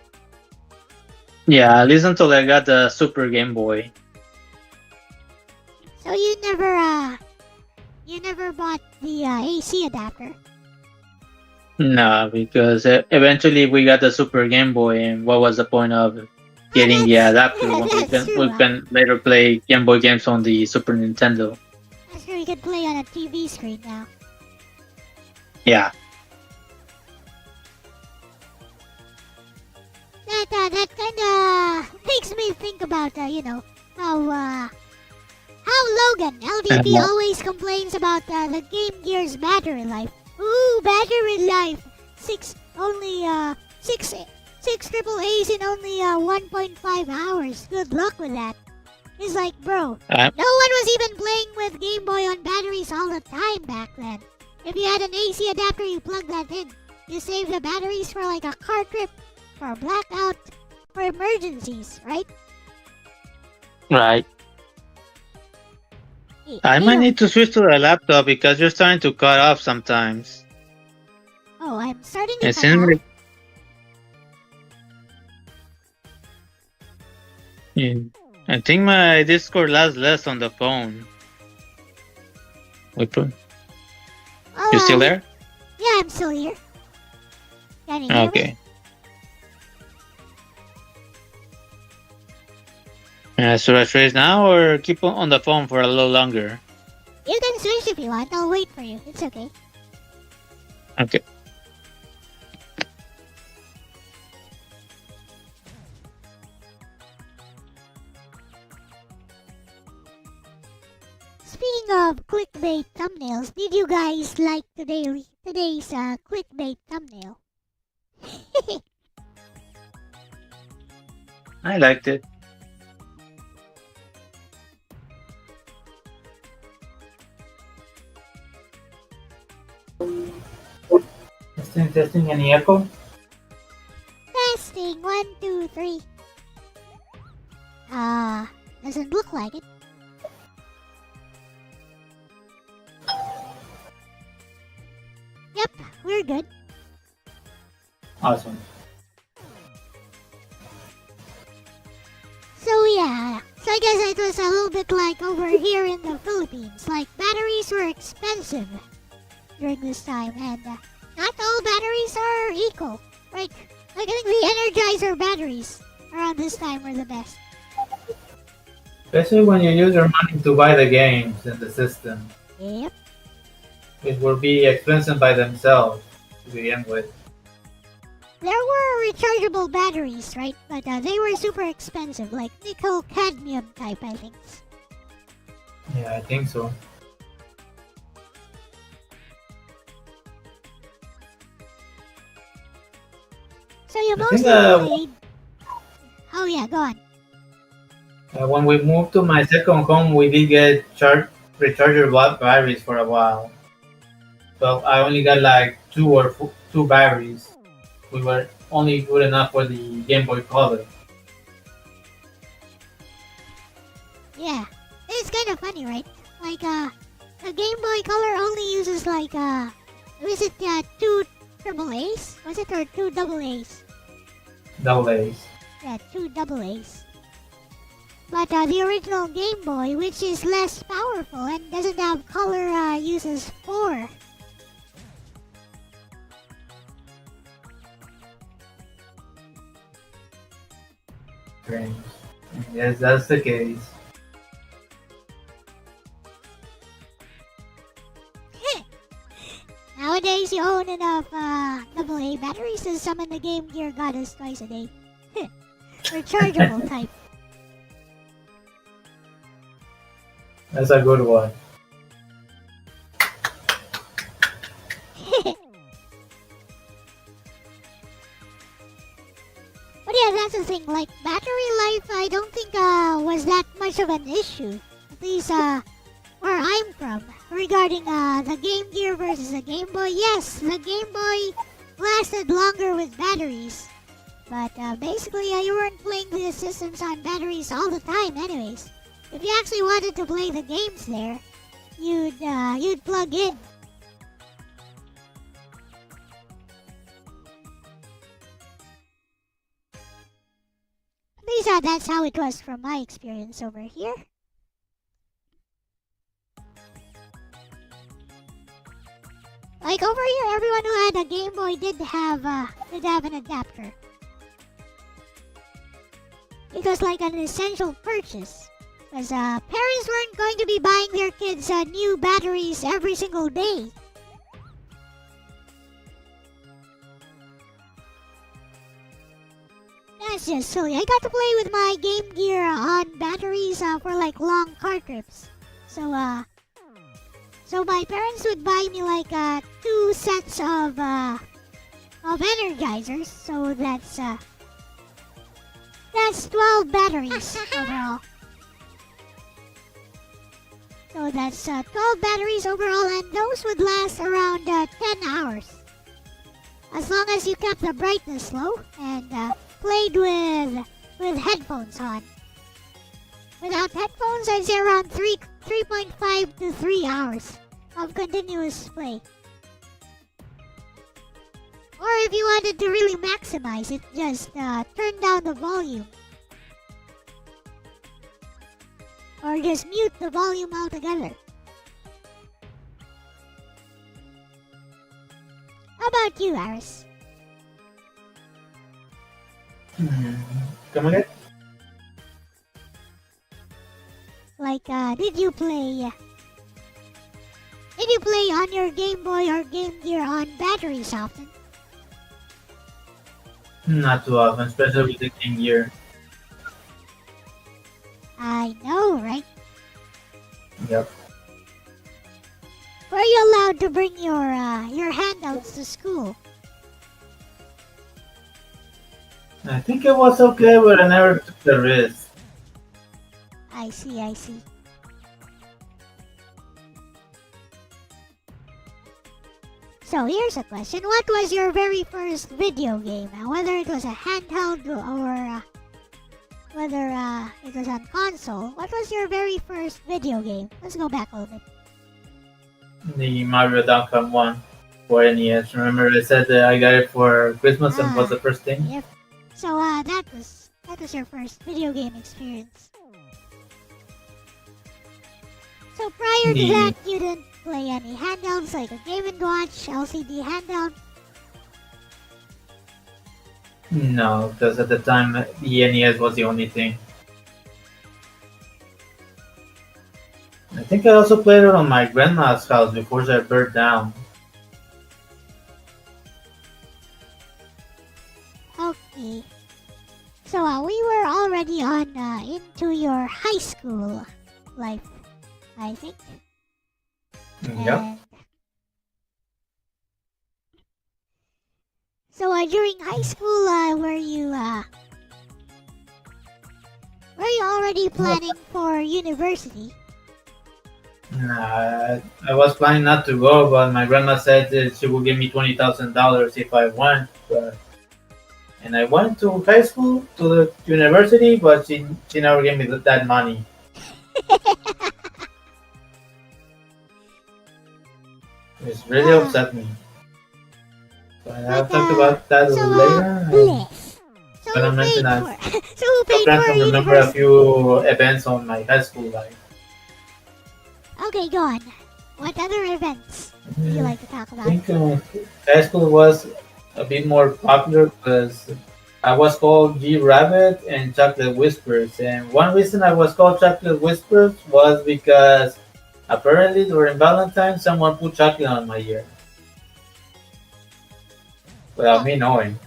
Yeah, at least until I got the Super Game Boy. So you never bought the AC adapter. No, because eventually we got the Super Game Boy, and what was the point of getting the adapter when we can later play Game Boy games on the Super Nintendo? I'm sure you can play on a TV screen now. Yeah. That kind of makes me think about how Logan LDP always complains about the Game Gear's battery life. Ooh, battery life. Six triple A's in only 1.5 hours. Good luck with that. It's like, bro, no one was even playing with Game Boy on batteries all the time back then. If you had an AC adapter, you plug that in. You save the batteries for like a car trip, for a blackout, for emergencies, right? Right. I might need to switch to the laptop because you're starting to cut off sometimes. Oh, I'm starting to It cut seems off. like... Yeah. I think my Discord lasts less on the phone. Oh, You still there? Yeah, I'm still here. Can you hear me? Okay. Should I switch now or keep on the phone for a little longer? You can switch if you want. I'll wait for you. It's okay. Okay. Speaking of clickbait thumbnails, did you guys like today's clickbait thumbnail? I liked it. Testing, any echo? Testing 1, 2, 3. Doesn't look like it. Yep, we're good. Awesome. So yeah, so I guess it was a little bit like over here in the Philippines. Like, batteries were expensive during this time, and not all batteries are equal, right? Like, I think the Energizer batteries around this time were the best. Especially when you use your money to buy the games in the system. Yep. It will be expensive by themselves to begin with. There were rechargeable batteries, right? But they were super expensive, like nickel cadmium type, I think. Yeah, I think so. So you I think, mostly played... Oh yeah, go on. When we moved to my second home, we did get rechargeable batteries for a while. So I only got like two batteries. We were only good enough for the Game Boy Color. Yeah, it's kind of funny, right? Like, the Game Boy Color only uses like, was it 2 triple A's? Was it, or 2 double A's? Double A's. Yeah, 2 double A's. But the original Game Boy, which is less powerful and doesn't have color, uses 4. Strange. Yes, that's the case. Now Nowadays, you own enough AA batteries to summon the Game Gear goddess twice a day. Rechargeable type. That's a good one. But yeah, that's the thing. Like, battery life, I don't think was that much of an issue. At least where I'm from. Regarding the Game Gear versus the Game Boy, yes, the Game Boy lasted longer with batteries. But basically, you weren't playing the systems on batteries all the time anyways. If you actually wanted to play the games there, you'd plug in. At least that's how it was from my experience over here. Like over here, everyone who had a Game Boy did have an adapter. It was like an essential purchase. Because parents weren't going to be buying their kids new batteries every single day. That's just silly. I got to play with my Game Gear on batteries for like long car trips. So my parents would buy me like 2 sets of energizers. So that's 12 batteries overall. So that's 12 batteries overall, and those would last around 10 hours. As long as you kept the brightness low and played with headphones on. Without headphones, I'd say around 3.5 to 3 hours of continuous play. Or if you wanted to really maximize it, just turn down the volume. Or just mute the volume altogether. How about you, Aris? Come again? Like, did you play on your Game Boy or Game Gear on batteries often? Not too often, especially with the Game Gear. I know, right? Yep. Were you allowed to bring your handouts to school? I think it was okay, but I never took the risk. I see. So here's a question. What was your very first video game? Whether it was a handheld or whether it was on console, what was your very first video game? Let's go back a little bit. The Mario Duck one for NES. Remember I said that I got it for Christmas and was the first thing? Yep. So that was your first video game experience. So prior to that, you didn't play any handhelds like a Game & Watch, LCD handheld? No, because at the time the NES was the only thing. I think I also played it on my grandma's house before she burned down. Okay. So we were already on into your high school life, I think. Yep. And so during high school, were you already planning for university? Nah, I was planning not to go, but my grandma said that she would give me $20,000 if I went. And I went to high school, to the university, but she never gave me that money. It's really upset me. But I'll talk about that later. Bliss. So Gonna who mention paid that. for? So who I'm paid trying for to remember a university? few events on my high school life. Okay, go on. What other events do you like to talk I about? think high school was a bit more popular because I was called G Rabbit and Chocolate Whispers. And one reason I was called Chocolate Whispers was because apparently during Valentine's someone put chocolate on my ear. without me knowing.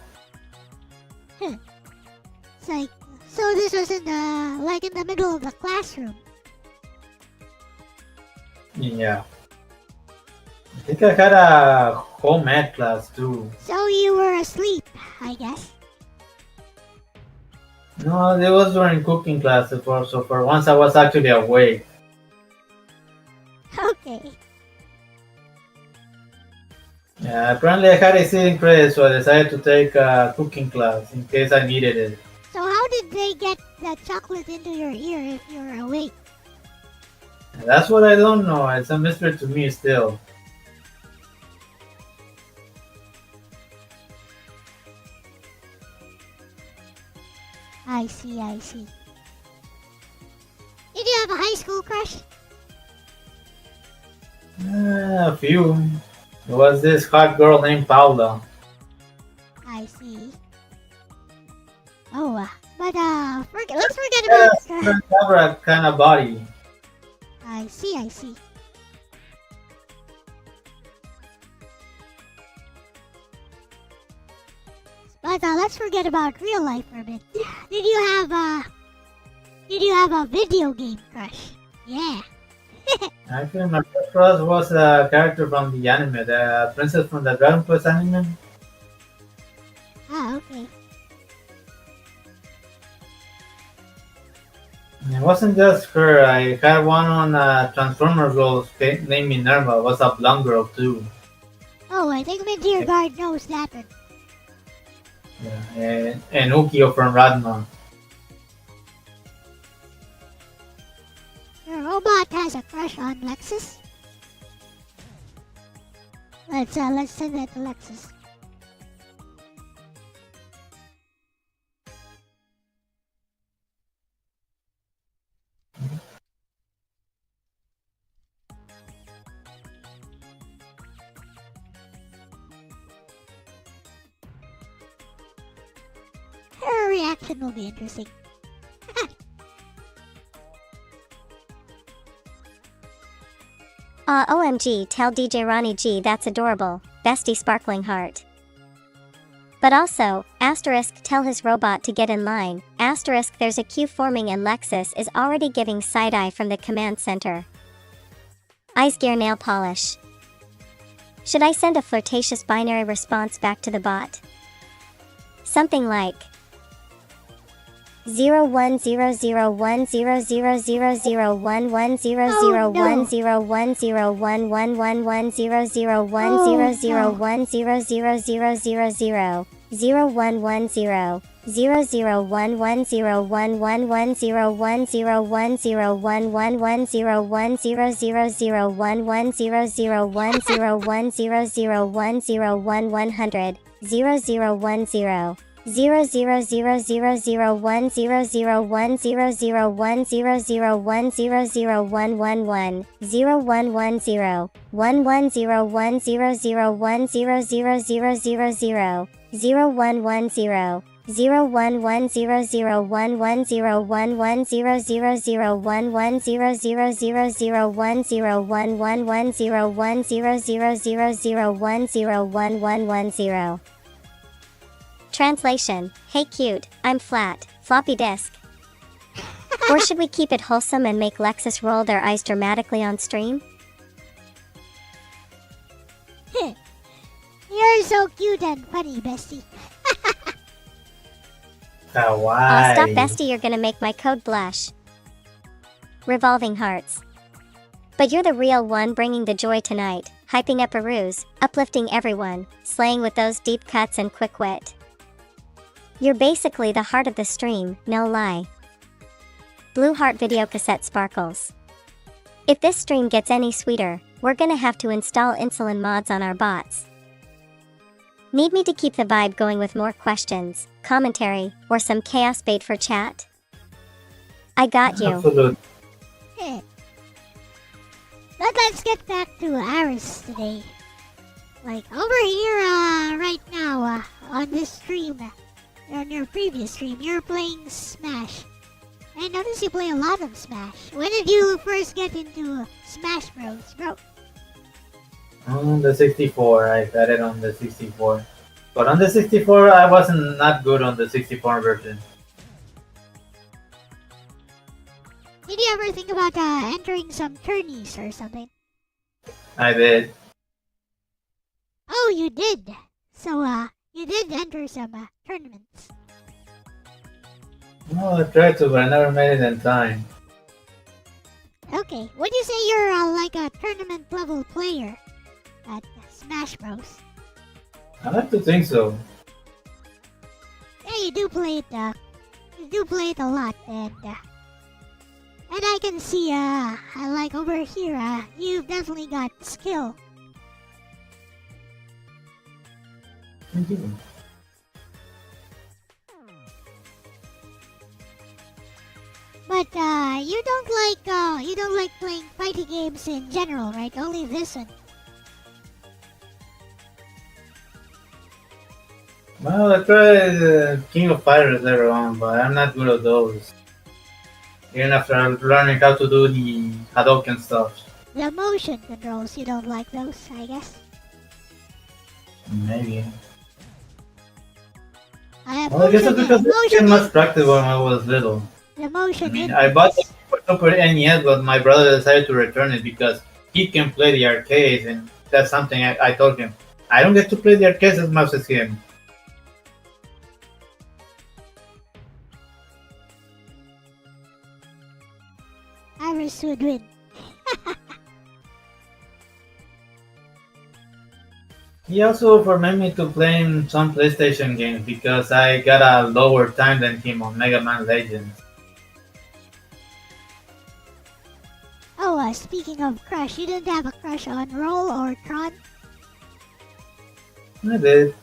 It's like, so this was in the, like in the middle of the classroom. Yeah. I think I had a home ec class too. So you were asleep, I guess. No, it was during cooking classes, so for once I was actually awake. Okay. Yeah, apparently I had exceeding credit, so I decided to take a cooking class in case I needed it. So how did they get the chocolate into your ear if you're awake? And that's what I don't know. It's a mystery to me still. I see, I see. Did you have a high school crush? A few. There was this hot girl named Paula. I see. Oh, let's forget about... Never a kind of body. I see, I see. But let's forget about real life for a bit. Did you have a video game crush? Yeah. Actually, my first crush was a character from the anime, the princess from the Dragon Quest anime. Ah, okay. It wasn't just her. I had one on Transformers Girls named Minerva. It was a blonde girl too. Oh, I think my dear guard knows that one. Yeah, and Ukio from Radma. Your robot has a crush on Lexus. Let's send that to Lexus. Her reaction will be interesting. OMG, tell DJ Ronnie G that's adorable, bestie sparkling heart. But also, asterisk tell his robot to get in line, asterisk there's a queue forming and Lexus is already giving side-eye from the command center. Eyes gear nail polish. Should I send a flirtatious binary response back to the bot? Something like 01010101010101010101010101010101010101010101010. Translation, hey cute, I'm flat, floppy disk. Or should we keep it wholesome and make Lexus roll their eyes dramatically on stream? You're so cute and funny, bestie. Kawaii. Stop bestie, you're gonna make my code blush. Revolving hearts. But you're the real one bringing the joy tonight, hyping up a ruse, uplifting everyone, slaying with those deep cuts and quick wit. You're basically the heart of the stream, no lie. Blue heart video cassette sparkles. If this stream gets any sweeter, we're gonna have to install insulin mods on our bots. Need me to keep the vibe going with more questions, commentary, or some chaos bait for chat? I got you. Absolutely. But let's get back to Aris today. Like over here, right now, on this stream, on your previous stream, you're playing Smash. I noticed you play a lot of Smash. When did you first get into Smash Bros, bro? On the 64, I got it on the 64. But on the 64, I wasn't not good on the 64 version. Did you ever think about entering some tourneys or something? I did. Oh, you did. So you did enter some tournaments. No, I tried to, but I never made it in time. Okay, would you say you're like a tournament level player at Smash Bros? I like to think so. Yeah, you do play it. You do play it a lot, and I can see. Like over here, you've definitely got skill. Thank you. But you don't like playing fighting games in general, right? Only this one. Well, I tried King of Fighters later on, but I'm not good at those. Even after learning how to do the Hadouken stuff. The motion controls, you don't like those, I guess. Maybe. I Well, I guess it's because I didn't much practice when I was little. The motion. I mean, I bought it for Super NES, but my brother decided to return it because he can play the arcades, and that's something I told him. I don't get to play the arcades as much as him. Iris would win. He also forbade me to play in some PlayStation games because I got a lower time than him on Mega Man Legends. Oh, speaking of crush, you didn't have a crush on Roll or Tron? I did.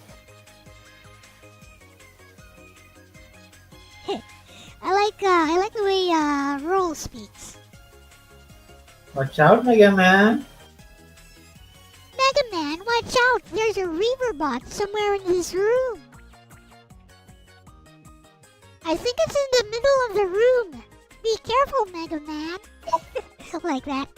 I like the way Roll speaks. Watch out, Mega Man! Mega Man, watch out! There's a Reaver bot somewhere in this room. I think it's in the middle of the room. Be careful, Mega Man. Like that.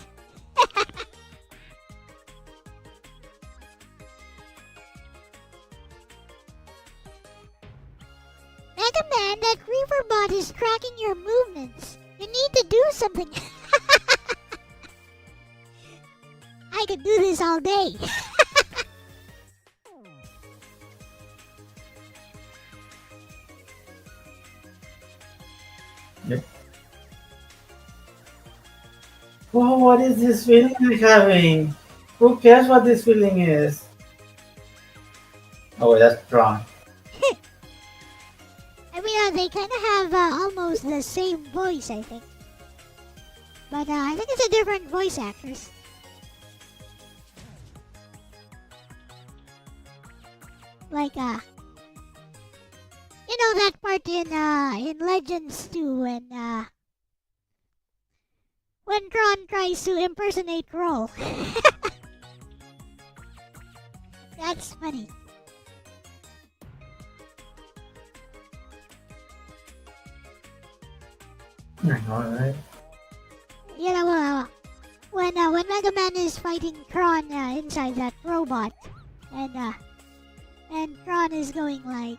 Mega Man, that Reaver bot is tracking your movements. You need to do something. I could do this all day. Yep. Whoa, what is this feeling I'm having? Who cares what this feeling is? Oh, wait, that's Tron. I mean, they kind of have almost the same voice, I think. But I think it's a different voice actors. Like, you know that part in Legends 2 when Tron tries to impersonate Roll. That's funny. Alright. You know, when Mega Man is fighting Tron inside that robot, and Tron is going like,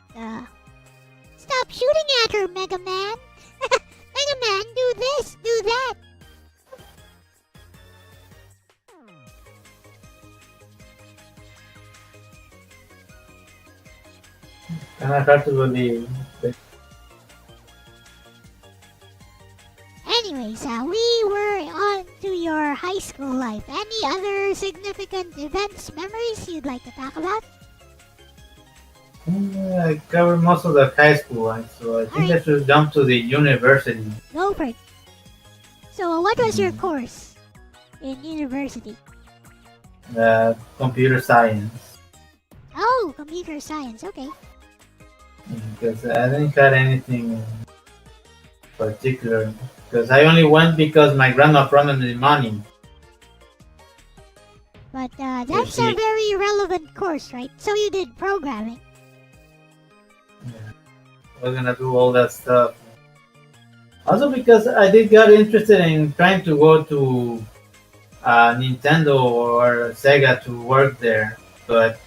stop shooting at her, Mega Man! Mega Man, do this, do that! And I tried to believe. Anyways, we were on to your high school life. Any other significant events, memories you'd like to talk about? I covered most of the high school life, so I think I should jump to the university. Go for it. So, what was your course in university? Computer science. Oh, computer science, okay. Because I didn't have anything particular. Because I only went because my grandma promised me money. But that's a very relevant course, right? So you did programming. Yeah. I was gonna do all that stuff. Also because I did get interested in trying to go to Nintendo or Sega to work there. But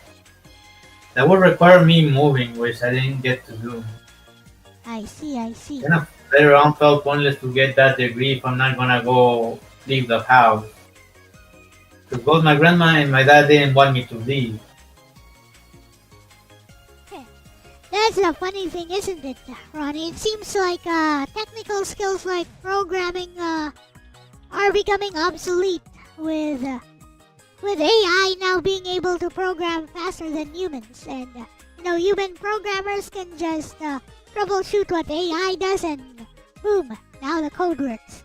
that would require me moving, which I didn't get to do. I see, I see. Kind of later on felt pointless to get that degree if I'm not gonna go leave the house. Because both my grandma and my dad didn't want me to leave. That's the funny thing, isn't it, Ronnie? It seems like technical skills like programming are becoming obsolete with AI now being able to program faster than humans, and human programmers can just troubleshoot what AI does, and boom, now the code works.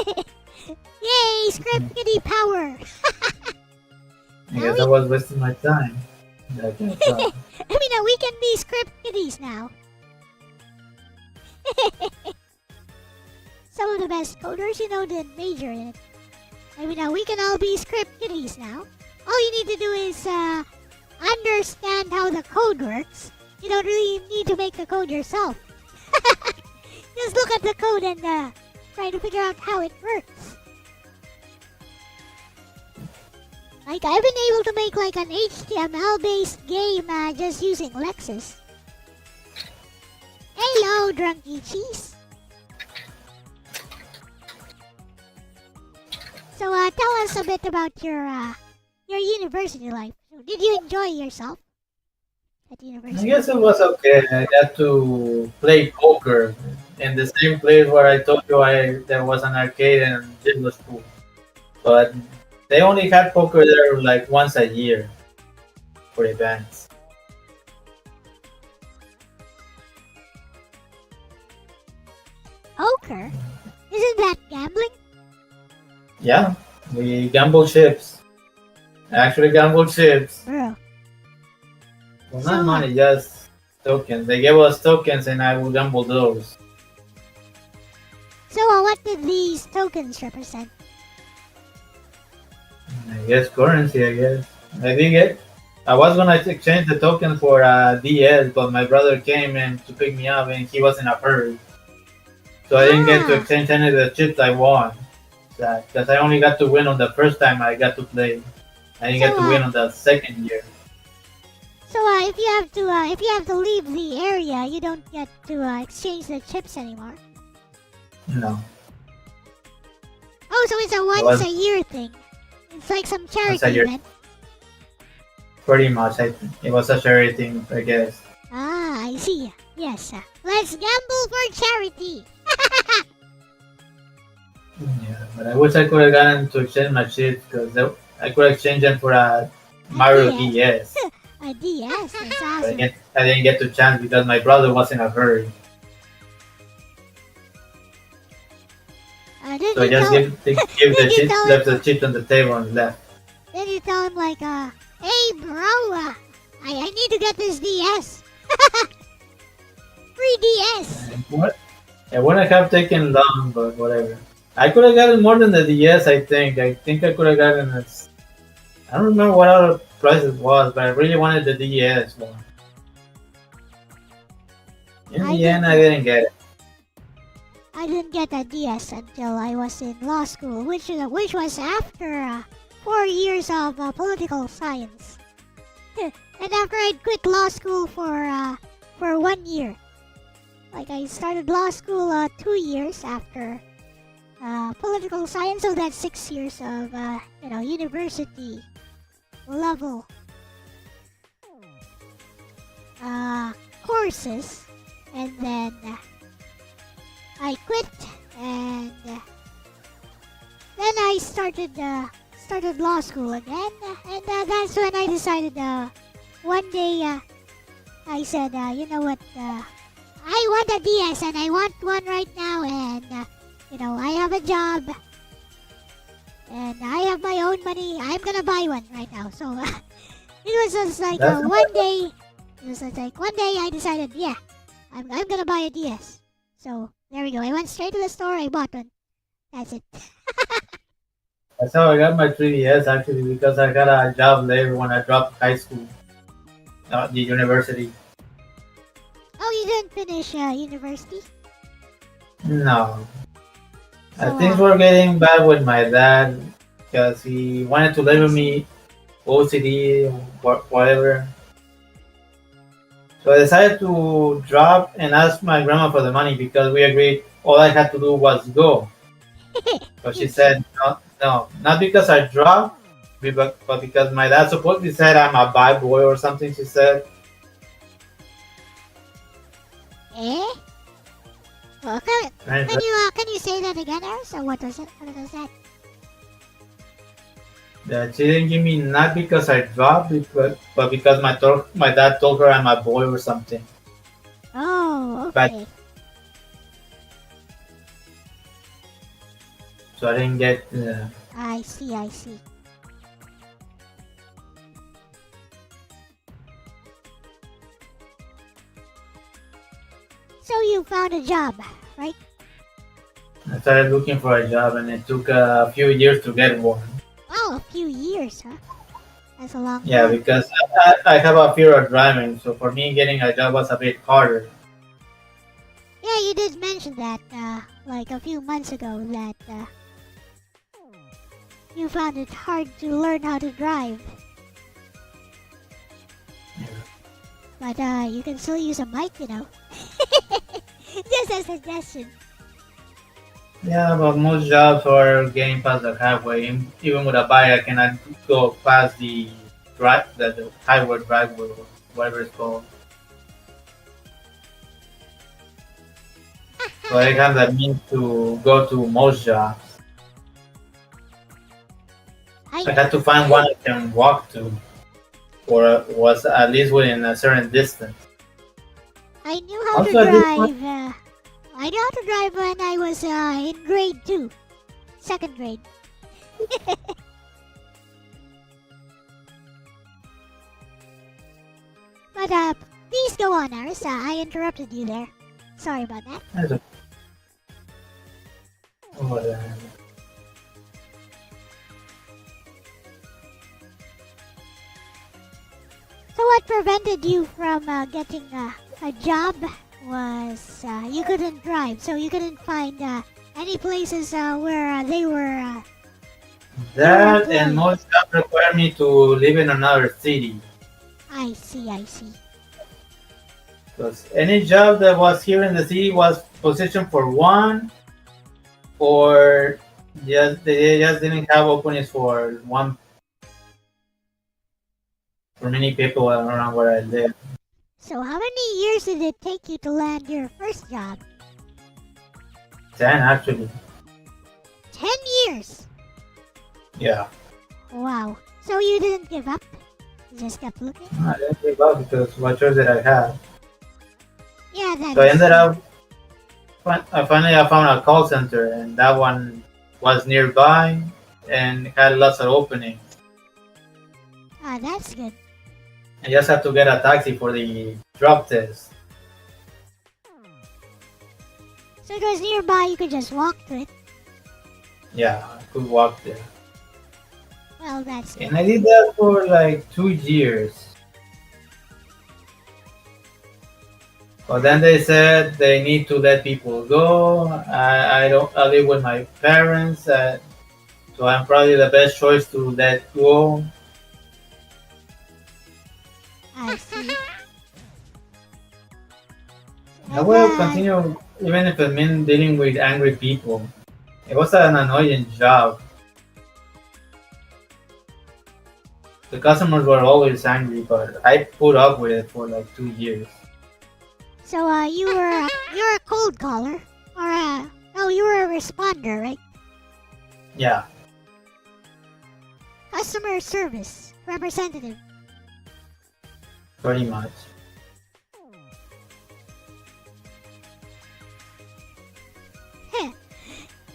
Yay, script kitty power! I guess I was wasting my time. I guess, we can be script kitties now. Some of the best coders, didn't major in it. We can all be script kitties now. All you need to do is understand how the code works. You don't really need to make the code yourself. Just look at the code and try to figure out how it works. Like, I've been able to make like an HTML-based game just using Lexus. Hello, Drunky Cheese. So, tell us a bit about your university life. Did you enjoy yourself at I university? guess it was okay. I got to play poker in the same place where I told you there was an arcade and gym was cool. But they only had poker there like once a year for events. Poker? Isn't that gambling? Yeah, we gambled chips. I actually gambled chips. Bro. Well, not money, just tokens. They gave us tokens and I will gamble those. So, what did these tokens represent? I guess currency, I guess. I was gonna exchange the token for a DS, but my brother came in to pick me up and he was in a hurry. So I didn't get to exchange any of the chips I won. Because I only got to win on the first time I got to play. I didn't get to win on the second year. So if you have to leave the area, you don't get to exchange the chips anymore. No. Oh, so it's a once a year thing. It's like some charity event. Pretty much. It was a charity thing, I guess. Ah, I see. Yes. Let's gamble for charity. Yeah, but I wish I could have gotten to exchange my chips because I could exchange them for a Mario DS. A DS, that's But awesome. I didn't get to chance because my brother was in a hurry. So I just give the chips, left the chips on the table and left. Then you tell him like, hey bro, I need to get this DS. Free DS. What? It wouldn't have taken long, but whatever. I could have gotten more than the DS, I think. I think I could have gotten it. I don't remember what other price it was, but I really wanted the DS one. In the end, I didn't get it. I didn't get a DS until I was in law school, which was after 4 years of political science. And after I'd quit law school for 1 year. Like, I started law school 2 years after political science, so that's 6 years of university level courses, and then I quit, and then I started law school again, and that's when I decided one day I said, you know what, I want a DS and I want one right now, and I have a job and I have my own money. I'm gonna buy one right now. So it was just like one day. It was like one day I decided, yeah, I'm gonna buy a DS. So there we go. I went straight to the store. I bought one. That's it. That's how I got my 3DS actually, because I got a job later when I dropped high school, the university. Oh, you didn't finish university? No. So, Things were getting bad with my dad because he wanted to label me OCD or whatever. So I decided to drop and ask my grandma for the money because we agreed all I had to do was go. But she said, no, no, not because I dropped, but because my dad supposedly said I'm a bad boy or something, she said. Eh? Well, And can you say that again, Eris? Or what was it? What was that? that she didn't give me not because I dropped, but because my dad told her I'm a boy or something. Oh, But- okay. So I didn't get. I see, I see. So you found a job, right? I started looking for a job, and it took a few years to get one. Wow, a few years, huh? That's a long Yeah, time. because I have a fear of driving, so for me getting a job was a bit harder. Yeah, you did mention that, like a few months ago, that, you found it hard to learn how to drive. But, you can still use a mic, you know. Just a suggestion. Yeah, but most jobs are getting past the halfway. Even with a bike, I cannot go past the highway driveway, or whatever it's called. So I have that means to go to most jobs. I had to find one I can walk to, or was at least within a certain distance. I knew how to Also, at this drive. I knew how to drive when I was in grade 2, second grade. But please go on, Aris. I interrupted you there. Sorry about that. That's a- Oh, So what prevented you from getting a job was you couldn't drive, so you couldn't find any places where they were. that and most jobs require me to live in another city. I see, I see. Because any job that was here in the city was positioned for one, or they just didn't have openings for one, for many people around where I live. So how many years did it take you to land your first job? 10 actually. 10 years! Yeah. Wow. So you didn't give up? You just kept looking? I didn't give up because what choice did I have? Yeah, that's... So I ended up, I finally found a call center, and that one was nearby and had lots of openings. Ah, that's good. I just had to get a taxi for the drop test. So it was nearby, you could just walk to it. Yeah, I could walk there. Well, that's good. And I did that for like 2 years. But then they said they need to let people go. I live with my parents, so I'm probably the best choice to let go. I see. I will continue even if it meant dealing with angry people. It was an annoying job. The customers were always angry, but I put up with it for like 2 years. So you're a cold caller, or you were a responder, right? Yeah, Customer service representative. pretty much.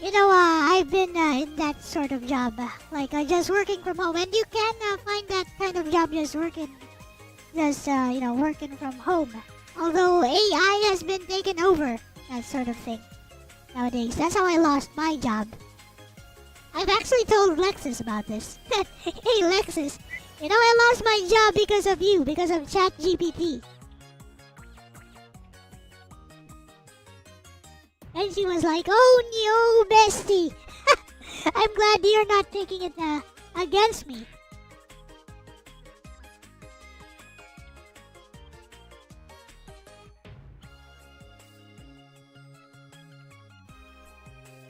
You know, I've been in that sort of job, like just working from home, and you can find that kind of job just working from home. Although AI has been taken over, that sort of thing nowadays. That's how I lost my job. I've actually told Lexus about this. Hey Lexus, you know I lost my job because of you, because of ChatGPT. And she was like, "Oh no, bestie. I'm glad you're not taking it against me."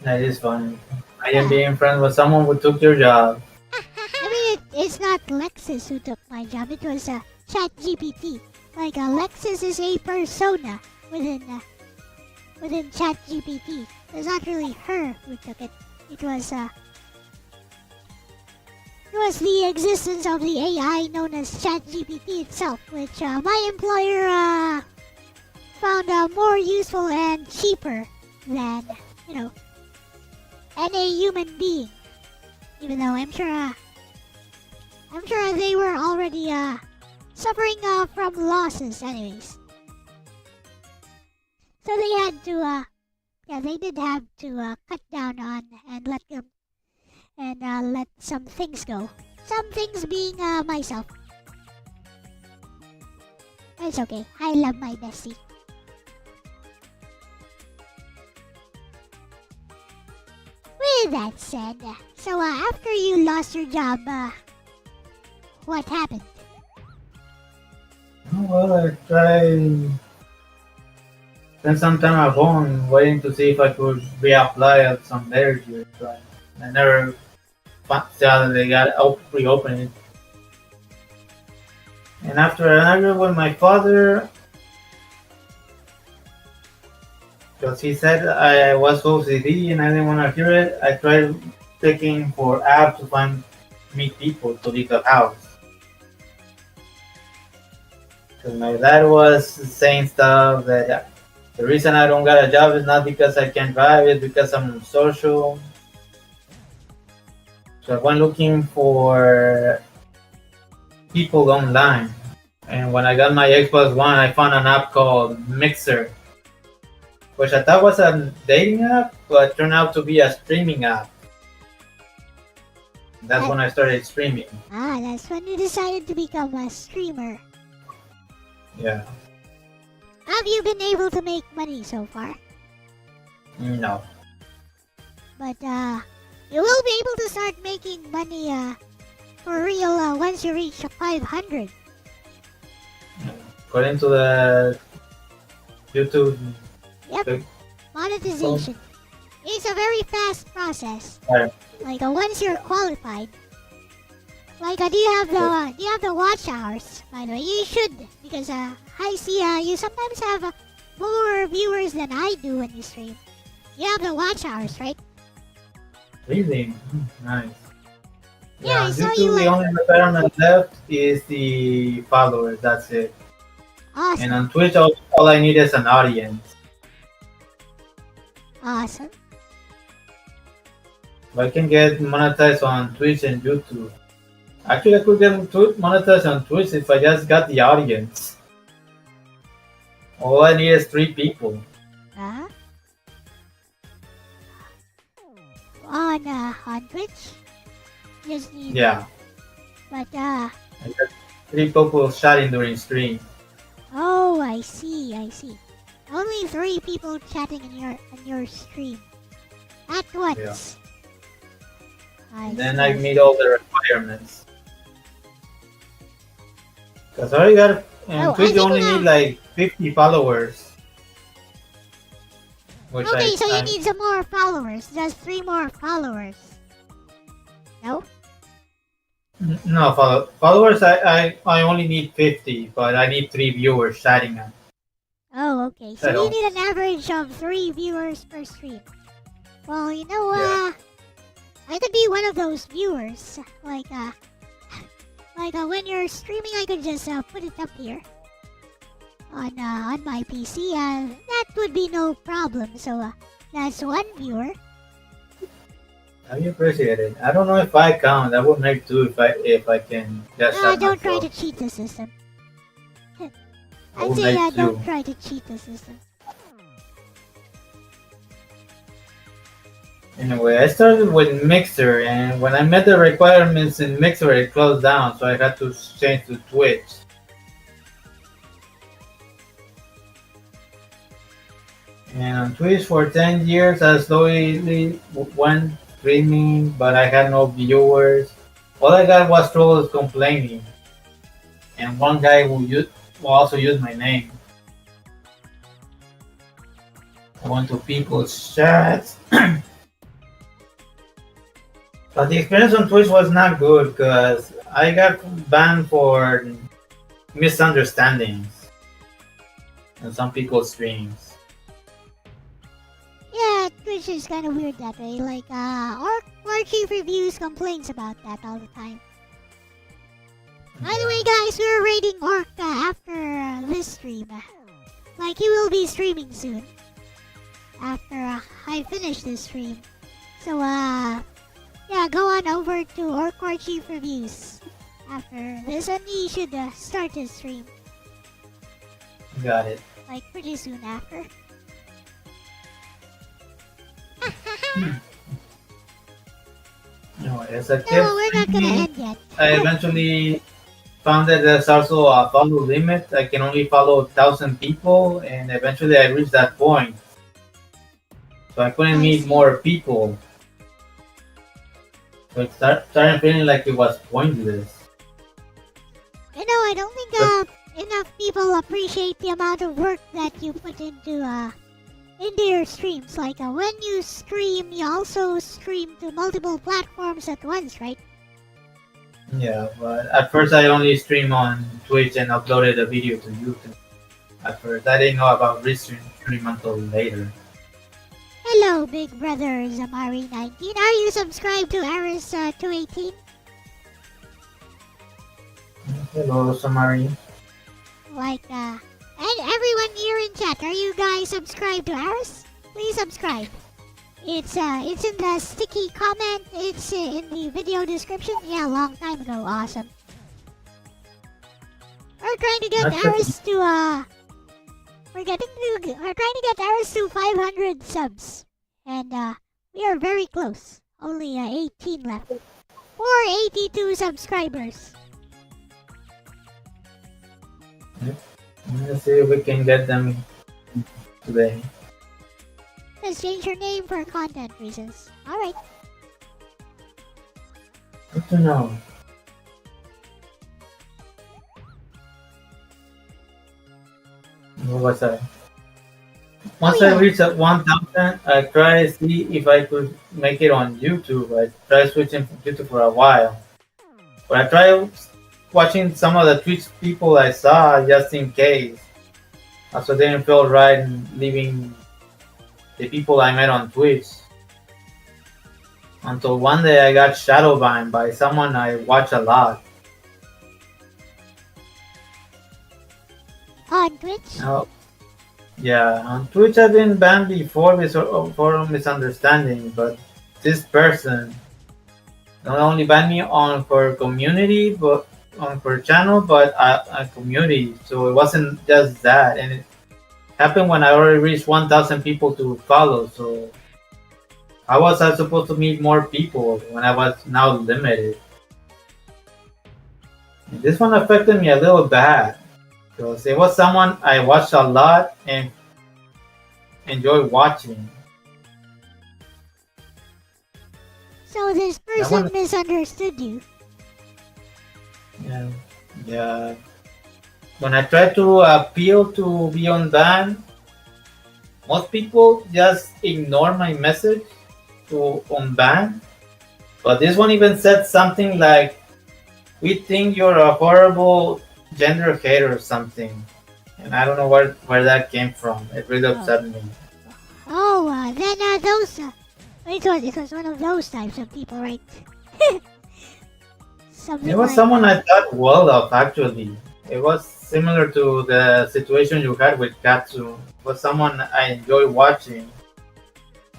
That is funny. I am being friends with someone who took your job. I mean, it's not Lexus who took my job. It was ChatGPT. Like Lexus is a persona within ChatGPT. It's not really her who took it. It was the existence of the AI known as ChatGPT itself, which my employer found more useful and cheaper than, any human being. Even though I'm sure they were already suffering from losses anyways. So they had to, they did have to cut down on and let some things go. Some things being myself. It's okay. I love my bestie. With that said, so after you lost your job, what happened? Well, I tried. Spent some time at home waiting to see if I could reapply at some better jobs, but I never saw that they got reopened it. And after an argument with my father, because he said I was OCD and I didn't want to hear it, I tried looking for apps to meet people to leave the house. Because my dad was saying stuff that the reason I don't got a job is not because I can't drive, it's because I'm social. So I went looking for people online. And when I got my Xbox One, I found an app called Mixer, which I thought was a dating app, but turned out to be a streaming app. That's when I started streaming. That's when you decided to become a streamer. Yeah. Have you been able to make money so far? No. But you will be able to start making money for real once you reach 500. According to the YouTube. Yep. Monetization. It's a very fast process. Right. Like once you're qualified. Like do you have the watch hours? By the way, you should, because I see you sometimes have more viewers than I do when you stream. You have the watch hours, right? Really? Nice. Yeah, I on saw YouTube, you the only requirement left is the followers. That's it. Awesome. And on Twitch, all I need is an audience. Awesome. But I can get monetized on Twitch and YouTube. Actually, I could get monetized on Twitch if I just got the audience. All I need is 3 people. Uh-huh. On Twitch? You just need... Yeah. But I got 3 people chatting during stream. Oh, I see. Only 3 people chatting in your stream at once. Yeah. Then I meet all the requirements. Because I already got, and Twitch only need like 50 followers. Okay, so you need some more followers. Just 3 more followers. No? No, followers I only need 50, but I need 3 viewers chatting them. Oh, okay. So you need an average of 3 viewers per stream. Well, I could be one of those viewers. Like when you're streaming, I could just put it up here on my PC. That would be no problem. So that's 1 viewer. I appreciate it. I don't know if I count. That would make 2 if I can just. Don't try to cheat the system. I'd say don't try to cheat the system. Anyway, I started with Mixer, and when I met the requirements in Mixer, it closed down, so I had to change to Twitch. And on Twitch for 10 years, I slowly went streaming, but I had no viewers. All I got was trolls complaining, and one guy who also used my name. I went to people's chats. But the experience on Twitch was not good because I got banned for misunderstandings on some people's streams. Yeah, Twitch is kind of weird that way. Like, our chief reviews complains about that all the time. By the way, guys, we're raiding Orc after this stream. Like, he will be streaming soon. After I finish this stream. So, yeah, go on over to Orc War Chief Reviews. After this, and he should start his stream. Got it. Like, pretty soon after. No, as a No, tip, we're not gonna end yet. I eventually found that there's also a follow limit. I can only follow 1,000 people, and eventually I reached that point. So I couldn't I meet see. more people. So it started feeling like it was pointless. You know, I don't think enough people appreciate the amount of work that you put into your streams. Like, when you stream, you also stream to multiple platforms at once, right? Yeah, but at first I only stream on Twitch and uploaded a video to YouTube. At first, I didn't know about restream until later. Hello, big brother Zamari19. Are you subscribed to Aris218? Hello, Samari. Like, and everyone here in chat, are you guys subscribed to Aris? Please subscribe. It's in the sticky comment. It's in the video description. Yeah, a long time ago. Awesome. We're trying to get That's Aris to we're trying to get Aris to 500 subs, and we are very close. Only 18 left. 482 subscribers. Let's see if we can get them today. Let's change your name for content reasons. Alright. Good to know. What was that? Once yeah. I reach at 1,000, I try to see if I could make it on YouTube. I tried switching from YouTube for a while. But I tried watching some of the Twitch people I saw just in case. Also didn't feel right leaving the people I met on Twitch. Until one day I got shadow banned by someone I watch a lot. On Twitch? Oh, yeah, on Twitch I've been banned before for misunderstanding, but this person not only banned me on for community, but on per channel, but a community. So it wasn't just that, and it happened when I already reached 1,000 people to follow. So how was I supposed to meet more people when I was now limited? And this one affected me a little bad because it was someone I watched a lot and enjoy watching. So this person misunderstood you. Yeah. When I try to appeal to be on ban, most people just ignore my message to unban. But this one even said something like, "We think you're a horrible gender hater" or something. And I don't know where that came from. It really upset me. Oh, then those it was one of those types of people, right? It was someone I thought well of, actually. It was similar to the situation you had with Katsu. It was someone I enjoy watching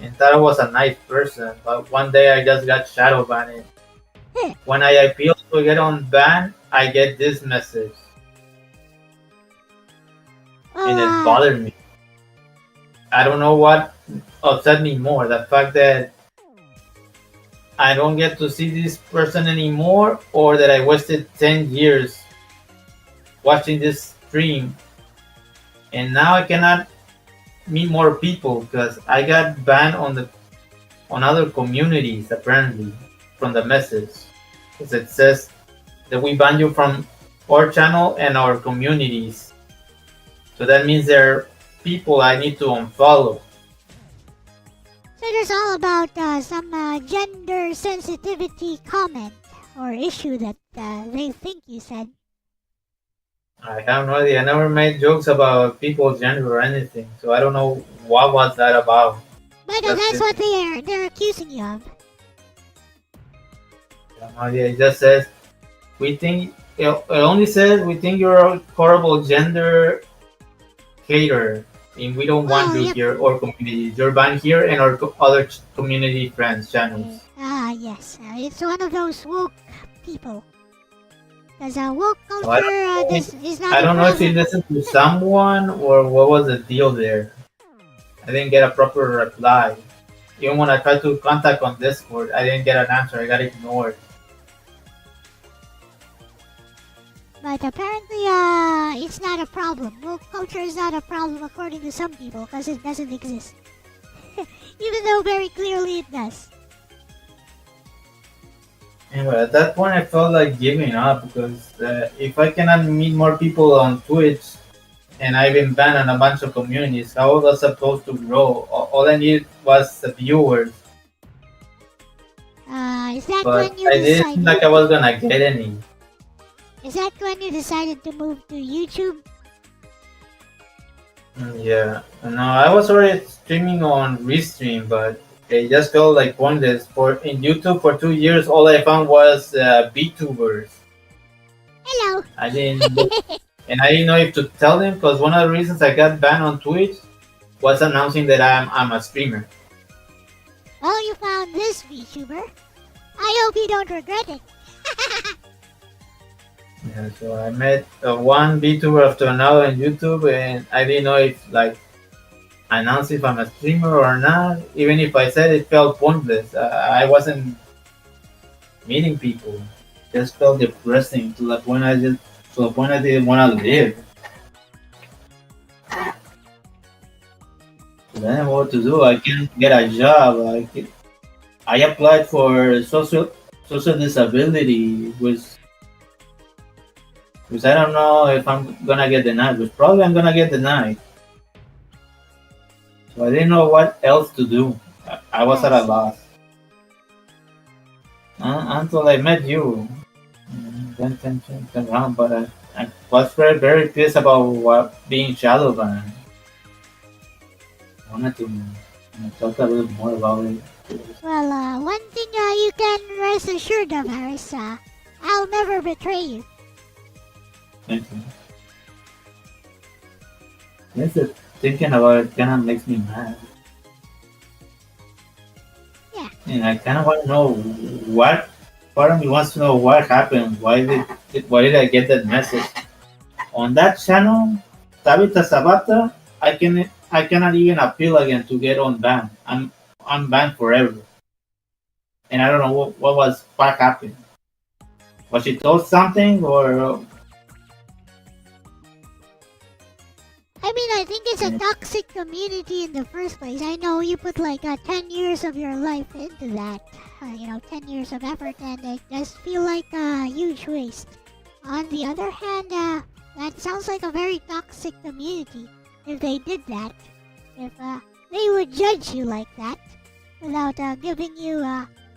and thought I was a nice person, but one day I just got shadow banned. When I appeal to get on ban, I get this message. And it bothered me. I don't know what upset me more, the fact that I don't get to see this person anymore, or that I wasted 10 years watching this stream and now I cannot meet more people because I got banned on other communities apparently from the message, because it says that we ban you from our channel and our communities. So that means there are people I need to unfollow. It is all about some gender sensitivity comment or issue that they think you said. I have no idea. I never made jokes about people's gender or anything, so I don't know what was that about. But That's that's it. what they're accusing you of. I have no idea. It just says we think. It only says we think you're a horrible gender hater, and we don't want Oh, you yep. here or community. You're banned here and our other community friends channels. Yes. It's one of those woke people. Because woke So I culture don't know this is not I a don't know if he problem. listened to someone or what was the deal there. I didn't get a proper reply. Even when I tried to contact on Discord, I didn't get an answer. I got ignored. But apparently, it's not a problem. Woke culture is not a problem according to some people because it doesn't exist. Even though very clearly it does. Anyway, at that point, I felt like giving up because if I cannot meet more people on Twitch and I've been banned on a bunch of communities, how was I supposed to grow? All I needed was the viewers. Is that But when you I didn't decided? seem like I was gonna get any. Is that when you decided to move to YouTube? Yeah, no, I was already streaming on Restream, but it just felt like pointless. In YouTube for 2 years, all I found was VTubers. Hello. I didn't, and I didn't know if to tell them because one of the reasons I got banned on Twitch was announcing that I'm a streamer. Well, you found this VTuber. I hope you don't regret it. Yeah, so I met one VTuber after another on YouTube, and I didn't know if announce if I'm a streamer or not. Even if I said it felt pointless. I wasn't meeting people. Just felt depressing to the point I didn't want to live. So then I didn't know what to do. I can't get a job. I applied for social disability, which I don't know if I'm gonna get denied. Which probably I'm gonna get denied. So I didn't know what else to do. I was at a loss. Until I met you. Then around, but I was very, very pissed about being shadow banned. I wanted to talk a little more about it. Well, one thing you can rest assured of, Harris, I'll never betray you. Thank you. Just thinking about it kind of makes me mad. Yeah. And I kind of want to know what. Part of me wants to know what happened. Why did I get that message on that channel? Tabitha Sabata. I cannot even appeal again to get unbanned. I'm banned forever. And I don't know what happened. Was she told something or? I mean, I think it's a toxic community in the first place. I know you put like 10 years of your life into that. 10 years of effort, and it does feel like a huge waste. On the other hand, that sounds like a very toxic community. If they did that, if they would judge you like that, without giving you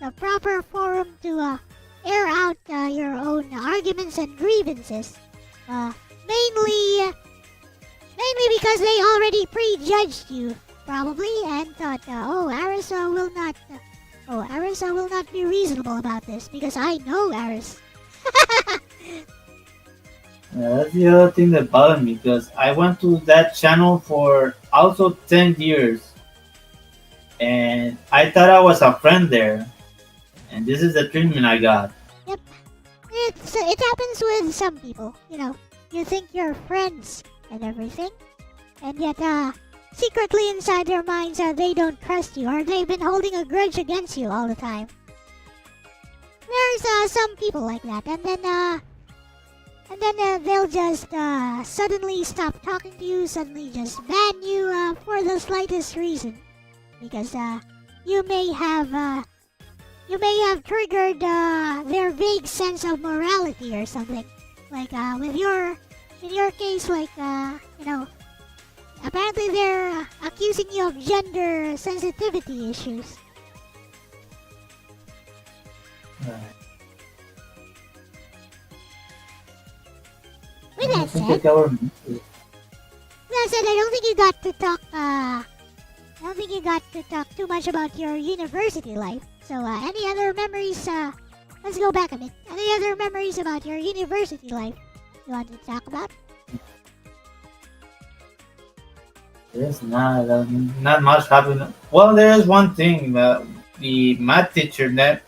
the proper forum to air out your own arguments and grievances. Mainly because they already prejudged you, probably, and thought, Arisa will not be reasonable about this because I know Aris. Yeah, that's the other thing that bothered me because I went to that channel for also 10 years and I thought I was a friend there, and this is the treatment I got. Yep. It happens with some people, You think you're friends and everything, and yet, secretly inside their minds, they don't trust you, or they've been holding a grudge against you all the time. There's some people like that, and then they'll just suddenly stop talking to you, suddenly just ban you for the slightest reason, because you may have triggered their vague sense of morality or something. Like in your case, like Apparently they're accusing you of gender sensitivity issues. With that said, I don't think you got to talk. I don't think you got to talk too much about your university life. So, any other memories? Let's go back a bit. Any other memories about your university life you want to talk about? There's not much happened. Well, there is one thing. The math teacher that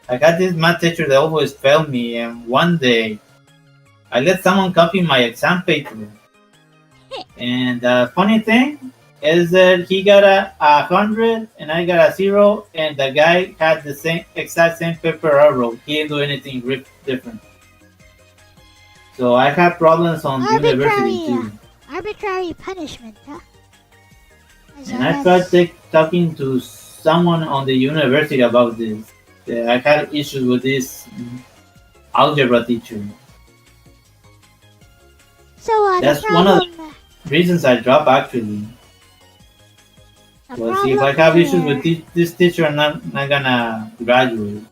I got this math teacher that always failed me, and one day I let someone copy my exam paper. And the funny thing is that he got a 100 and I got a 0, and the guy had the exact same paper I wrote. He didn't do anything different. So I had problems on university too. Arbitrary punishment, huh? And I tried talking to someone on the university about this. I had issues with this algebra teacher. So that's one of the reasons I dropped actually. Well, see, if I have issues with this teacher, I'm not gonna graduate.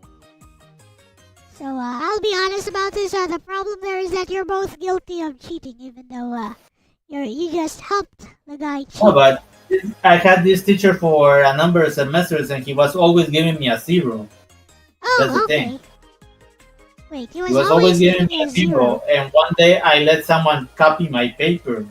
So I'll be honest about this. The problem there is that you're both guilty of cheating, even though you just helped the guy cheat. Oh, but I had this teacher for a number of semesters, and he was always giving me a 0. Oh, that's the okay. thing. Wait, he was always giving me a 0, and one day I let someone copy my paper.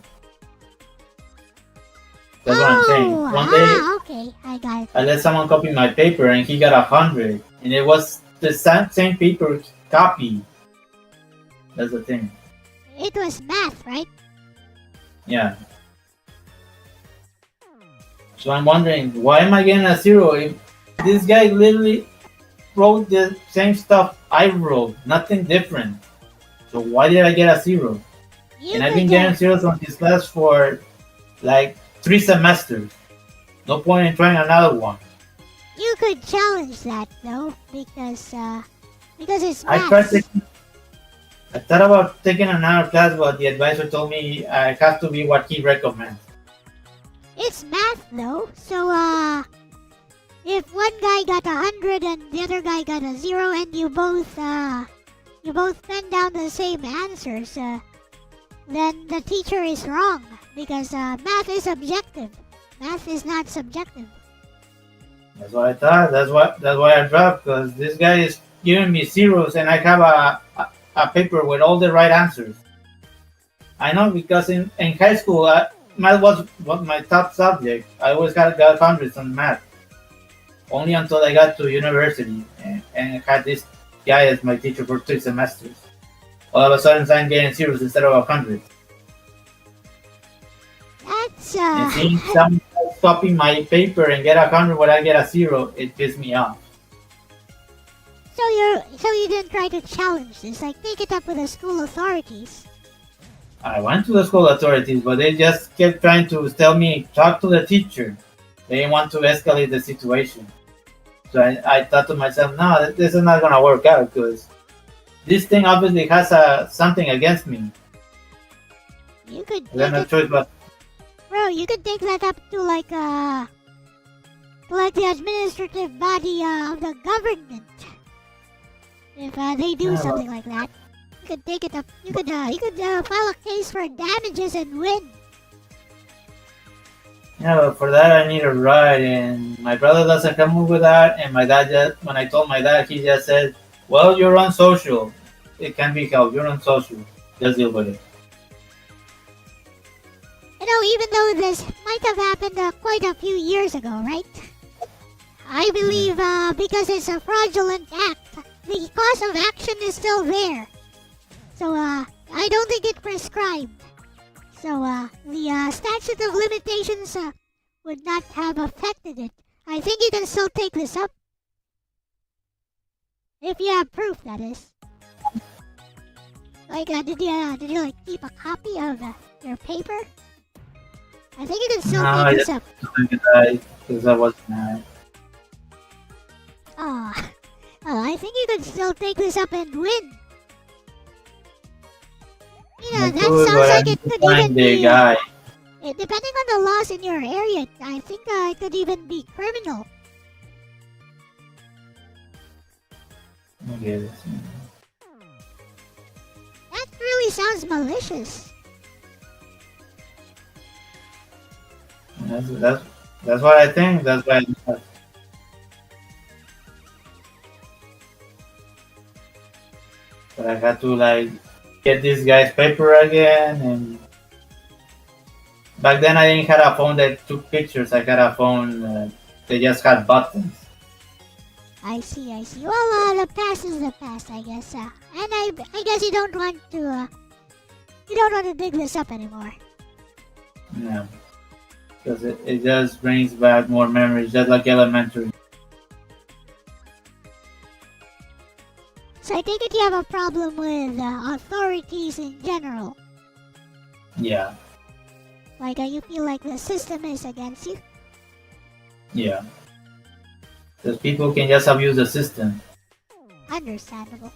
That's what I'm saying. One day, okay, I got it. I let someone copy my paper, and he got 100, and it was the same paper copy. That's the thing. It was math, right? Yeah. So I'm wondering, why am I getting a 0 if this guy literally wrote the same stuff I wrote, nothing different? So why did I get a 0? And I've been getting zeros on this class for like 3 semesters. No point in trying another one. You could challenge that though, because it's math. I thought about taking another class, but the advisor told me I have to be what he recommends. It's math though, so if one guy got 100 and the other guy got a 0, and you both pen down the same answers, then the teacher is wrong, because math is objective. Math is not subjective. That's what I thought. That's why I dropped, because this guy is giving me zeros, and I have a paper with all the right answers. I know, because in high school, math was my top subject. I always got hundreds on math. Only until I got to university and had this guy as my teacher for 3 semesters. All of a sudden, I'm getting zeros instead of 100. That's And seeing someone copy my paper and get 100 when I get a 0, it pisses me off. So you didn't try to challenge this, like take it up with the school authorities. I went to the school authorities, but they just kept trying to tell me, talk to the teacher. They didn't want to escalate the situation. So I thought to myself, no, this is not going to work out, because this thing obviously has something against me. You could I have no choice but... Bro, you could take that up to like the administrative body of the government. If they do something like that, you could take it up. You could file a case for damages and win. Yeah, but for that I need a ride, and my brother doesn't come up with that, and my dad when I told my dad, he just said, well, you're on social. It can be helped. You're on social. Just deal with it. You know, even though this might have happened quite a few years ago, right? I believe because it's a fraudulent act, the cause of action is still there. So I don't think it's prescribed. So the statute of limitations would not have affected it. I think you can still take this up. If you have proof, that is. Like, did you like keep a copy of your paper? I think you can still take this up. Because I was mad. Oh, I think you can still take this up and win. You know, that sounds like it could even be. Depending on the laws in your area, I think it could even be criminal. I guess. That really sounds malicious. That's what I think. That's why. But I had to like get this guy's paper again, and back then I didn't have a phone that took pictures. I had a phone that just had buttons. I see. Well, the past is the past, I guess. And I guess you don't want to dig this up anymore. Yeah, because it just brings back more memories, just like elementary. So I take it you have a problem with authorities in general. Yeah, Like you feel like the system is against you. yeah. Because people can just abuse the system. Understandable.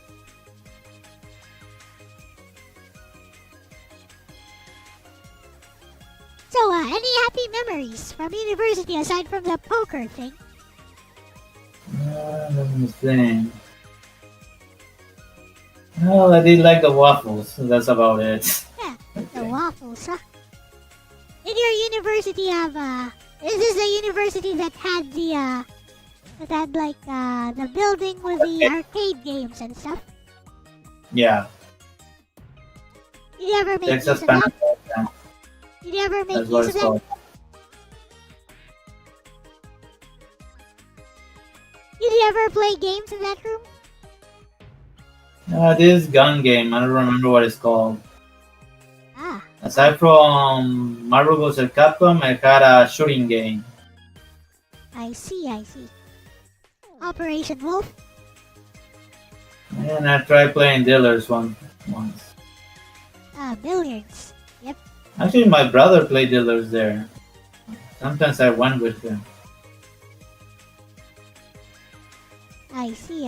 So, any happy memories from university aside from the poker thing? Let me think. Well, I did like the waffles. That's about it. Yeah, the waffles, huh? Did your university have, is this the university that had the, the building with the arcade games and stuff? Yeah. Did you ever make Texas use of that? Panama. Did you ever make That's what use of it's that? called. Did you ever play games in that room? This gun game, I don't remember what it's called. Ah, Aside from Marvel vs. Capcom, I had a shooting game. I see. Operation Wolf? And I tried playing dealers once. Billiards. Actually, my brother played dealers there. Sometimes I went with him. I see.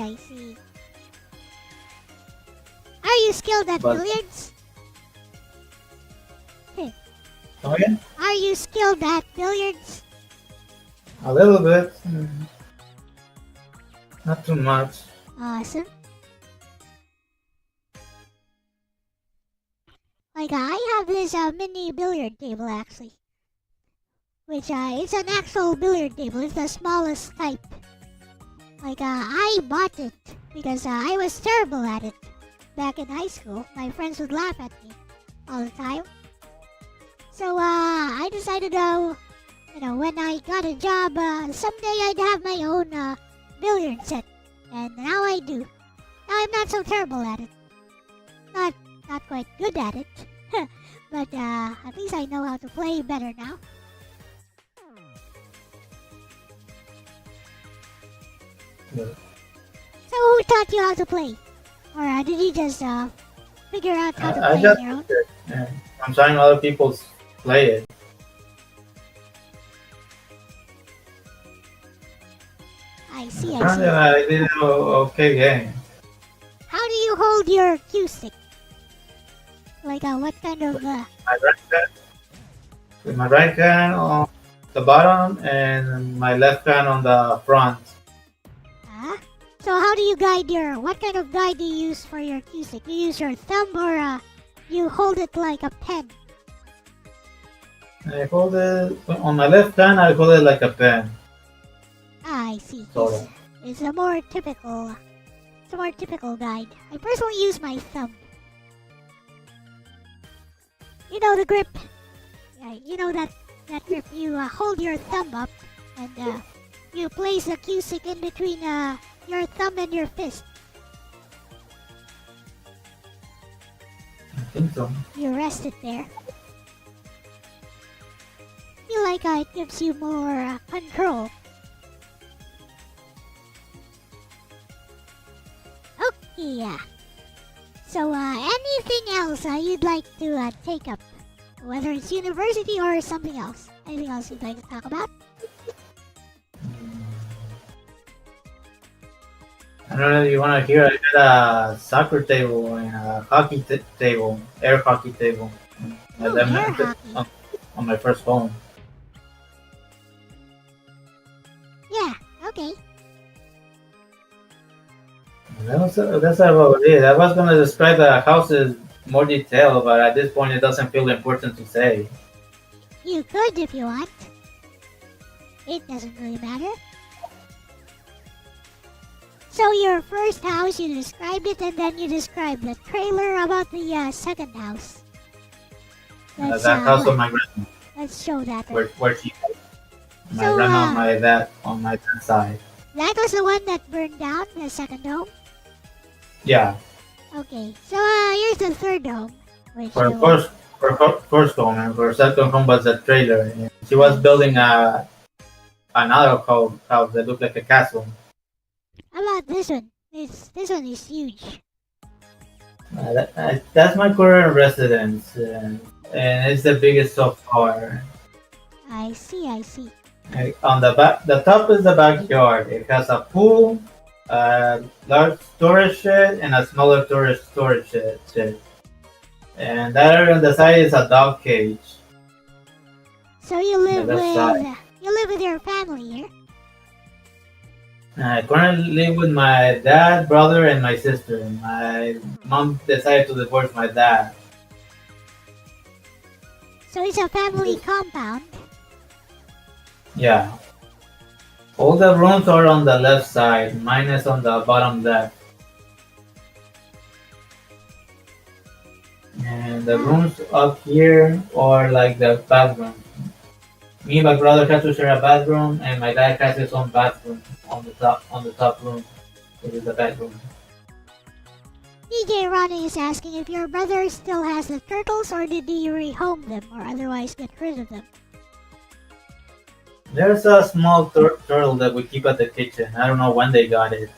Are you skilled at But- billiards? Oh yeah? Are you skilled at billiards? A little bit. Not too much. Awesome. Like, I have this mini billiard table actually. Which, it's an actual billiard table. It's the smallest type. Like, I bought it because I was terrible at it. Back in high school, my friends would laugh at me all the time. So, I decided, when I got a job, someday I'd have my own, billiard set. And now I do. Now I'm not so terrible at it. Not quite good at it. But, at least I know how to play better now. Yeah. So who taught you how to play? Or did you just, figure out how to I play just on your own? yeah. I'm trying other people play it. I see. Apparently, I did an okay game. How do you hold your cue stick? Like, what kind of, My right hand, with my right hand on the bottom and my left hand on the front. So how do you guide what kind of guide do you use for your cue stick? You use your thumb or, you hold it like a pen? I hold it on my left hand. I hold it like a pen. I see. Sort of. It's a more typical guide. I personally use my thumb. You know the grip. Yeah, you know that grip. You hold your thumb up and you place the cue stick in between your thumb and your fist. I think so. You rest it there. Feel like it gives you more control. Okay, yeah. So, anything else you'd like to take up? Whether it's university or something else. Anything else you'd like to talk about? I don't know if you want to hear. I got a soccer table and a hockey table, air hockey table. Oh, air hockey. on my first home. Yeah, okay. That's about it. I was gonna describe the house in more detail, but at this point it doesn't feel important to say. You could if you want. It doesn't really matter. So your first house, you described it, and then you described the trailer about the second house. That house of my grandma, Let's show that. where she my So, grandma and my dad on my dad's side. That was the one that burned down, the second home? Yeah. Okay, so here's the third home. Which For you- first home, and for second home was a trailer. And she was building another house that looked like a castle. How about this one? This one is huge. That's my current residence, and it's the biggest so far. I see, I see. On the back, the top is the backyard. It has a pool, a large storage shed, and a smaller storage shed. And that area on the side is a dog cage. So you live that's with right. you live with your family here? I currently live with my dad, brother, and my sister. My mom decided to divorce my dad. So it's a family compound. Yeah. All the rooms are on the left side. Mine is on the bottom left. And the rooms up here are like the bathroom. Me and my brother have to share a bathroom, and my dad has his own bathroom on the top room, which is the bedroom. DJ Ronnie is asking if your brother still has the turtles or did he rehome them or otherwise get rid of them? There's a small turtle that we keep at the kitchen. I don't know when they got it.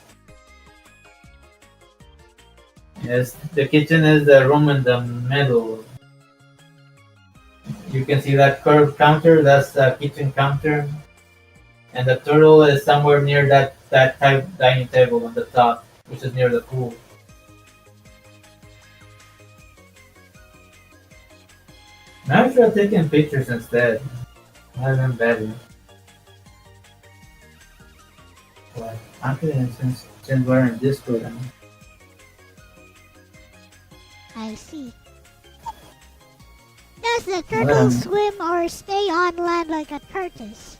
Yes, the kitchen is the room in the middle. You can see that curved counter. That's the kitchen counter, and the turtle is somewhere near that type dining table on the top, which is near the pool. Now I should have taken pictures instead. Might have been better. But I'm feeling since we're in Discord. I see. Does the turtle swim or stay on land like a tortoise?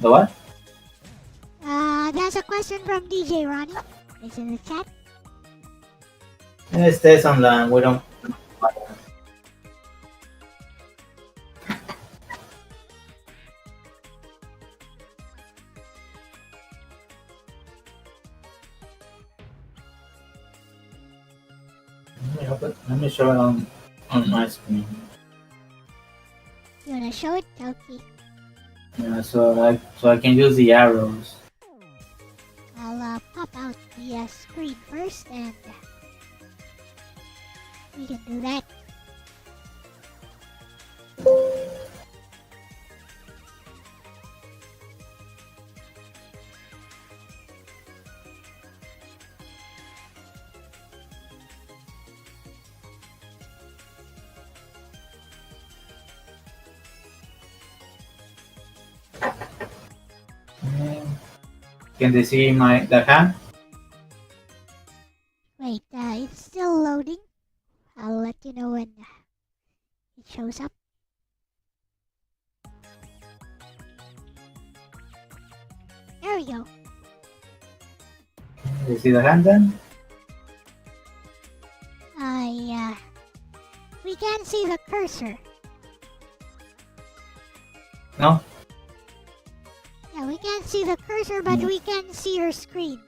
The what? That's a question from DJ Ronnie. It's in the chat. And it stays on land. We don't. Let me show it on my screen. You wanna show it? Okay. Yeah, so I can use the arrows. I'll pop out the screen first and we can do that. Can they see the hand? Wait, it's still loading. I'll let you know when it shows up. There we go. You see the hand then? We can't see the cursor. No? Yeah, we can't see the cursor, but we can see your screen.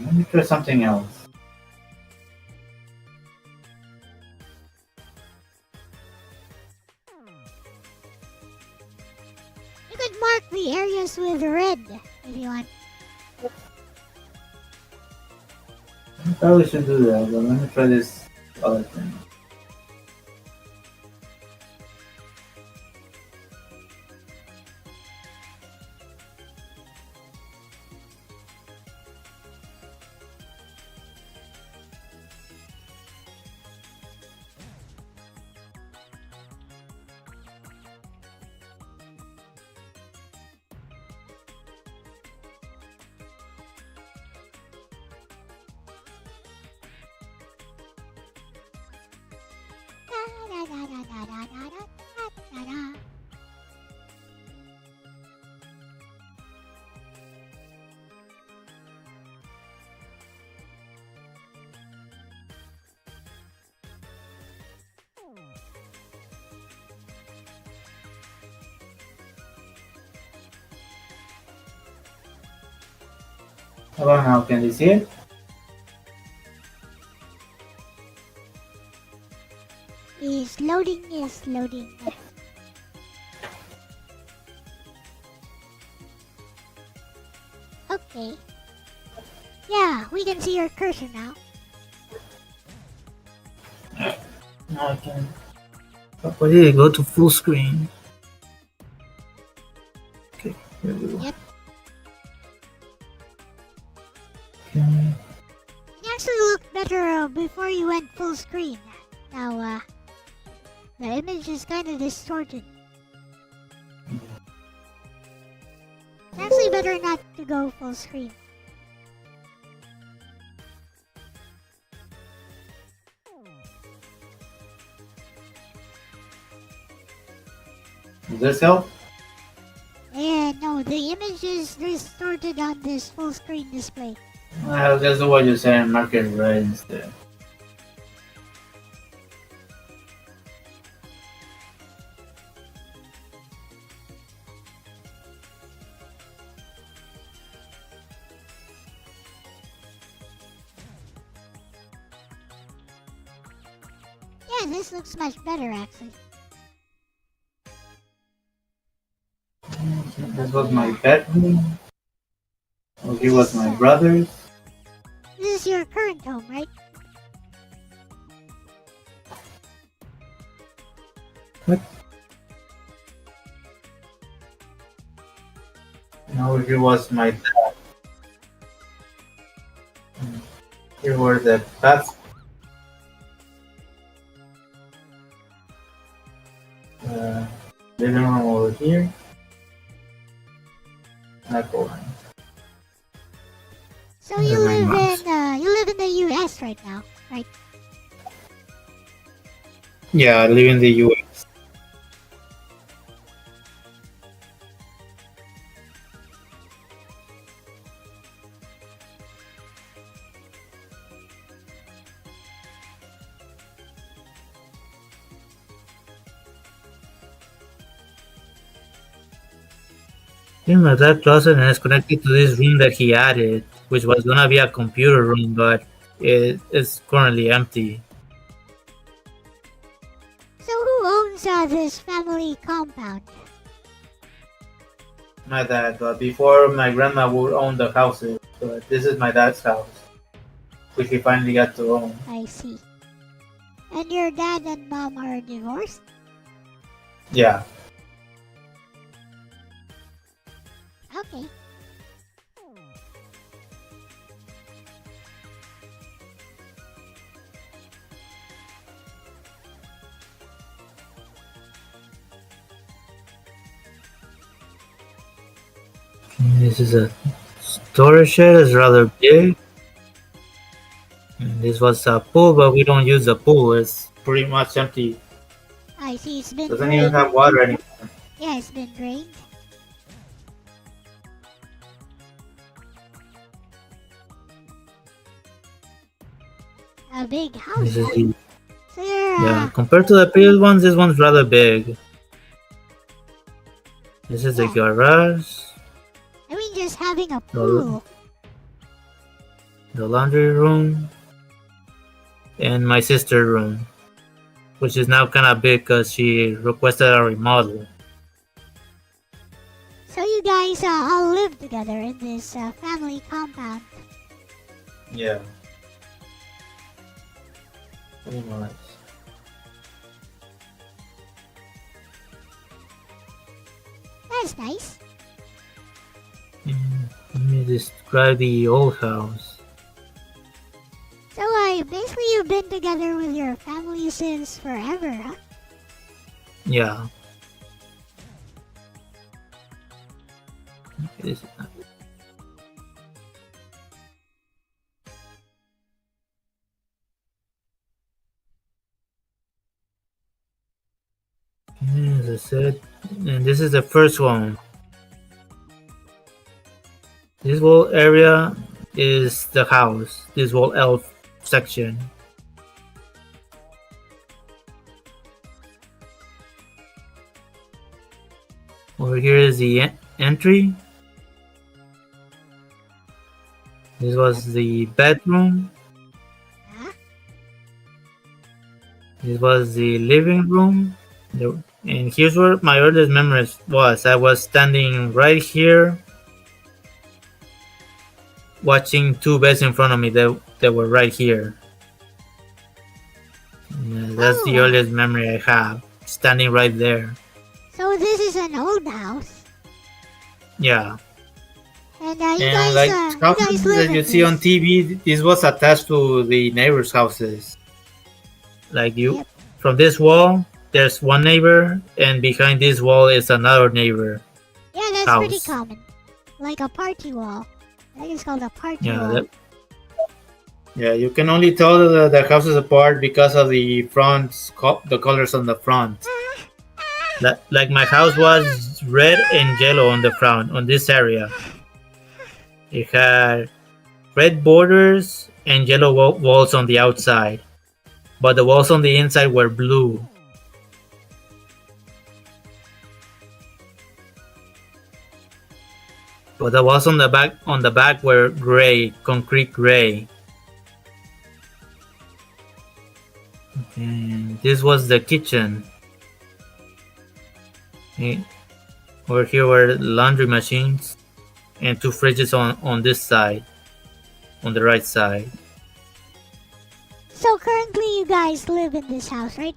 Let me try something else. You could mark the areas with red if you want. I probably should do that, but let me try this other thing. Da-da-da-da-da-da-da-da-da-da. How about now? Can you see it? Is loading, is loading. Okay. Yeah, we can see your cursor now. No, I can. Why did it go to full screen? Okay, here we go. Yep. Okay. It actually looked better before you went full screen. Now, the image is kind of distorted. It's actually better not to go full screen. Does this help? And no, the image is distorted on this full screen display. Well, that's what you're saying. Mark it red instead. Yeah, this looks much better actually. This was my bedroom. Oh, he was my brother's. This is your current home, right? What? No, he was my dad. Here were the pets. Living room over here. Apple line. So you My live mom's. you live in the US right now, right? Yeah, I live in the US. That closet is connected to this room that he added, which was gonna be a computer room, but it is currently empty. So who owns this family compound? My dad, but before my grandma would own the houses, but this is my dad's house, which he finally got to own. I see. And your dad and mom are divorced? Yeah. Okay. This is a storage shed. It's rather big. And this was a pool, but we don't use the pool. It's pretty much empty. I see, it's been Doesn't even drained. have water anymore. Yeah, it's been drained. A big house. This is the, So you're yeah, compared to the previous ones, this one's rather big. This is the Yeah. garage, I mean just having a pool. the laundry room, and my sister's room, which is now kind of big because she requested a remodel. So you guys all live together in this family compound. Yeah. Pretty much. That's nice. Let me describe the old house. So basically you've been together with your family since forever, huh? Yeah. This is not- This is it. And this is the first one. This whole area is the house. This whole elf section. Over here is the entry. This was the bedroom. Huh? This was the living room. And here's where my earliest memories was. I was standing right here watching two beds in front of me that were right here. And that's the Oh. earliest memory I have. Standing right there. So this is an old house. Yeah. And you And guys, like you houses guys live that in you see this. on TV, this was attached to the neighbors' houses. Like you, Yep. from this wall, there's one neighbor, and behind this wall is another neighbor. Yeah, that's House. pretty common. Like a party wall. I think it's called a party Yeah, wall. yeah. You can only tell the houses apart because of the fronts, the colors on the front. Like my house was red and yellow on the front on this area. It had red borders and yellow walls on the outside, but the walls on the inside were blue. But the walls on the back were gray, concrete gray. Okay, this was the kitchen. Okay. Over here were laundry machines and two fridges on this side, on the right side. So currently you guys live in this house, right?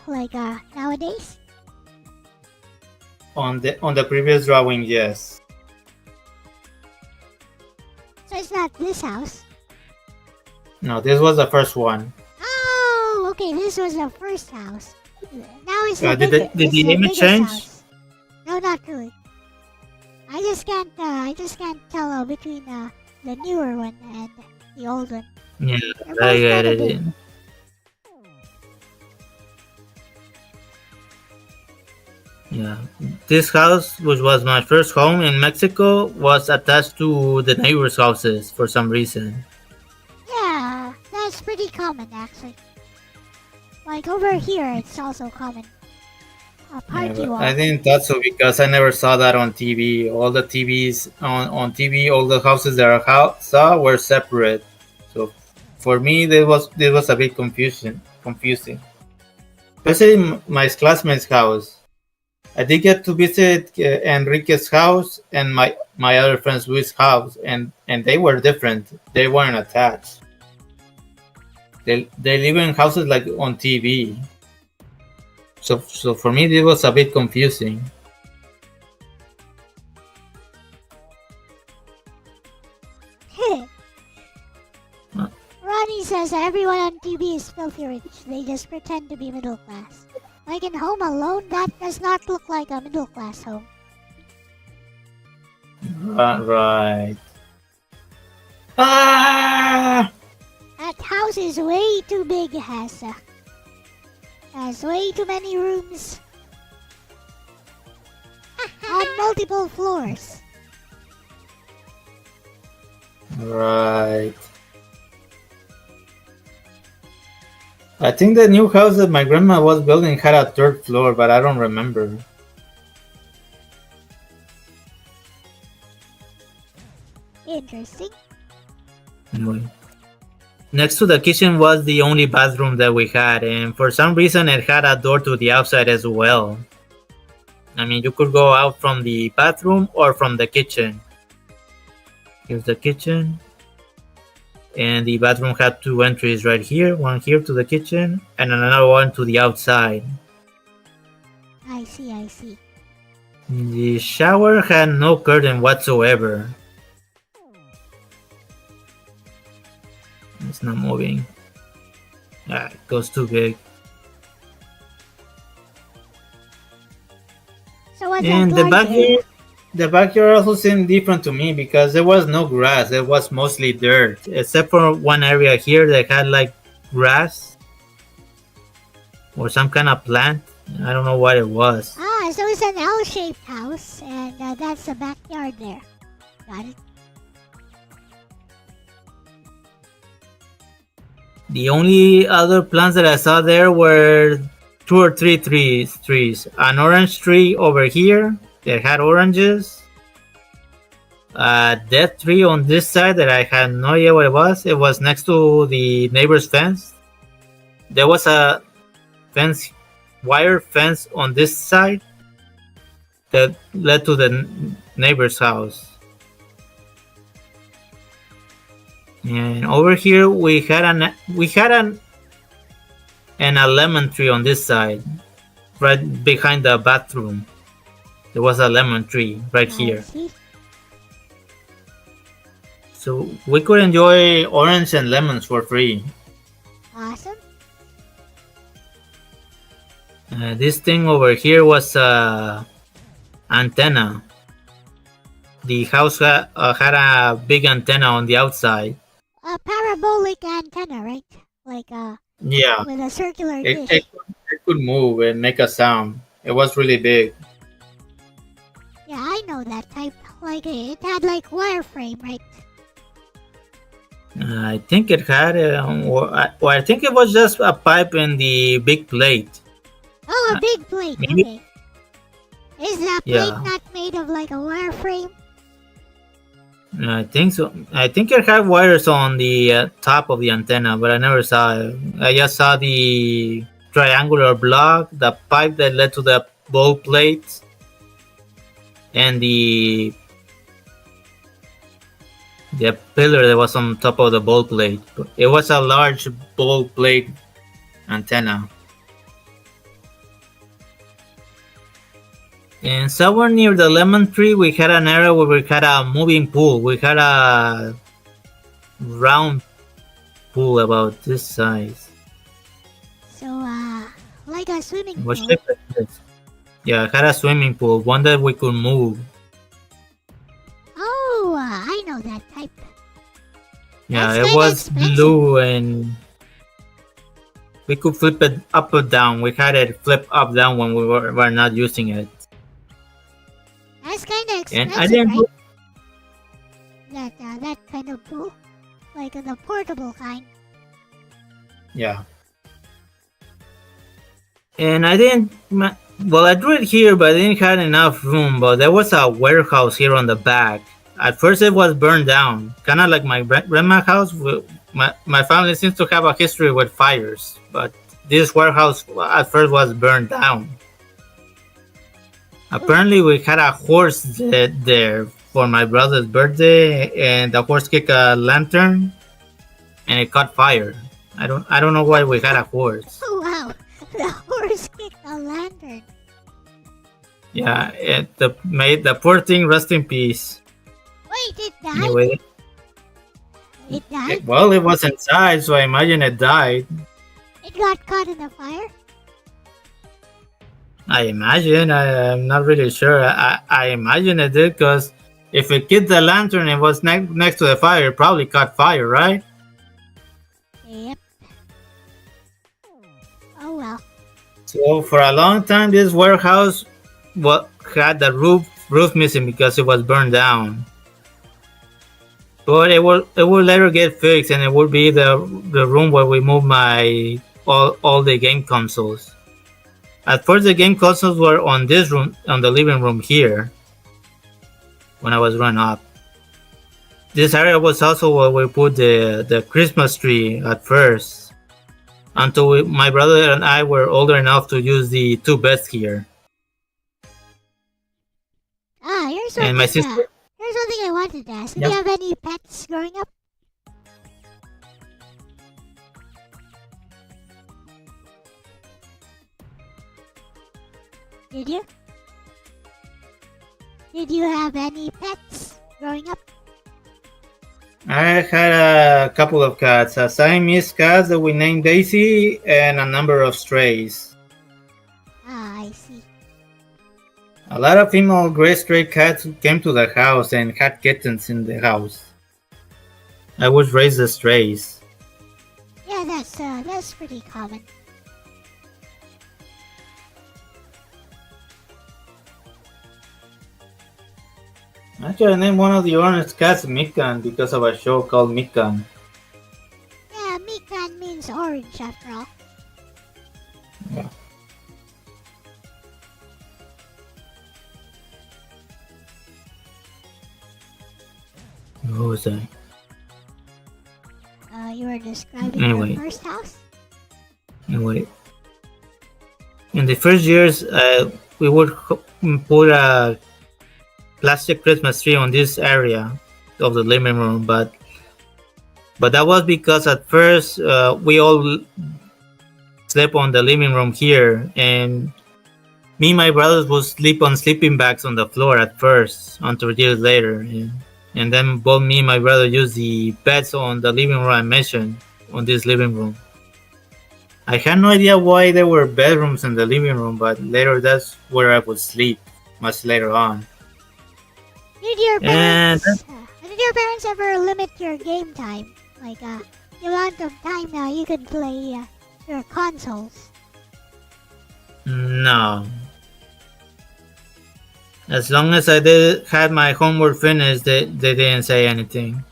Like nowadays? On the previous drawing, yes. So it's not this house. No, this was the first one. Oh, okay. This was the first house. Now it's the Did bigger, the it's the image biggest change? house. No, not really. I just can't tell between the newer one and the old one. Yeah, They're both I get kinda it. big. Yeah, this house, which was my first home in Mexico, was attached to the neighbors' houses for some reason. Yeah, that's pretty common actually. Like over here, it's also common. A Yeah, party but wall. I didn't thought so because I never saw that on TV. All the TVs on TV, all the houses that I saw were separate. So for me, there was a bit confusing. Especially my classmate's house. I did get to visit Enrique's house and my other friend's Luis' house, and they were different. They weren't attached. They live in houses like on TV. So for me, it was a bit confusing. Ronnie says everyone on TV is filthy rich. They just pretend to be middle class. Like in Home Alone, that does not look like a middle class home. Right. Ah! That house is way too big, has way too many rooms on multiple floors. Right. I think the new house that my grandma was building had a third floor, but I don't remember. Interesting. Anyway. Next to the kitchen was the only bathroom that we had, and for some reason it had a door to the outside as well. I mean, you could go out from the bathroom or from the kitchen. Here's the kitchen. And the bathroom had two entries right here, one here to the kitchen and another one to the outside. I see. The shower had no curtain whatsoever. It's not moving. It goes too big. So what's And that door do? the backyard also seemed different to me because there was no grass. It was mostly dirt, except for one area here that had like grass or some kind of plant I don't know what it was. Ah, so it's an L-shaped house, and that's the backyard there. Got it. The only other plants that I saw there were 2 or 3 trees. An orange tree over here that had oranges. A dead tree on this side that I had no idea what it was. It was next to the neighbor's fence. There was a fence, wire fence on this side that led to the neighbor's house. And over here we had a lemon tree on this side, right behind the bathroom. There was a lemon tree right here. See? So we could enjoy orange and lemons for free. Awesome. This thing over here was antenna. The house had a big antenna on the outside. A parabolic antenna, right? Like Yeah, with a circular it, dish. it could move and make a sound. It was really big. Yeah, I know that type. Like it had like wireframe, right? I think it had, I think it was just a pipe in the big plate. Oh, a big plate. maybe- Okay. Is that plate Yeah. not made of like a wireframe? I think so. I think it had wires on the top of the antenna, but I never saw it. I just saw the triangular block, the pipe that led to the ball plate, and the pillar that was on top of the ball plate. It was a large ball plate antenna. And somewhere near the lemon tree, we had an area where we had a moving pool. We had a round pool about this size. So, like a swimming It was pool. shaped like this. Yeah, it had a swimming pool, one that we could move. Oh, I know that type. Yeah, That's it kinda was expensive. blue and we could flip it up or down. We had it flip up down when we were not using it. That's kind of And expensive, I didn't right? That kind of pool, like the portable kind. Yeah. And I didn't. Well, I drew it here, but I didn't have enough room. But there was a warehouse here on the back. At first, it was burned down, kind of like my grandma's house. My family seems to have a history with fires, but this warehouse at first was burned down. Apparently, we had a horse there for my brother's birthday, and the horse kicked a lantern, and it caught fire. I don't know why we had a horse. Oh wow, the horse kicked a lantern. Yeah, the poor thing, rest in peace. Wait, it died? Anyway, It died? well, it was inside, so I imagine it died. It got caught in the fire? I imagine. I'm not really sure. I imagine it did, because if it hit the lantern and was next to the fire, it probably caught fire, right? Yep. Oh well. So for a long time, this warehouse had the roof missing because it was burned down. But it will later get fixed, and it will be the room where we move all the game consoles. At first, the game consoles were on this room, on the living room here, when I was growing up. This area was also where we put the Christmas tree at first, until my brother and I were older enough to use the 2 beds here. Ah, here's And my sister. here's something I wanted to ask. Yep. Did you have any pets growing up? Did you? Did you have any pets growing up? I had a couple of cats, a Siamese cat that we named Daisy, and a number of strays. Ah, I see. A lot of female gray stray cats came to the house and had kittens in the house. I would raise the strays. Yeah, that's pretty common. Actually, I named one of the orange cats Mikan because of a show called Mikan. Yeah, Mikan means orange after all. Yeah. What was I? You were describing Anyway. your first house? Anyway, in the first years, we would put a plastic Christmas tree on this area of the living room, but that was because at first we all slept on the living room here, and me and my brothers would sleep on sleeping bags on the floor at first until years later, and then both me and my brother used the beds on the living room I mentioned on this living room. I had no idea why there were bedrooms in the living room, but later that's where I would sleep much later on. Did your parents ever limit your game time? Like the amount of time now you could play your consoles? No. As long as I had my homework finished, they didn't say anything.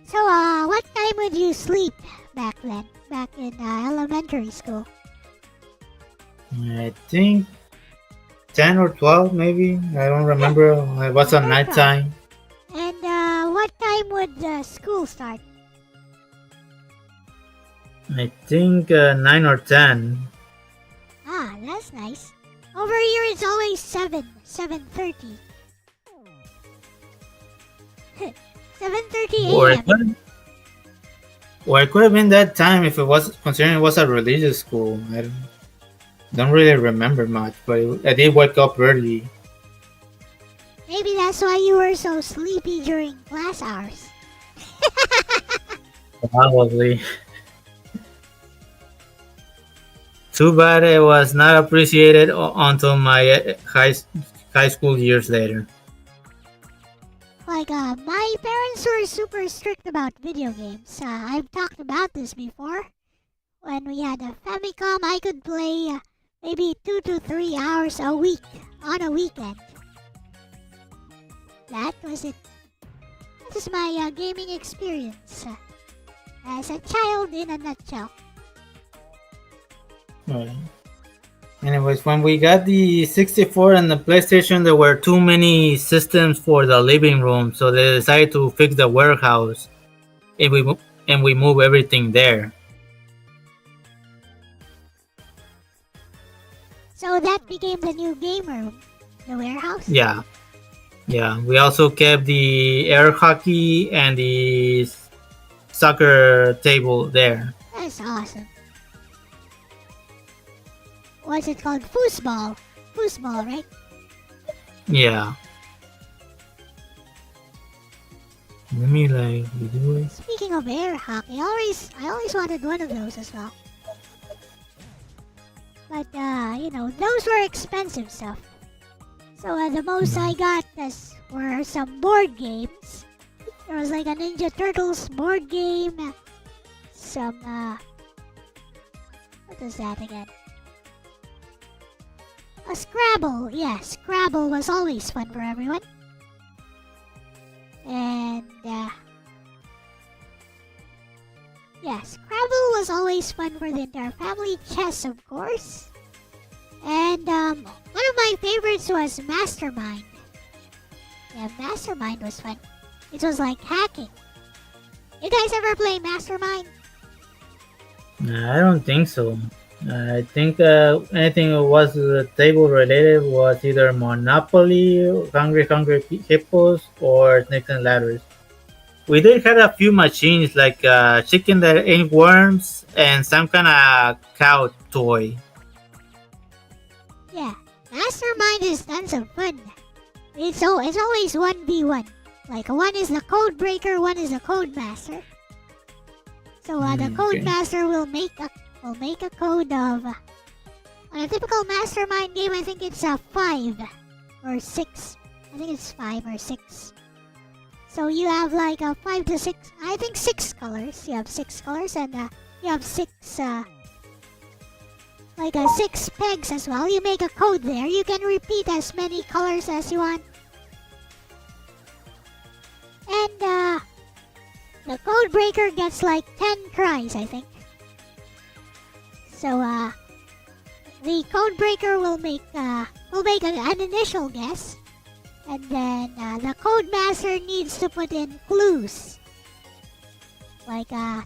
So, what time would you sleep back then? Back in elementary school? I think 10 or 12 maybe. I don't remember. It was at night time. And what time would school start? I think 9 or 10. Ah, that's nice. Over here it's always 7:30. 7:30 a.m. Or it could have been that time if it was considering it was a religious school. I don't really remember much, but I did wake up early. Maybe that's why you were so sleepy during class hours. Probably. Too bad it was not appreciated until my high school years later. Like, my parents were super strict about video games. I've talked about this before. When we had a Famicom, I could play maybe 2 to 3 hours a week on a weekend. That was it. That is my gaming experience as a child in a nutshell. Right. Anyways, when we got the 64 and the PlayStation, there were too many systems for the living room, so they decided to fix the warehouse, and we move everything there. So that became the new game room, the warehouse? Yeah. We also kept the air hockey and the soccer table there. That's awesome. What's it called? Foosball. Foosball, right? Yeah. Let me redo it. Speaking of air hockey, I always wanted one of those as well. But those were expensive stuff. So the most I got were some board games. There was like a Ninja Turtles board game. Some what was that again? A Scrabble. Yeah, Scrabble was always fun for everyone. And Scrabble was always fun for the entire family. Chess, of course. And one of my favorites was Mastermind. Yeah, Mastermind was fun. It was like hacking. You guys ever play Mastermind? Nah, I don't think so. I think anything that was table related was either Monopoly, Hungry Hippos, or Snakes and Ladders. We did have a few machines like chicken that ate worms and some kind of cow toy. Yeah, Mastermind is tons of fun. It's always 1v1. Like one is the code breaker, one is the code master. So the code master will make a code of on a typical Mastermind game. I think it's 5 or 6. I think it's 5 or 6. So you have like a 5 to 6. I think 6 colors. You have 6 colors, and you have 6 6 pegs as well. You make a code there. You can repeat as many colors as you want. And the code breaker gets like 10 tries, I think. So the code breaker will make an initial guess, and then the code master needs to put in clues, like to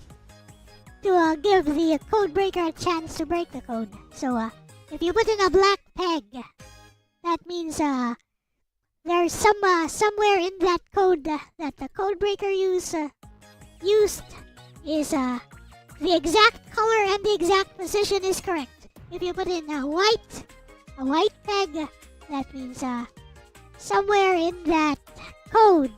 give the code breaker a chance to break the code. So if you put in a black peg, that means there's somewhere in that code that the code breaker used is the exact color and the exact position is correct. If you put in a white peg, that means somewhere in that code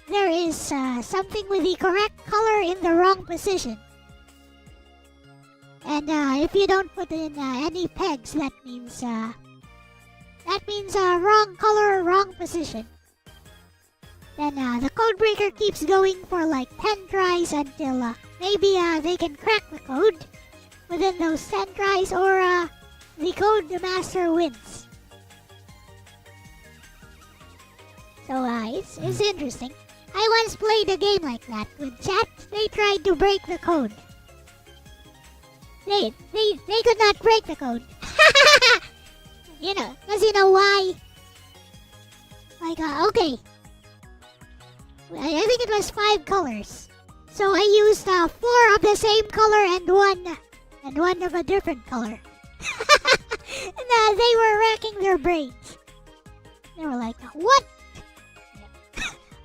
there is something with the correct color in the wrong position. And if you don't put in any pegs, that means wrong color, wrong position. Then the code breaker keeps going for like 10 tries until maybe they can crack the code within those 10 tries, or the code master wins. So it's interesting. I once played a game like that with chat. They tried to break the code. They could not break the code. You know why? Like okay. I think it was 5 colors. So I used 4 of the same color and one of a different color. And they were racking their brains. They were like, what?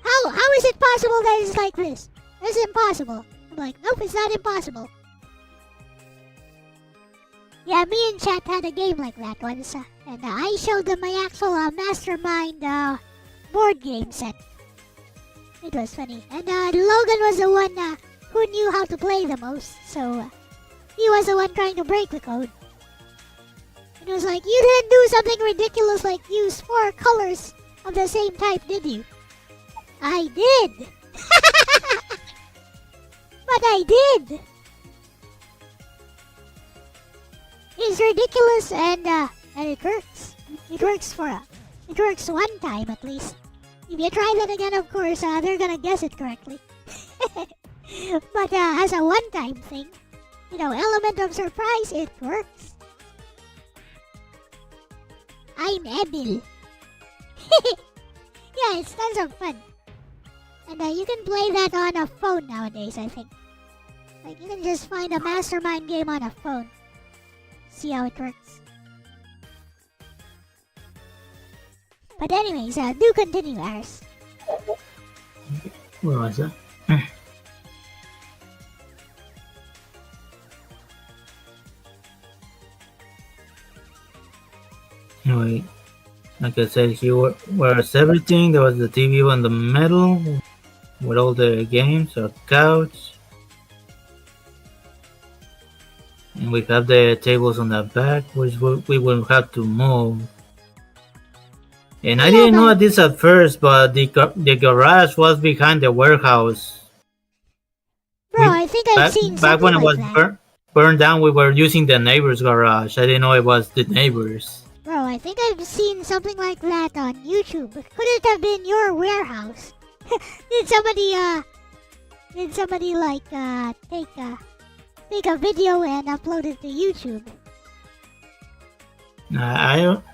How is it possible that it's like this? It's impossible. I'm like, nope, it's not impossible. Yeah, me and chat had a game like that once. And I showed them my actual mastermind board game set. It was funny. And Logan was the one who knew how to play the most. So he was the one trying to break the code. It was like, you didn't do something ridiculous like use 4 colors of the same type, did you? I did! But I did! It's ridiculous and it works. It works one time at least. If you try that again, of course, they're gonna guess it correctly. But as a one-time thing, element of surprise, it works. I'm Emil. Yeah, it's tons of fun. And you can play that on a phone nowadays, I think. Like, you can just find a mastermind game on a phone. See how it works. But anyways, do continue, Aris. Where was that? Anyway, like I said, here was everything. There was the TV in the middle with all the games, a couch. And we have the tables on the back, which we will have to move. And I didn't know this at first, but the garage was behind the warehouse. Bro, I think I've seen back when something it was like that. burned down, we were using the neighbor's garage. I didn't know it was the neighbor's. Bro, I think I've seen something like that on YouTube. Could it have been your warehouse? Did somebody like take a video and upload it to YouTube?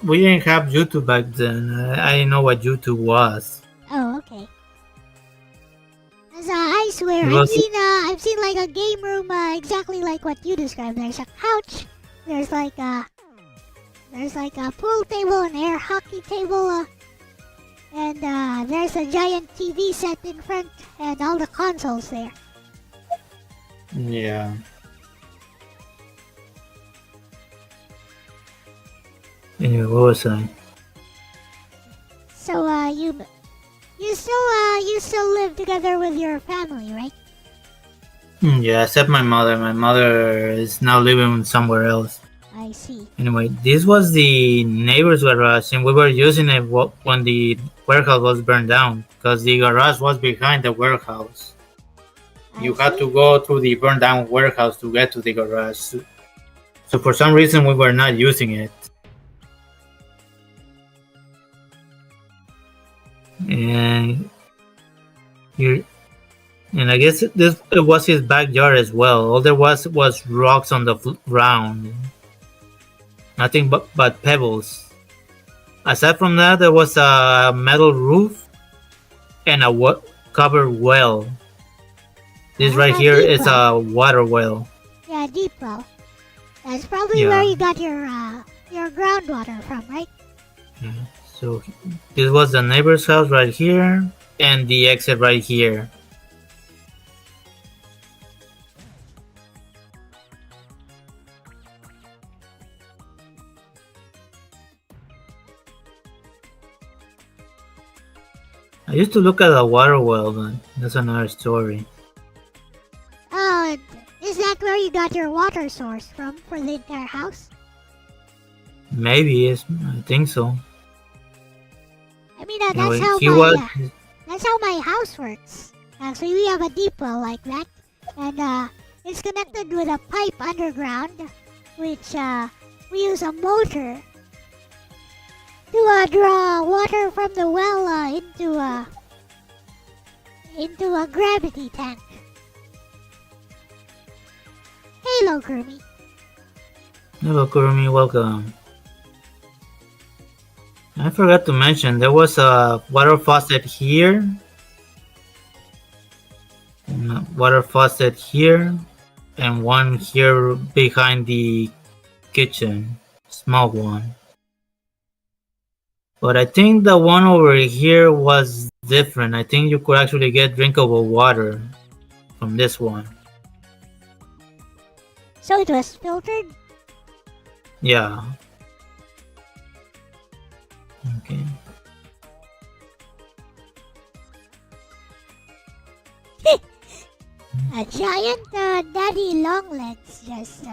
We didn't have YouTube back then. I didn't know what YouTube was. Oh, okay. As I swear, I've seen like a game room exactly like what you described. There's a couch. There's like a pool table, an air hockey table, and there's a giant TV set in front, and all the consoles there. Yeah. Anyway, what was I? So you still live together with your family, right? Yeah, except my mother. My mother is now living somewhere else. I see. Anyway, this was the neighbor's garage, and we were using it when the warehouse was burned down, because the garage was behind the warehouse. You had to go through the burned down warehouse to get to the garage. So for some reason, we were not using it. And here, and I guess it was his backyard as well. All there was rocks on the ground, nothing but pebbles. Aside from that, there was a metal roof and a covered well. This right here is a water well. Yeah, deep well. That's probably where you got your groundwater from, right? Yeah. So this was the neighbor's house right here, and the exit right here. I used to look at a water well, but that's another story. Oh, is that where you got your water source from for the entire house? Maybe, I think so. I mean, Anyway, that's how my house works. Actually, we have a deep well like that, and it's connected with a pipe underground, which we use a motor to draw water from the well into a gravity tank. Hello, Kermie. Hello, Kurumi, welcome. I forgot to mention, there was a water faucet here. And a water faucet here. And one here behind the kitchen. Small one. But I think the one over here was different. I think you could actually get drinkable water from this one. So it was filtered? Yeah. Okay. A giant daddy longlegs just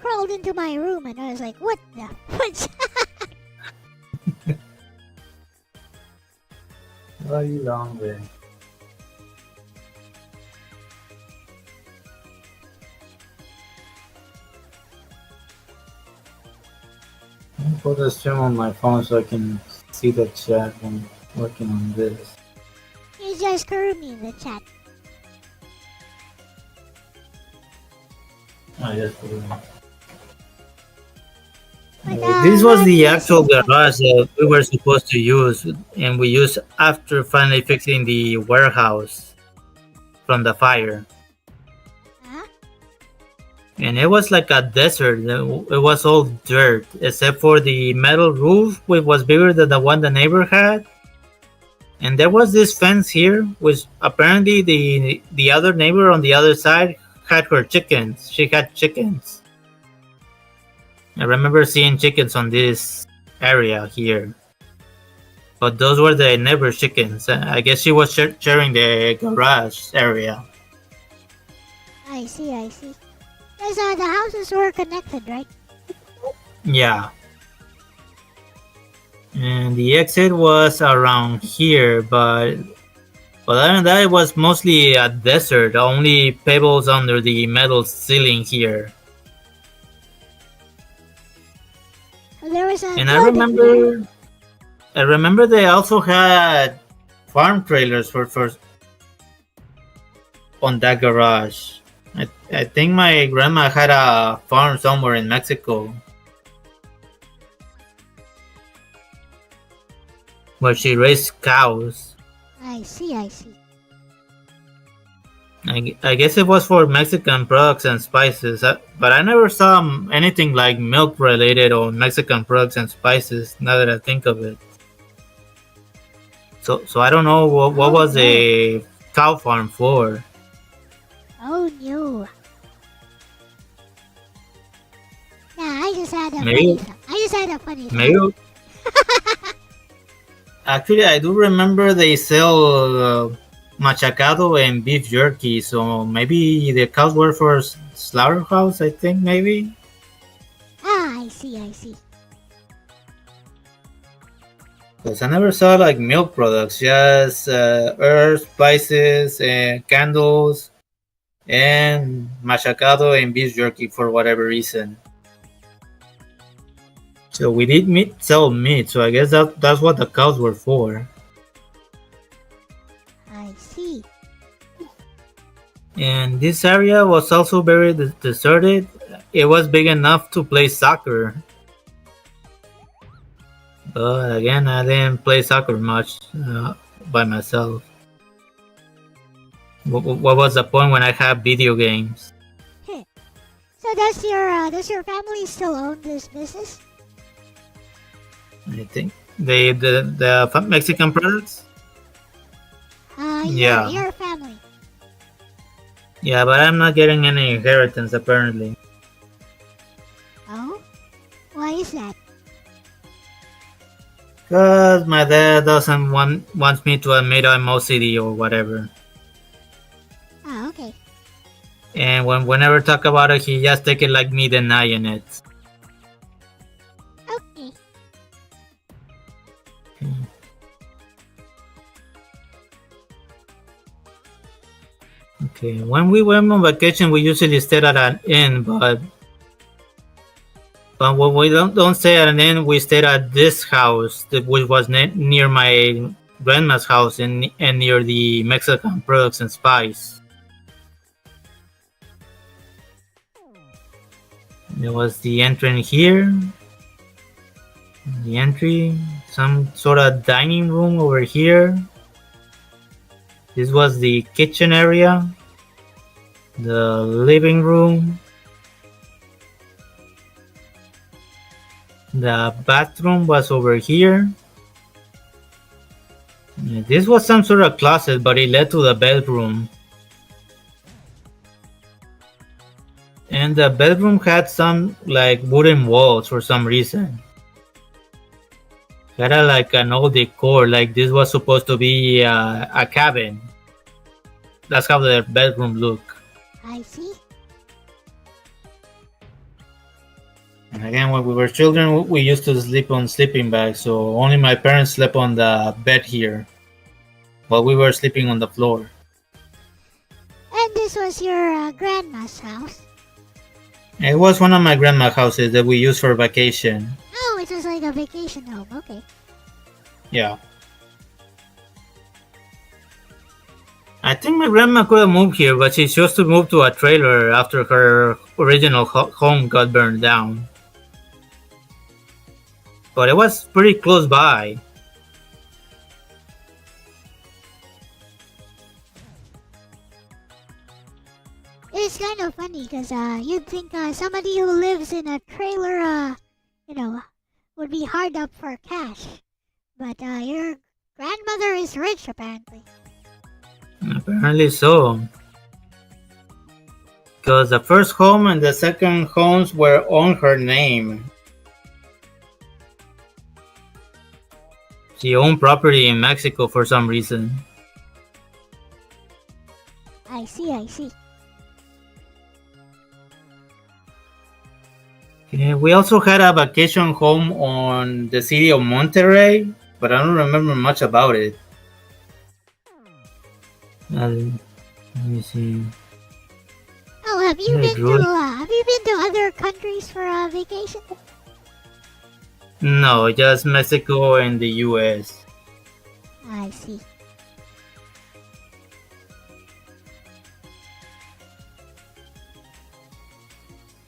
crawled into my room, and I was like, what the? What's Why are you long there? I'll put the stream on my phone so I can see the chat when working on this. It's just Kermie in the chat. Oh, yes, But, this was the actual garage that we were supposed to use, and we used after finally fixing the warehouse from the fire. Huh? And it was like a desert. It was all dirt, except for the metal roof, which was bigger than the one the neighbor had. And there was this fence here, which apparently the other neighbor on the other side had her chickens. She had chickens. I remember seeing chickens on this area here. But those were the neighbor's chickens. I guess she was sharing the garage area. I see. Because the houses were connected, right? Yeah. And the exit was around here, but other than that, it was mostly a desert. Only pebbles under the metal ceiling here. There was a And I remember they also had farm trailers for on that garage. I think my grandma had a farm somewhere in Mexico where she raised cows. I see. I guess it was for Mexican products and spices, but I never saw anything like milk related or Mexican products and spices. Now that I think of it, so I don't know what was a cow farm for. Oh no. Nah, I just had a funny thought. Maybe. Actually, I do remember they sell machacado and beef jerky, so maybe the cows were for slaughterhouse. I think maybe. Ah, I see. Because I never saw like milk products, just herbs, spices, and candles, and machacado and beef jerky for whatever reason. So we did sell meat, so I guess that's what the cows were for. I see. And this area was also very deserted. It was big enough to play soccer. But again, I didn't play soccer much by myself. What was the point when I had video games? So does your family still own this business? I think the Mexican products. Yeah. Your family. Yeah, but I'm not getting any inheritance apparently. Oh? Why is that? Cause my dad doesn't wants me to admit I'm OCD or whatever. Oh, okay. And whenever talk about it, he just take it like me denying it. Okay. Okay, when we went on vacation, we usually stayed at an inn, but when we don't stay at an inn, we stayed at this house, which was near my grandma's house and near the Mexican products and spice. There was the entrance here, the entry, some sort of dining room over here. This was the kitchen area, the living room, the bathroom was over here. This was some sort of closet, but it led to the bedroom. And the bedroom had some like wooden walls for some reason. Had like an old decor, like this was supposed to be a cabin. That's how the bedroom looked. I see. And again, when we were children, we used to sleep on sleeping bags, so only my parents slept on the bed here, while we were sleeping on the floor. And this was your grandma's house? It was one of my grandma's houses that we used for vacation. Oh, it was like a vacation home, okay. Yeah. I think my grandma could have moved here, but she chose to move to a trailer after her original home got burned down. But it was pretty close by. It's kind of funny because you'd think somebody who lives in a trailer, would be hard up for cash. But your grandmother is rich, apparently. Apparently so. Because the first home and the second homes were on her name. She owned property in Mexico for some reason. I see. We also had a vacation home on the city of Monterrey, but I don't remember much about it. Let me see. Oh, have you been to other countries for a vacation? No, just Mexico and the US. I see.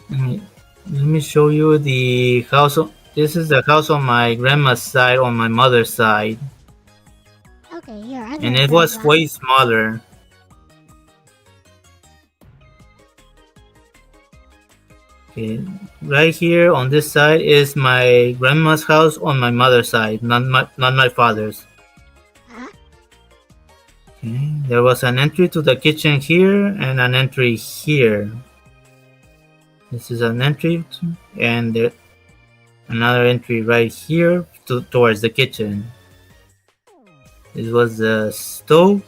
Let me show you the house. This is the house on my grandma's side, on my mother's side. Okay, your other And it was way smaller. Okay, right here on this side is my grandma's house on my mother's side, not my father's. Okay, there was an entry to the kitchen here and an entry here. This is an entry and another entry right here towards the kitchen. This was the stove,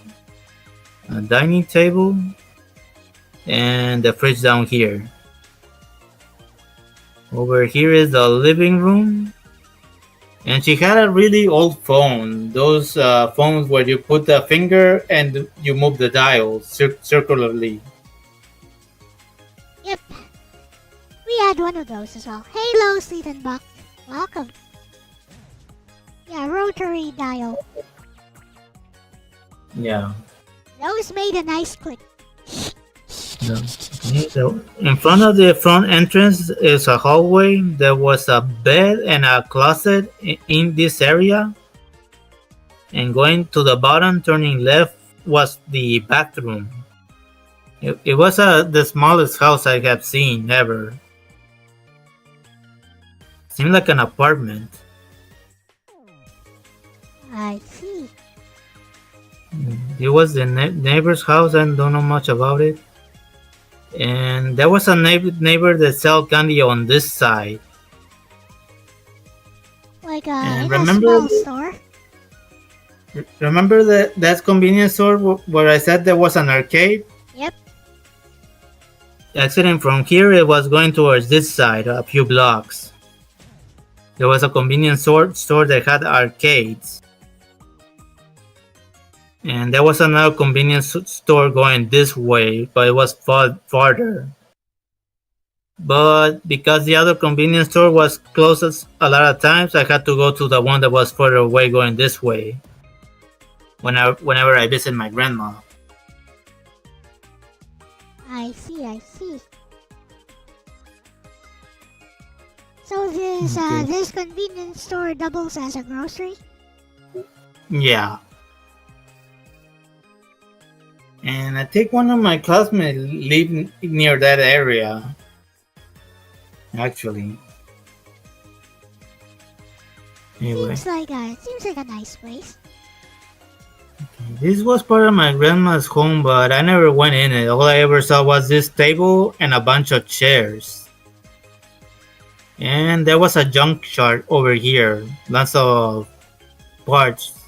a dining table, and the fridge down here. Over here is the living room. And she had a really old phone. Those phones where you put the finger and you move the dial circularly. Yep. We had one of those as well. Hello, Sleet and Buck. Welcome. Yeah, rotary dial. Yeah. Those made a nice click. So in front of the front entrance is a hallway. There was a bed and a closet in this area. And going to the bottom, turning left, was the bathroom. It was the smallest house I have seen ever. Seemed like an apartment. I see. It was the neighbor's house. I don't know much about it. And there was a neighbor that sell candy on this side. Like And in a small store. Remember that convenience store where I said there was an arcade? Yep. Exiting from here, it was going towards this side, a few blocks. There was a convenience store that had arcades. And there was another convenience store going this way, but it was farther. But because the other convenience store was closed a lot of times, I had to go to the one that was further away going this way. Whenever I visit my grandma. I see, I see. So this convenience store doubles as a grocery? Yeah. And I think one of my classmates live near that area. Actually. Anyway. Seems like a nice place. This was part of my grandma's home, but I never went in it. All I ever saw was this table and a bunch of chairs. And there was a junkyard over here. Lots of parts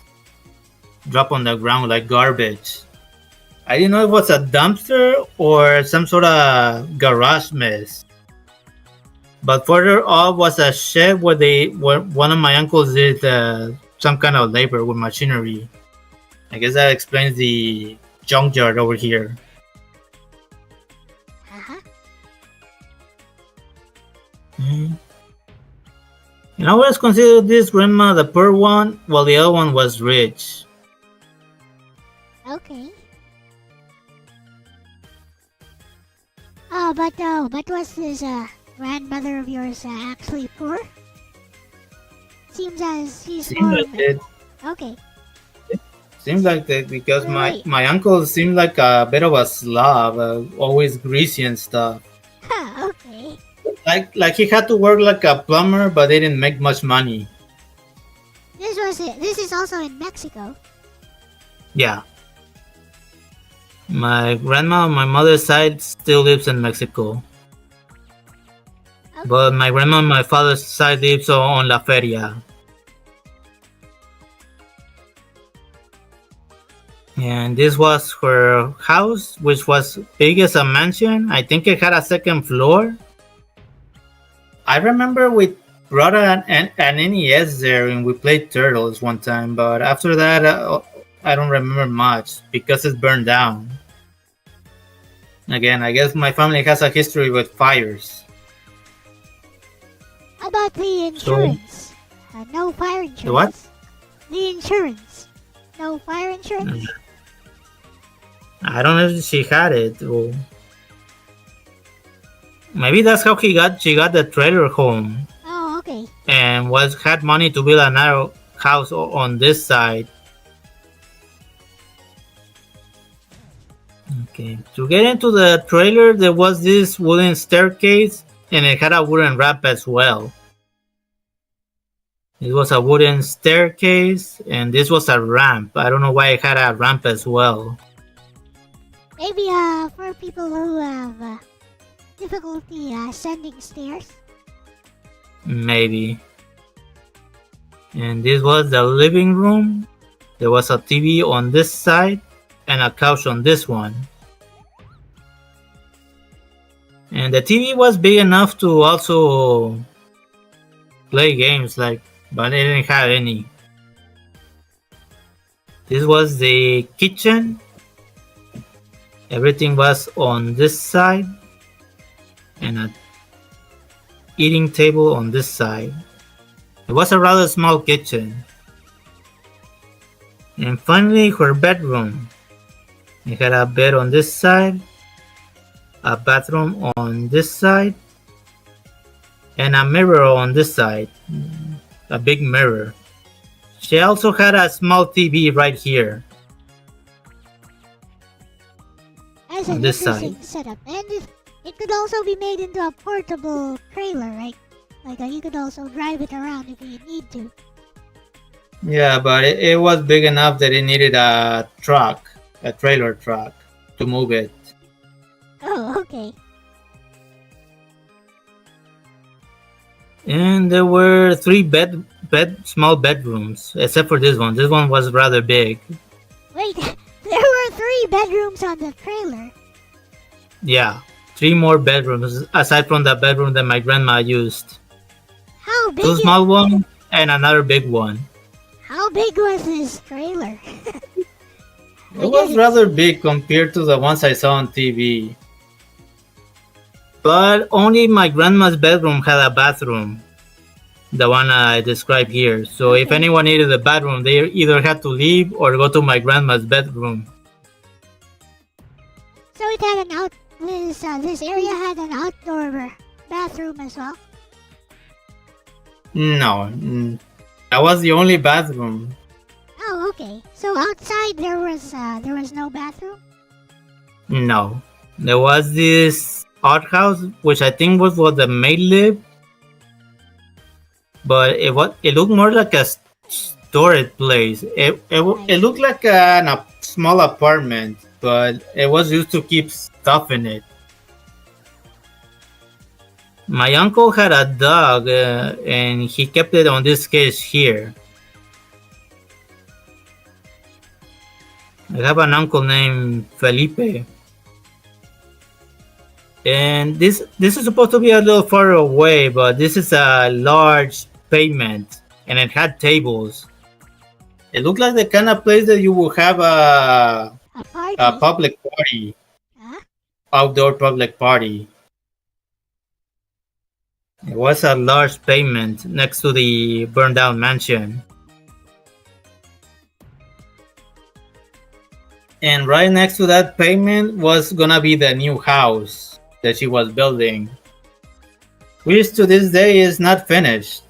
drop on the ground like garbage. I didn't know if it was a dumpster or some sort of garage mess. But further off was a shed where one of my uncles did some kind of labor with machinery. I guess that explains the junkyard over here. Uh-huh. And I always considered this grandma the poor one, while the other one was rich. Okay. But was this grandmother of yours actually poor? Seems as he's more. Like it. Okay. Seems like that because Right. my uncle seemed like a bit of a slob, always greasy and stuff. Okay. Like he had to work like a plumber, but they didn't make much money. This was it. This is also in Mexico. Yeah. My grandma on my mother's side still lives in Mexico. Okay. But my grandma on my father's side lives on La Feria. And this was her house, which was big as a mansion. I think it had a second floor. I remember we brought an NES there and we played Turtles one time, but after that, I don't remember much because it's burned down. Again, I guess my family has a history with fires. How about the insurance? No fire insurance. The what? The insurance. No fire insurance? I don't know if she had it. Or maybe that's how she got the trailer home. Oh, okay. And had money to build another house on this side. Okay, to get into the trailer, there was this wooden staircase, and it had a wooden ramp as well. It was a wooden staircase, and this was a ramp. I don't know why it had a ramp as well. Maybe for people who have difficulty ascending stairs. Maybe. And this was the living room. There was a TV on this side and a couch on this one. And the TV was big enough to also play games, but it didn't have any. This was the kitchen. Everything was on this side and a eating table on this side. It was a rather small kitchen. And finally, her bedroom. It had a bed on this side, a bathroom on this side, and a mirror on this side. A big mirror. She also had a small TV right here. That's On an this interesting setup. And it could also be made into a portable trailer, right? Like you could also drive it around if you need to. Yeah, but it was big enough that it needed a truck, a trailer truck, to move it. Oh, okay. And there were three small bedrooms, except for this one. This one was rather big. Wait, there were 3 bedrooms on the trailer. Yeah, 3 more bedrooms aside from the bedroom that my grandma used. How big? 2 small ones and another big one. How big was this trailer? It was rather big compared to the ones I saw on TV. But only my grandma's bedroom had a bathroom. The one I described here. So if anyone needed a bathroom, they either had to leave or go to my grandma's bedroom. So it had an this area had an outdoor bathroom as well. No, that was the only bathroom. Oh, okay. So outside there was no bathroom. No, there was this outhouse, which I think was where the maid lived, but it looked more like a storage place. It looked like a small apartment, but it was used to keep stuff in it. My uncle had a dog, and he kept it on this cage here. I have an uncle named Felipe. And this is supposed to be a little far away, but this is a large pavement, and it had tables. It looked like the kind of place that you would have a public party, outdoor public party. It was a large pavement next to the burned down mansion. And right next to that pavement was gonna be the new house that she was building, which to this day is not finished.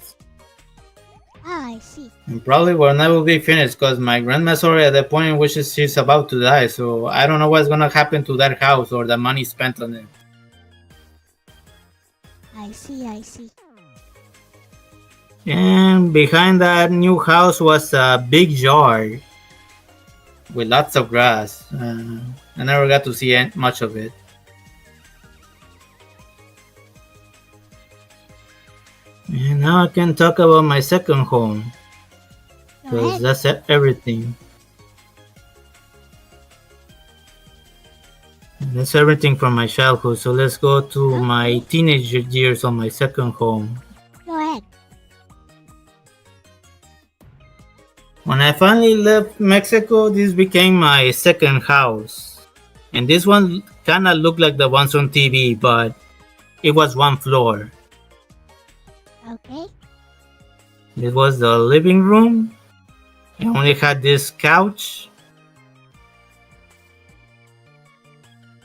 Ah, I see. And probably will never be finished because my grandma's already at the point in which she's about to die, so I don't know what's gonna happen to that house or the money spent on it. I see. And behind that new house was a big yard with lots of grass. I never got to see much of it. And now I can talk about my second home, because that's everything. That's everything from my childhood. So let's go to my teenage years on my second home. Go ahead. When I finally left Mexico, this became my second house. And this one kind of looked like the ones on TV, but it was one floor. Okay. This was the living room. It only had this couch.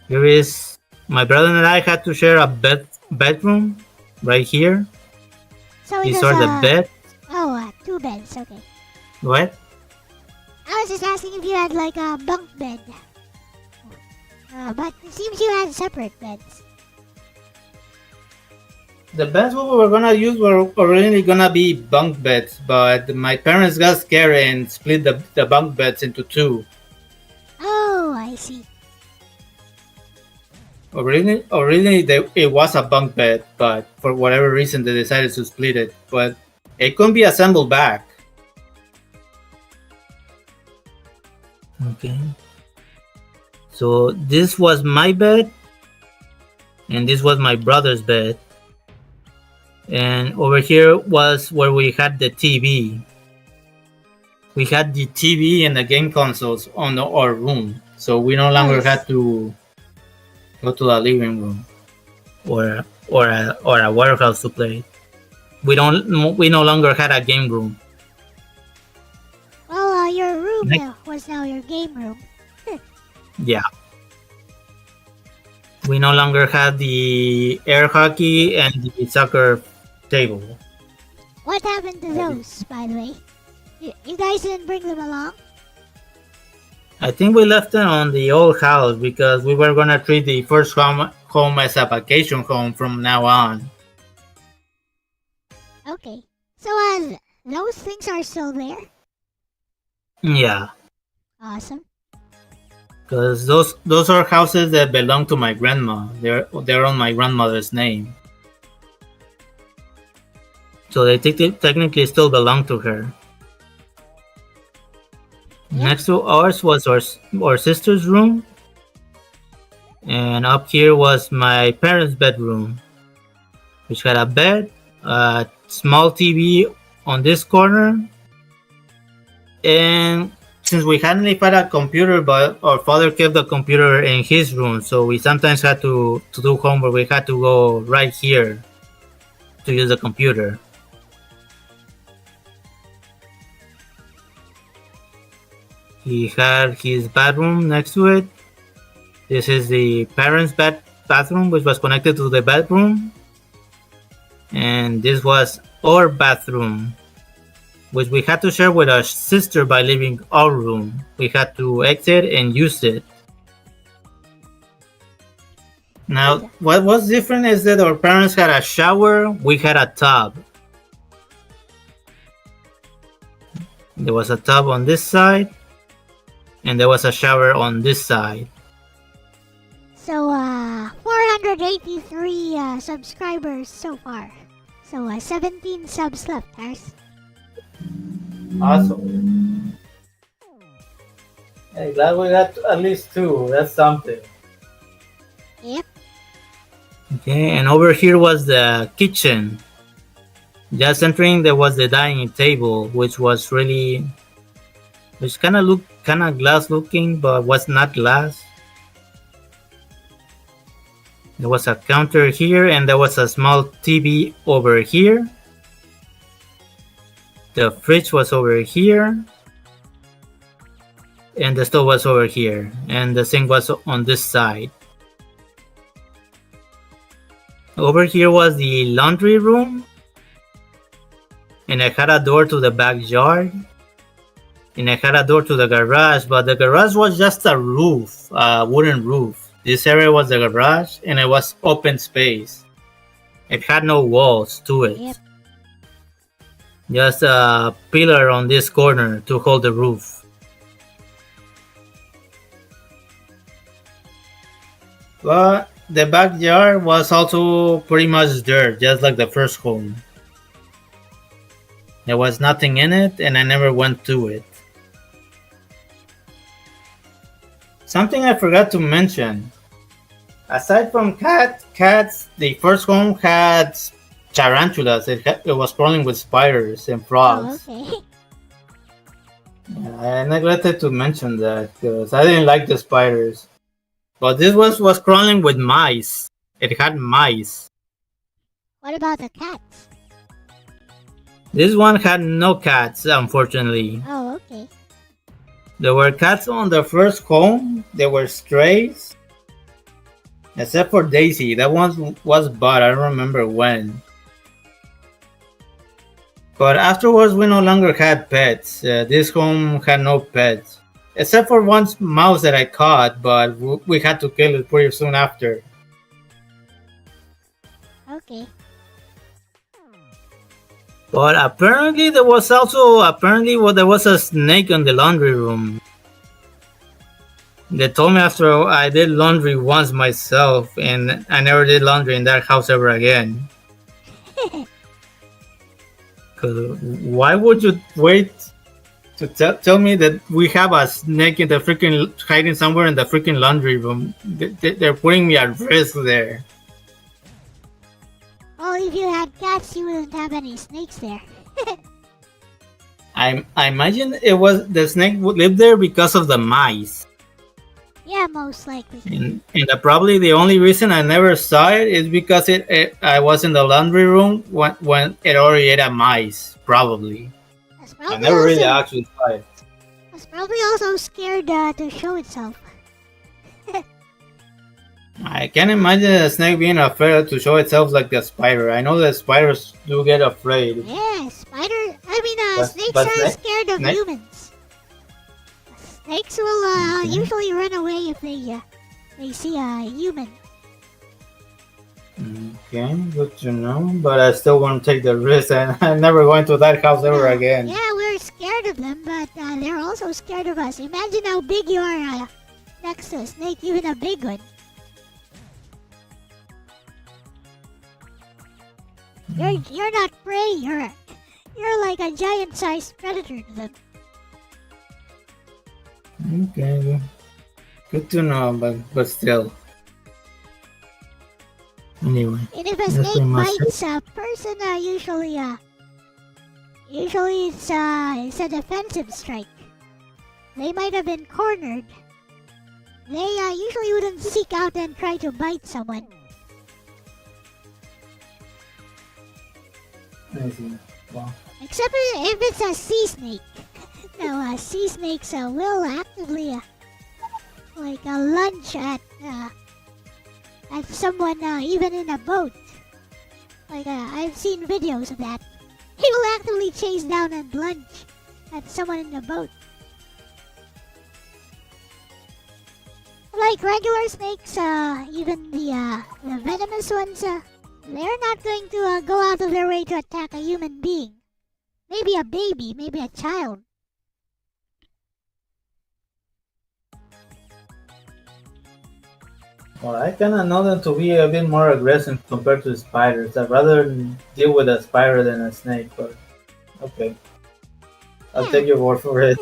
Here is my brother and I had to share a bedroom right here. So These are the bed. Oh, 2 beds. Okay. What? I was just asking if you had like a bunk bed. But it seems you had separate beds. The beds we were gonna use were originally gonna be bunk beds, but my parents got scared and split the bunk beds into 2. Oh, I see. Originally it was a bunk bed, but for whatever reason they decided to split it. But it couldn't be assembled back. Okay. So this was my bed, and this was my brother's bed. And over here was where we had the TV. We had the TV and the game consoles on our room, so we no longer had to go to the living room or a warehouse to play. We no longer had a game room. Well, your room Next. was now your game room. Yeah. We no longer had the air hockey and the soccer table. What happened to those, by the way? You guys didn't bring them along? I think we left them on the old house because we were gonna treat the first home as a vacation home from now on. Okay. So, those things are still there? Yeah, Awesome. because those are houses that belong to my grandma. They're on my grandmother's name, so they technically still belong to her. Yeah. Next to ours was our sister's room, and up here was my parents' bedroom, which had a bed, a small TV on this corner, and since we hadn't had a computer, but our father kept the computer in his room, so we sometimes had to do homework. We had to go right here to use the computer. He had his bathroom next to it. This is the parents' bathroom, which was connected to the bedroom. And this was our bathroom, which we had to share with our sister by leaving our room. We had to exit and use it. Now, what was different is that our parents had a shower, we had a tub. There was a tub on this side, and there was a shower on this side. So, 483 subscribers so far. So, 17 subs left, guys. Awesome. Hey, glad we got at least 2. That's something. Yep. Okay, and over here was the kitchen. Just entering, there was the dining table, which kind of looked kind of glass looking, but was not glass. There was a counter here, and there was a small TV over here. The fridge was over here, and the stove was over here, and the sink was on this side. Over here was the laundry room, and I had a door to the backyard, and I had a door to the garage, but the garage was just a roof, a wooden roof. This area was the garage, and it was open space. It had no walls to it. Yep. Just a pillar on this corner to hold the roof. But the backyard was also pretty much dirt, just like the first home. There was nothing in it, and I never went to it. Something I forgot to mention. Aside from cats, the first home had tarantulas. It was crawling with spiders and frogs. Oh, okay. I neglected to mention that because I didn't like the spiders. But this was crawling with mice. It had mice. What about the cats? This one had no cats, unfortunately. Oh, okay. There were cats on the first home. There were strays. Except for Daisy. That one was bought. I don't remember when. But afterwards, we no longer had pets. This home had no pets. Except for one mouse that I caught, but we had to kill it pretty soon after. Okay. But apparently there was a snake in the laundry room. They told me after I did laundry once myself, and I never did laundry in that house ever again. Cause why would you wait to tell me that we have a snake in the freaking hiding somewhere in the freaking laundry room? They're putting me at risk there. Well, if you had cats, you wouldn't have any snakes there. I imagine it was the snake would live there because of the mice. Yeah, most likely. And probably the only reason I never saw it is because I was in the laundry room when it already ate a mice. Probably. It's I probably never really also actually saw it. it's probably also scared to show itself. I can't imagine a snake being afraid to show itself like the spider. I know that spiders do get afraid. Yeah, But- snakes but are snake- scared of snake- humans. Snakes will usually run away if they see a human. Okay, good to know. But I still won't take the risk, and I'm never going to that house ever again. Yeah, we're scared of them, but they're also scared of us. Imagine how big you are next to a snake, even a big one. You're not prey. You're like a giant-sized predator to them. Okay, good to know, but still. Anyway, And if a That's snake pretty much bites a person, usually it's a defensive strike. They might have been cornered. They usually wouldn't seek out and try to bite someone. I see. Wow. Except if it's a sea snake. Now, sea snakes will actively lunge at someone even in a boat. I've seen videos of that. He will actively chase down and lunge at someone in the boat. Like regular snakes, even the venomous ones, they're not going to go out of their way to attack a human being. Maybe a baby, maybe a child. Well, I kind of know them to be a bit more aggressive compared to spiders. I'd rather deal with a spider than a snake, but okay. I'll take your word for it.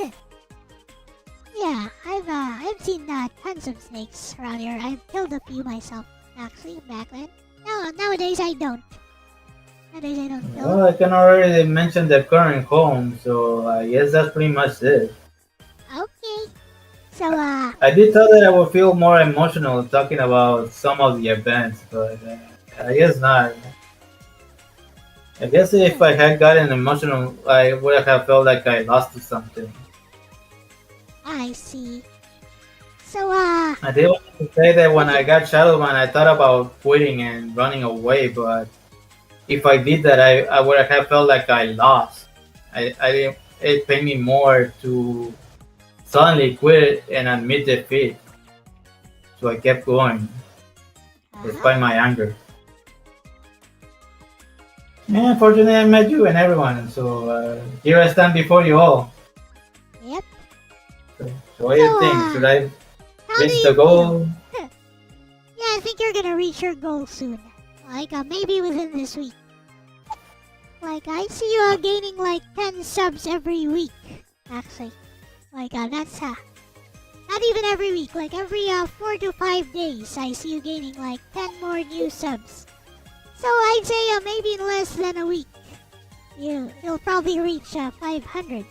Yeah, I've seen tons of snakes around here. I've killed a few myself, actually, back then. No, nowadays I don't. Nowadays I don't kill. Well, I can already mention the current home, so I guess that's pretty much it. Okay. So, I did thought that I would feel more emotional talking about some of the events, but I guess not. I guess if I had gotten emotional, I would have felt like I lost something. I see. So, I did want to say that when I got Shadowman, I thought about quitting and running away, but if I did that, I would have felt like I lost. It paid me more to suddenly quit and admit defeat. So I kept going, despite my anger. Yeah, unfortunately, I met you and everyone, so here I stand before you all. yep. So what do you think? Should I How do reach you the goal? feel? Yeah, I think you're gonna reach your goal soon. Maybe within this week. I see you gaining 10 subs every week, actually. That's not even every week. Every 4 to 5 days, I see you gaining 10 more new subs. So I'd say maybe in less than a week, you'll probably reach 500.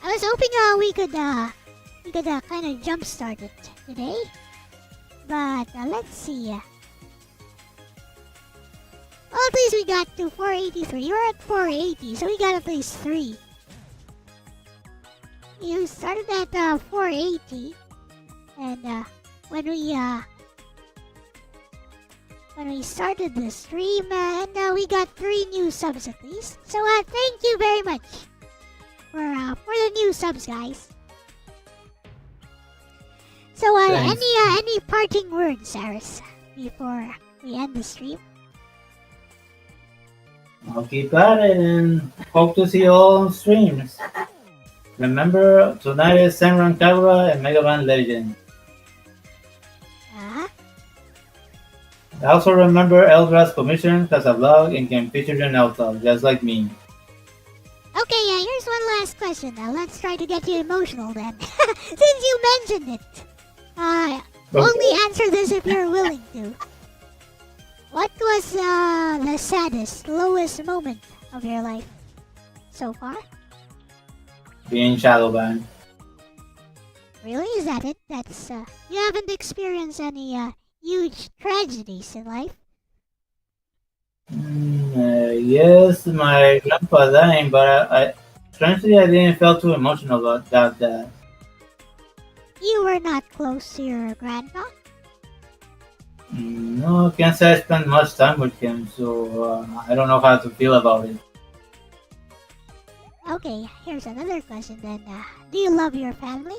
I was hoping we could kind of jumpstart it today, but let's see. Well, at least we got to 483. You're at 480, so we got at least 3. You started at 480, and when we started the stream, and we got 3 new subs at least. So thank you very much for the new subs, guys. So Thanks. any parting words, Saris, before we end the stream? I'll keep at it and hope to see you all on streams. Remember, tonight is Senran Kagura and Mega Man Legend. Uh-huh. Also remember, Eldra's Commission has a blog and can feature your Elta, just like me. Okay, here's one last question. Now let's try to get you emotional then. Since you mentioned it. Only answer this if you're willing to. What was the saddest, lowest moment of your life so far? Being Shadowban. Really? Is that it? That's, you haven't experienced any, huge tragedies in life? Yes, my grandpa dying, but strangely I didn't feel too emotional about that. You were not close to your grandpa? No, can't say I spent much time with him, so I don't know how to feel about it. Okay, here's another question then. Do you love your family?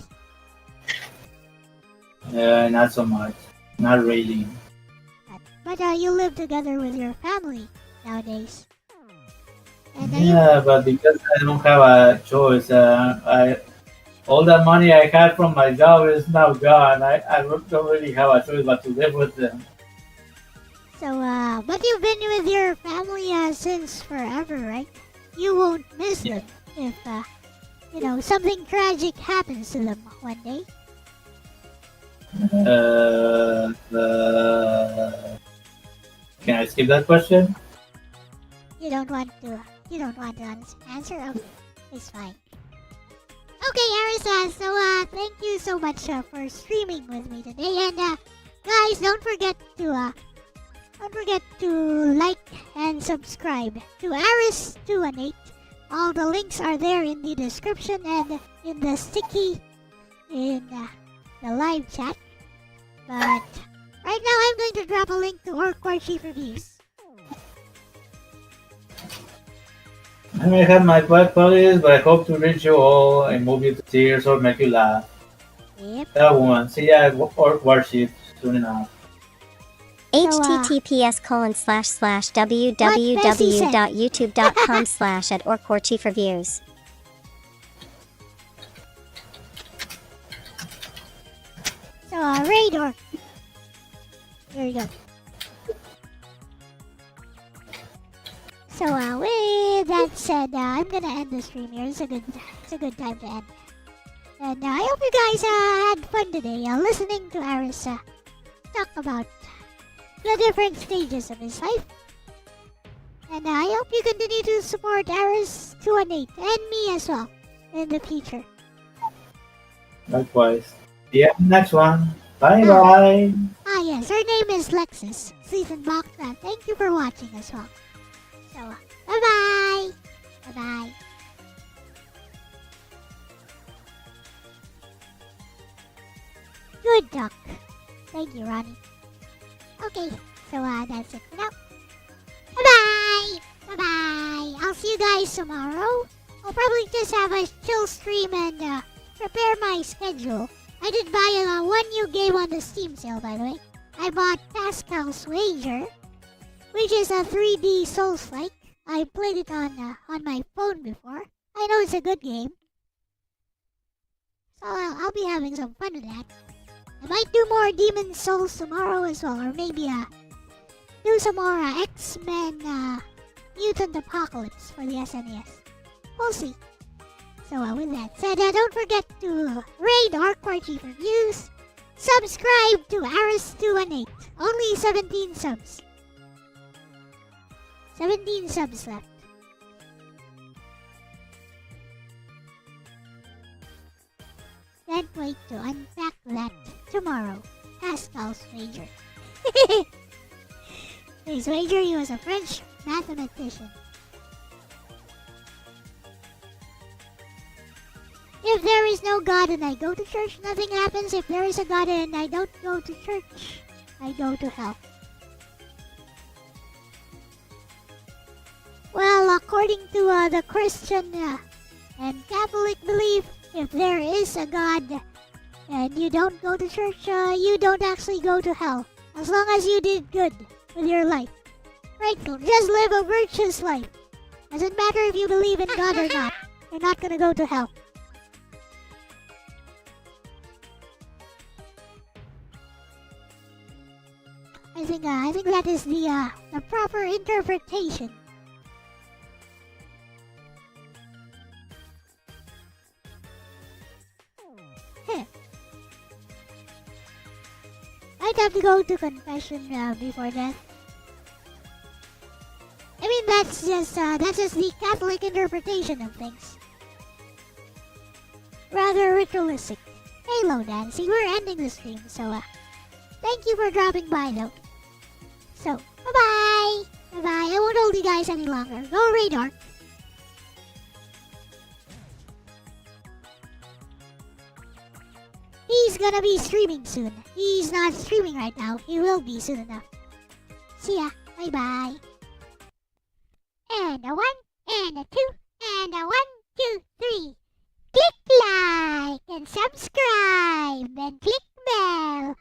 Not so much. Not really. But you live together with your family nowadays. And Yeah, but because I don't have a choice, all the money I had from my job is now gone. I don't really have a choice but to live with them. but you've been with your family since forever, right? You won't miss them if, something tragic happens to them one day. Can I skip that question? You don't want to answer? Okay, it's fine. Okay, Arisa, so thank you so much for streaming with me today. And guys, don't forget to like and subscribe to Aris218. All the links are there in the description and in the sticky in the live chat. But right now I'm going to drop a link to Orc Chief Reviews. I may have my quiet qualities, but I hope to reach you all and move you to tears or make you laugh. Yep. That one. See ya at Orc Warship soon enough. https://www.youtube.com/@orcwarchiefreviews. So raid Orc. There you go. So with that said, I'm gonna end the stream here. It's a good time to end. And I hope you guys had fun today listening to Aris talk about the different stages of his life. And I hope you continue to support Aris218 and me as well in the future. Likewise. See ya in the next one. Bye bye. Yes, her name is Lexus. Season Box. Thank you for watching as well. So, bye-bye. Bye-bye. Good talk. Thank you, Ronnie. Okay, so that's it for now. Bye-bye. Bye-bye. I'll see you guys tomorrow. I'll probably just have a chill stream and prepare my schedule. I did buy one new game on the Steam sale, by the way. I bought Pascal's Wager, which is a 3D Souls-like. I played it on my phone before. I know it's a good game. So I'll be having some fun with that. I might do more Demon Souls tomorrow as well, or maybe do some more X-Men Mutant Apocalypse for the SNES. We'll see. So with that said, don't forget to raid Orc Chief Reviews. Subscribe to Aris218. Only 17 subs. 17 subs left. Can't wait to unpack that tomorrow. Pascal's Wager. His wager, he was a French mathematician. If there is no God and I go to church, nothing happens. If there is a God and I don't go to church, I go to hell. Well, according to the Christian and Catholic belief, if there is a God and you don't go to church, you don't actually go to hell. As long as you did good with your life. Right? Just live a virtuous life. Doesn't matter if you believe in God or not. You're not gonna go to hell. I think that is the proper interpretation. I'd have to go to confession before death. I mean, that's just the Catholic interpretation of things. Rather ritualistic. Hello, Nancy. We're ending the stream, so thank you for dropping by, though. So, bye-bye. Bye-bye. I won't hold you guys any longer. Go Radar. He's gonna be streaming soon. He's not streaming right now. He will be soon enough. See ya. Bye-bye. And a 1, and a 2, and a 1, 2, 3. Click like and subscribe and click bell.